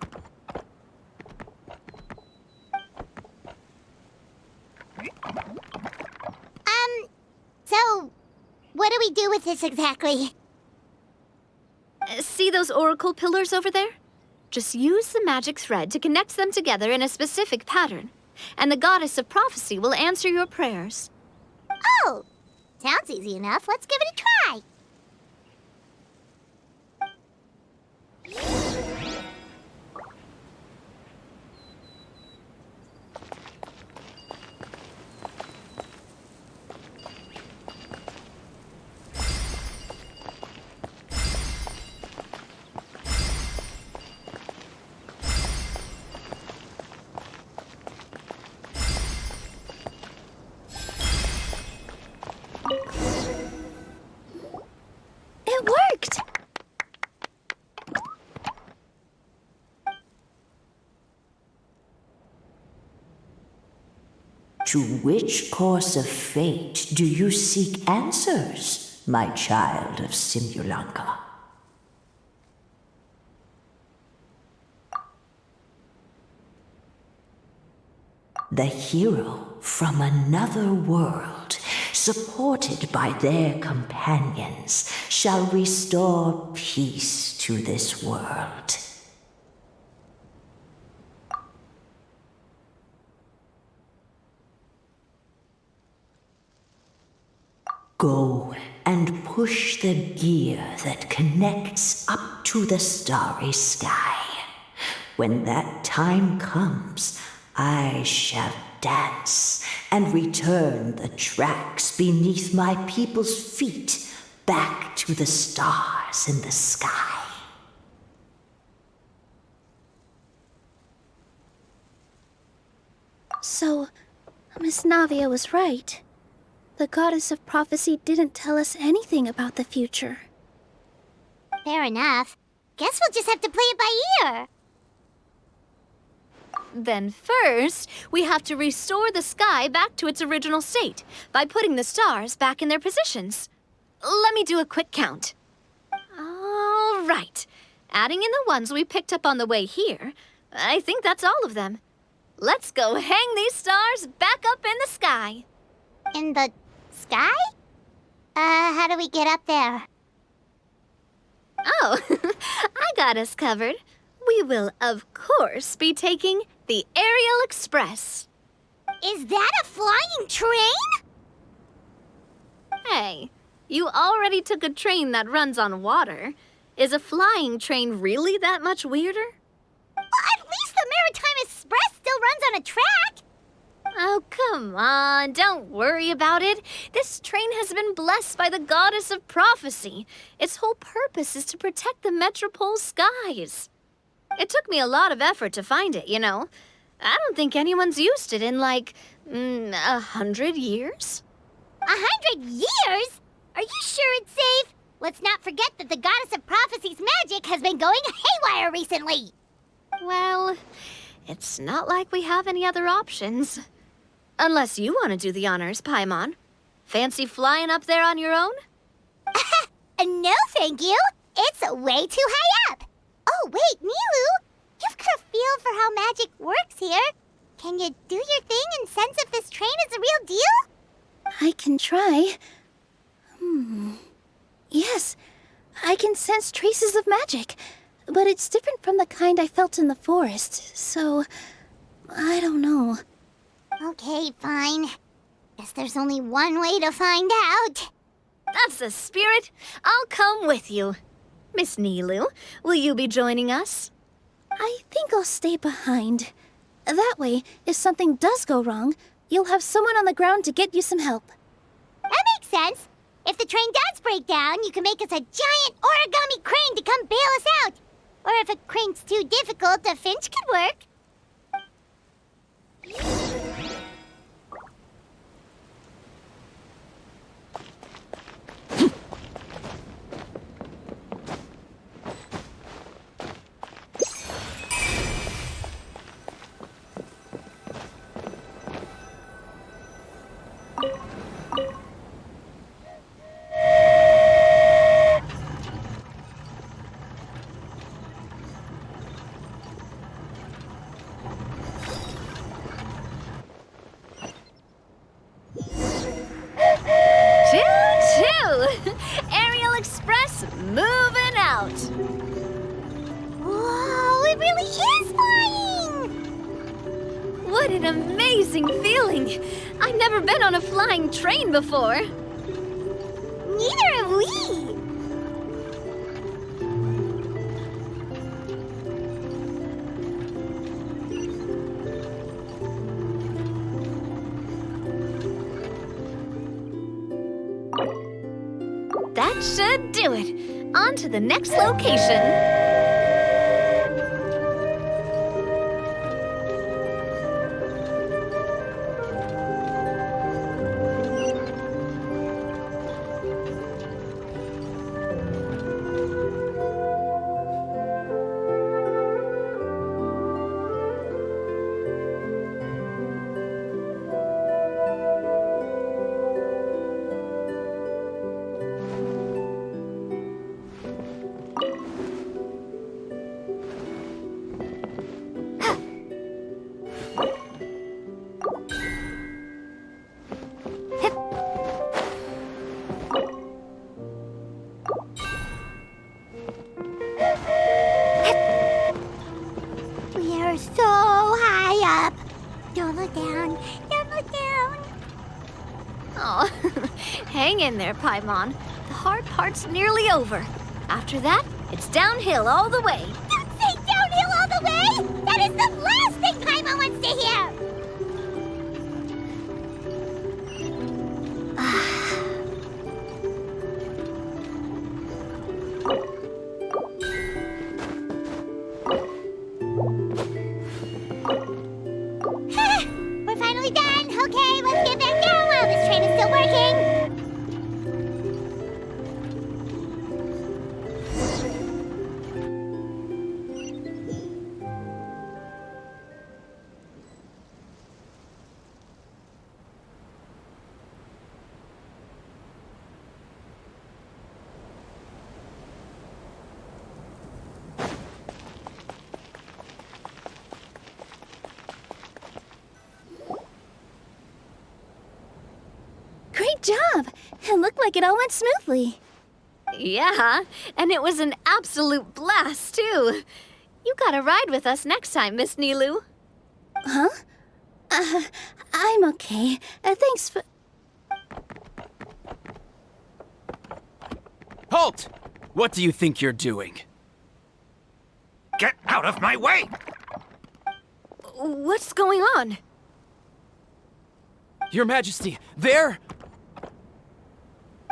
So, what do we do with this exactly? See those oracle pillars over there? Just use the magic thread to connect them together in a specific pattern, and the goddess of prophecy will answer your prayers. Oh, sounds easy enough. Let's give it a try. It worked! To which course of fate do you seek answers, my child of Simulanka? The hero from another world, supported by their companions, shall restore peace to this world. Go and push the gear that connects up to the starry sky. When that time comes, I shall dance and return the tracks beneath my people's feet back to the stars in the sky. So, Miss Navia was right. The goddess of prophecy didn't tell us anything about the future. Fair enough. Guess we'll just have to play it by ear. Then first, we have to restore the sky back to its original state by putting the stars back in their positions. Let me do a quick count. All right. Adding in the ones we picked up on the way here, I think that's all of them. Let's go hang these stars back up in the sky. In the sky? How do we get up there? Oh, I got us covered. We will, of course, be taking the Aerial Express. Is that a flying train? Hey, you already took a train that runs on water. Is a flying train really that much weirder? Well, at least the Maritime Express still runs on a track. Oh, come on, don't worry about it. This train has been blessed by the goddess of prophecy. Its whole purpose is to protect the Metropole's skies. It took me a lot of effort to find it, you know. I don't think anyone's used it in, like, 100 years. 100 years? Are you sure it's safe? Let's not forget that the goddess of prophecy's magic has been going haywire recently. Well, it's not like we have any other options. Unless you want to do the honors, Paimon. Fancy flying up there on your own? No, thank you. It's way too high up. Oh, wait, Nilu. You've got a feel for how magic works here. Can you do your thing and sense if this train is the real deal? I can try. Yes, I can sense traces of magic, but it's different from the kind I felt in the forest, so I don't know. Okay, fine. Guess there's only one way to find out. That's the spirit. I'll come with you. Miss Nilu, will you be joining us? I think I'll stay behind. That way, if something does go wrong, you'll have someone on the ground to get you some help. That makes sense. If the train does break down, you can make us a giant origami crane to come bail us out. Or if a crane's too difficult, a finch could work. Choo-choo! Aerial Express moving out. Whoa, it really is flying! What an amazing feeling! I've never been on a flying train before. Neither have we! That should do it. On to the next location. We are so high up. Don't look down. Don't look down. Oh, hang in there, Paimon. The hard part's nearly over. After that, it's downhill all the way. Don't say downhill all the way! That is the last thing Paimon wants to hear! It looked like it all went smoothly. Yeah, and it was an absolute blast, too. You gotta ride with us next time, Miss Nilu. Huh? I'm okay. Thanks for... Halt! What do you think you're doing? Get out of my way! What's going on? Your Majesty, there!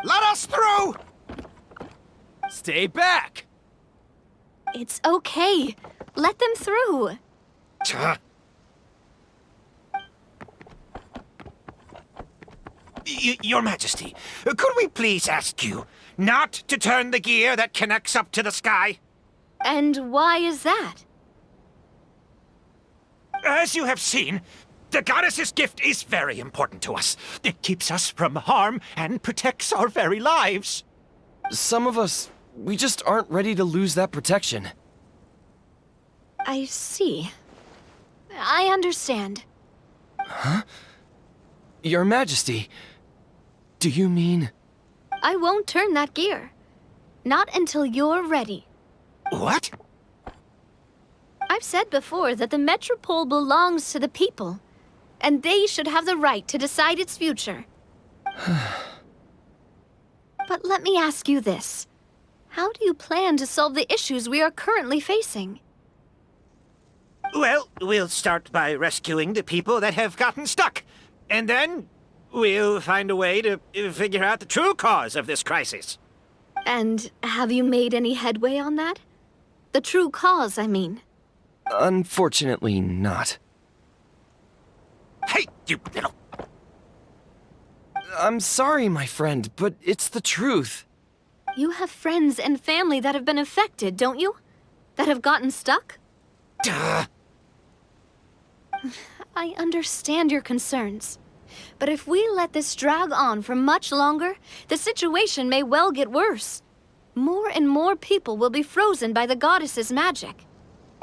Let us through! Stay back! It's okay. Let them through. Your Majesty, could we please ask you not to turn the gear that connects up to the sky? And why is that? As you have seen, the goddess's gift is very important to us. It keeps us from harm and protects our very lives. Some of us, we just aren't ready to lose that protection. I see. I understand. Huh? Your Majesty, do you mean... I won't turn that gear. Not until you're ready. What? I've said before that the Metropole belongs to the people, and they should have the right to decide its future. But let me ask you this. How do you plan to solve the issues we are currently facing? Well, we'll start by rescuing the people that have gotten stuck. And then we'll find a way to figure out the true cause of this crisis. And have you made any headway on that? The true cause, I mean. Unfortunately not. Hey, you little... I'm sorry, my friend, but it's the truth. You have friends and family that have been affected, don't you? That have gotten stuck? Duh. I understand your concerns. But if we let this drag on for much longer, the situation may well get worse. More and more people will be frozen by the goddess's magic.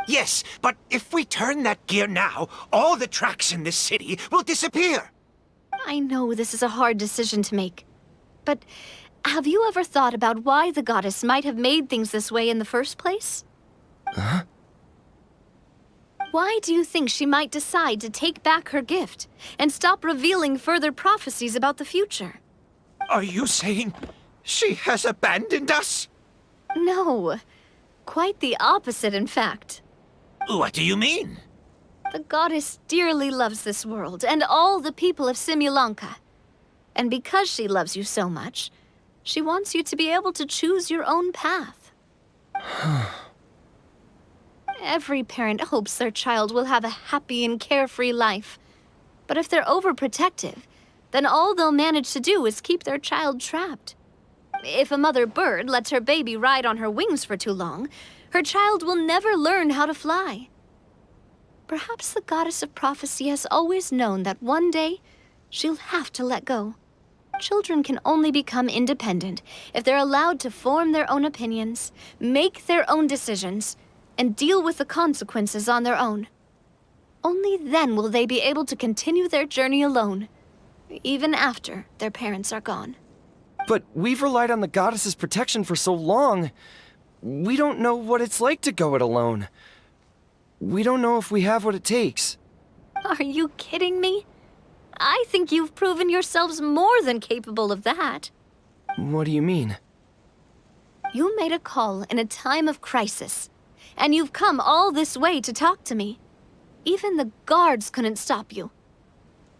Yes, but if we turn that gear now, all the tracks in this city will disappear. I know this is a hard decision to make. But have you ever thought about why the goddess might have made things this way in the first place? Huh? Why do you think she might decide to take back her gift and stop revealing further prophecies about the future? Are you saying she has abandoned us? No. Quite the opposite, in fact. What do you mean? The goddess dearly loves this world and all the people of Simulanka. And because she loves you so much, she wants you to be able to choose your own path. Every parent hopes their child will have a happy and carefree life. But if they're overprotective, then all they'll manage to do is keep their child trapped. If a mother bird lets her baby ride on her wings for too long, her child will never learn how to fly. Perhaps the goddess of prophecy has always known that one day she'll have to let go. Children can only become independent if they're allowed to form their own opinions, make their own decisions, and deal with the consequences on their own. Only then will they be able to continue their journey alone, even after their parents are gone. But we've relied on the goddess's protection for so long. We don't know what it's like to go it alone. We don't know if we have what it takes. Are you kidding me? I think you've proven yourselves more than capable of that. What do you mean? You made a call in a time of crisis, and you've come all this way to talk to me. Even the guards couldn't stop you.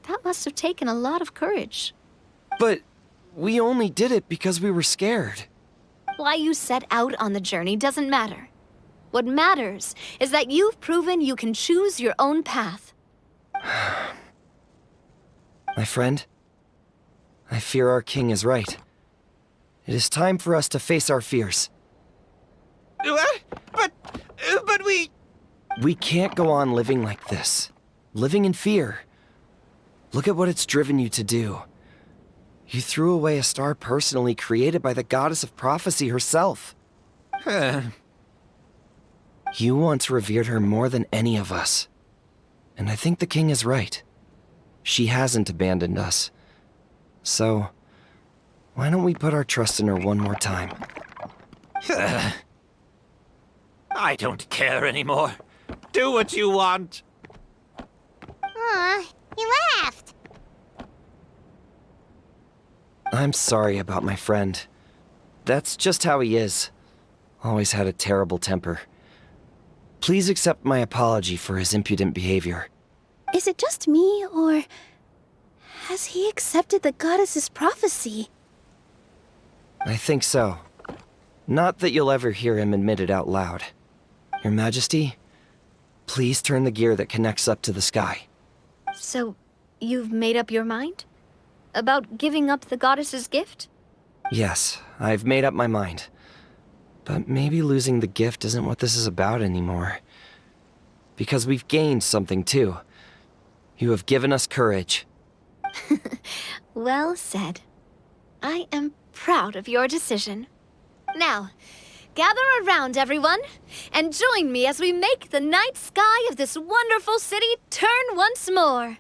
That must have taken a lot of courage. But we only did it because we were scared. Why you set out on the journey doesn't matter. What matters is that you've proven you can choose your own path. My friend, I fear our king is right. It is time for us to face our fears. What? But we... We can't go on living like this. Living in fear. Look at what it's driven you to do. You threw away a star personally created by the goddess of prophecy herself. You once revered her more than any of us. And I think the king is right. She hasn't abandoned us. So, Why don't we put our trust in her one more time? I don't care anymore. Do what you want. Aw, he laughed. I'm sorry about my friend. That's just how he is. Always had a terrible temper. Please accept my apology for his impudent behavior. Is it just me, or has he accepted the goddess's prophecy? I think so. Not that you'll ever hear him admit it out loud. Your Majesty, please turn the gear that connects up to the sky. So, you've made up your mind? About giving up the goddess's gift? Yes, I've made up my mind. But maybe losing the gift isn't what this is about anymore. Because we've gained something too. You have given us courage. Well said. I am proud of your decision. Now, gather around, everyone, and join me as we make the night sky of this wonderful city turn once more.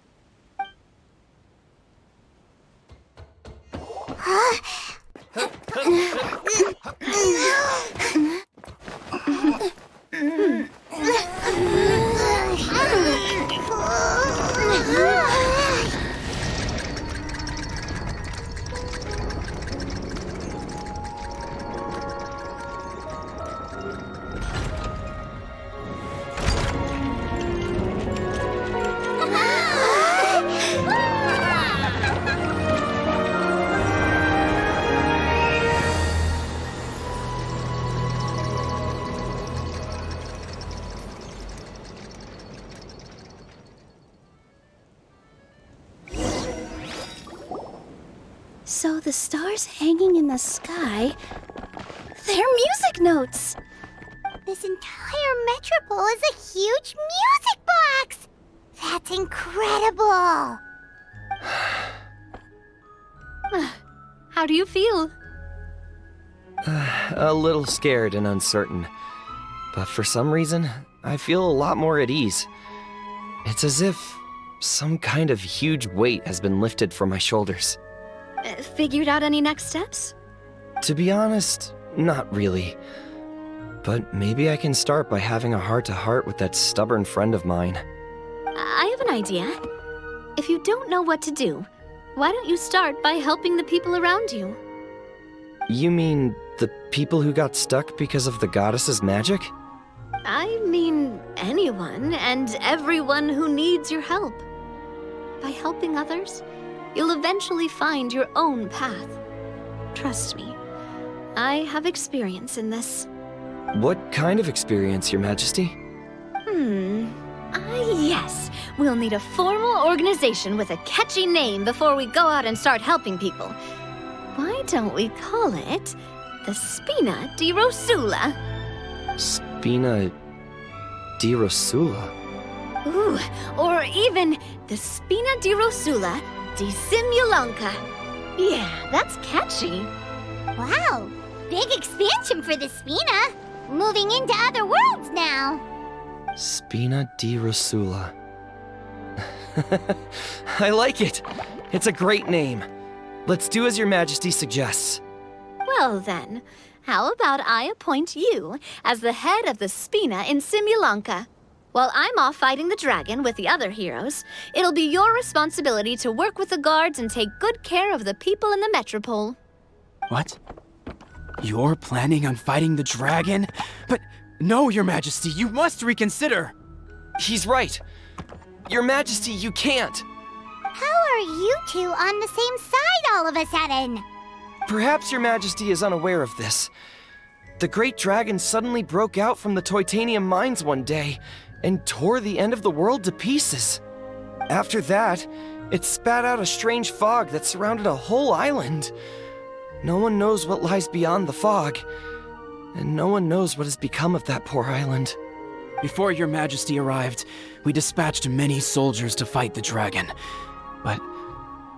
So the stars hanging in the sky, they're music notes! This entire metropole is a huge music box! That's incredible! How do you feel? A little scared and uncertain. But for some reason, I feel a lot more at ease. It's as if some kind of huge weight has been lifted from my shoulders. Figured out any next steps? To be honest, not really. But maybe I can start by having a heart-to-heart with that stubborn friend of mine. I have an idea. If you don't know what to do, why don't you start by helping the people around you? You mean the people who got stuck because of the goddess's magic? I mean anyone and everyone who needs your help. By helping others, you'll eventually find your own path. Trust me, I have experience in this. What kind of experience, Your Majesty? Yes. We'll need a formal organization with a catchy name before we go out and start helping people. Why don't we call it the Spina di Rosula? Spina di Rosula? Ooh, or even the Spina di Rosula di Simulanka. Yeah, that's catchy. Wow, big expansion for the Spina. Moving into other worlds now. Spina di Rosula. I like it. It's a great name. Let's do as Your Majesty suggests. Well then, how about I appoint you as the head of the Spina in Simulanka? While I'm off fighting the dragon with the other heroes, it'll be your responsibility to work with the guards and take good care of the people in the metropole. What? You're planning on fighting the dragon? But no, Your Majesty, you must reconsider. He's right. Your Majesty, you can't. How are you two on the same side all of a sudden? Perhaps Your Majesty is unaware of this. The great dragon suddenly broke out from the Titanium mines one day and tore the end of the world to pieces. After that, it spat out a strange fog that surrounded a whole island. No one knows what lies beyond the fog, and no one knows what has become of that poor island. Before Your Majesty arrived, we dispatched many soldiers to fight the dragon, but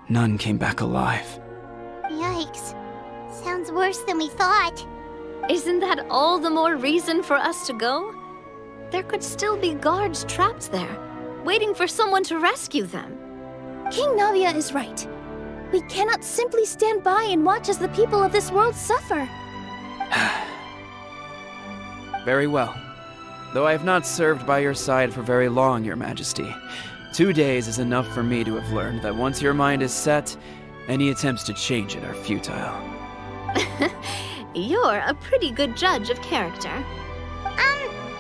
none came back alive. Yikes. Sounds worse than we thought. Isn't that all the more reason for us to go? There could still be guards trapped there, waiting for someone to rescue them. King Navia is right. We cannot simply stand by and watch as the people of this world suffer. Very well. Though I have not served by your side for very long, Your Majesty. 2 days is enough for me to have learned that once your mind is set, any attempts to change it are futile. You're a pretty good judge of character.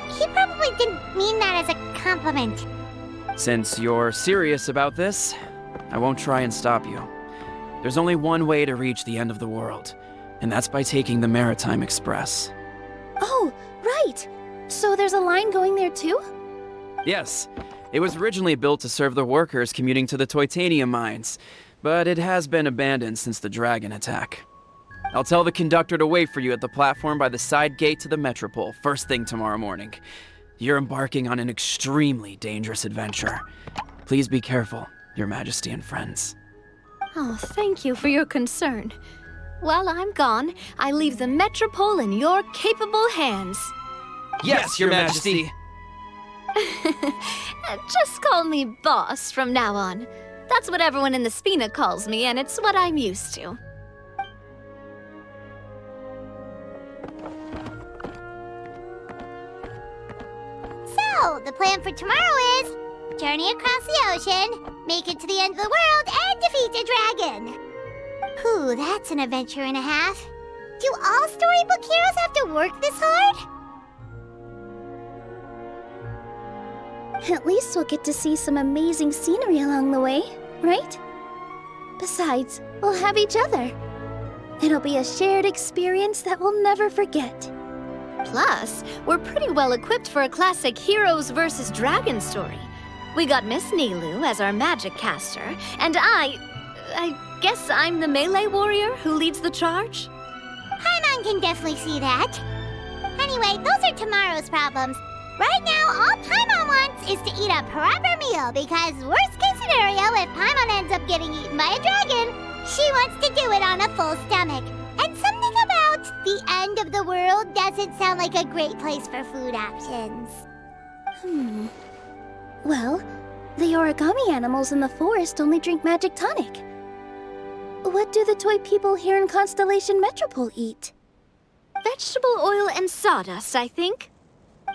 He probably didn't mean that as a compliment. Since you're serious about this, I won't try and stop you. There's only one way to reach the end of the world, and that's by taking the Maritime Express. Oh, right! So there's a line going there too? Yes, it was originally built to serve the workers commuting to the Titanium mines, but it has been abandoned since the dragon attack. I'll tell the conductor to wait for you at the platform by the side gate to the Metropole first thing tomorrow morning. You're embarking on an extremely dangerous adventure. Please be careful, Your Majesty and friends. Oh, thank you for your concern. While I'm gone, I leave the Metropole in your capable hands. Yes, Your Majesty! Just call me boss from now on. That's what everyone in the Spina calls me, and it's what I'm used to. So, the plan for tomorrow is journey across the ocean, make it to the end of the world, and defeat a dragon. Whew, that's an adventure and a half. Do all storybook heroes have to work this hard? At least we'll get to see some amazing scenery along the way, right? Besides, we'll have each other. It'll be a shared experience that we'll never forget. Plus, we're pretty well equipped for a classic heroes versus dragon story. We got Miss Nilu as our magic caster, and I guess I'm the melee warrior who leads the charge? Paimon can definitely see that. Anyway, those are tomorrow's problems. Right now, all Paimon wants is to eat a proper meal, because worst case scenario, if Paimon ends up getting eaten by a dragon, she wants to do it on a full stomach. And something about the end of the world doesn't sound like a great place for food options. Well, the origami animals in the forest only drink magic tonic. What do the toy people here in Constellation Metropole eat? Vegetable oil and sawdust, I think. Yeah.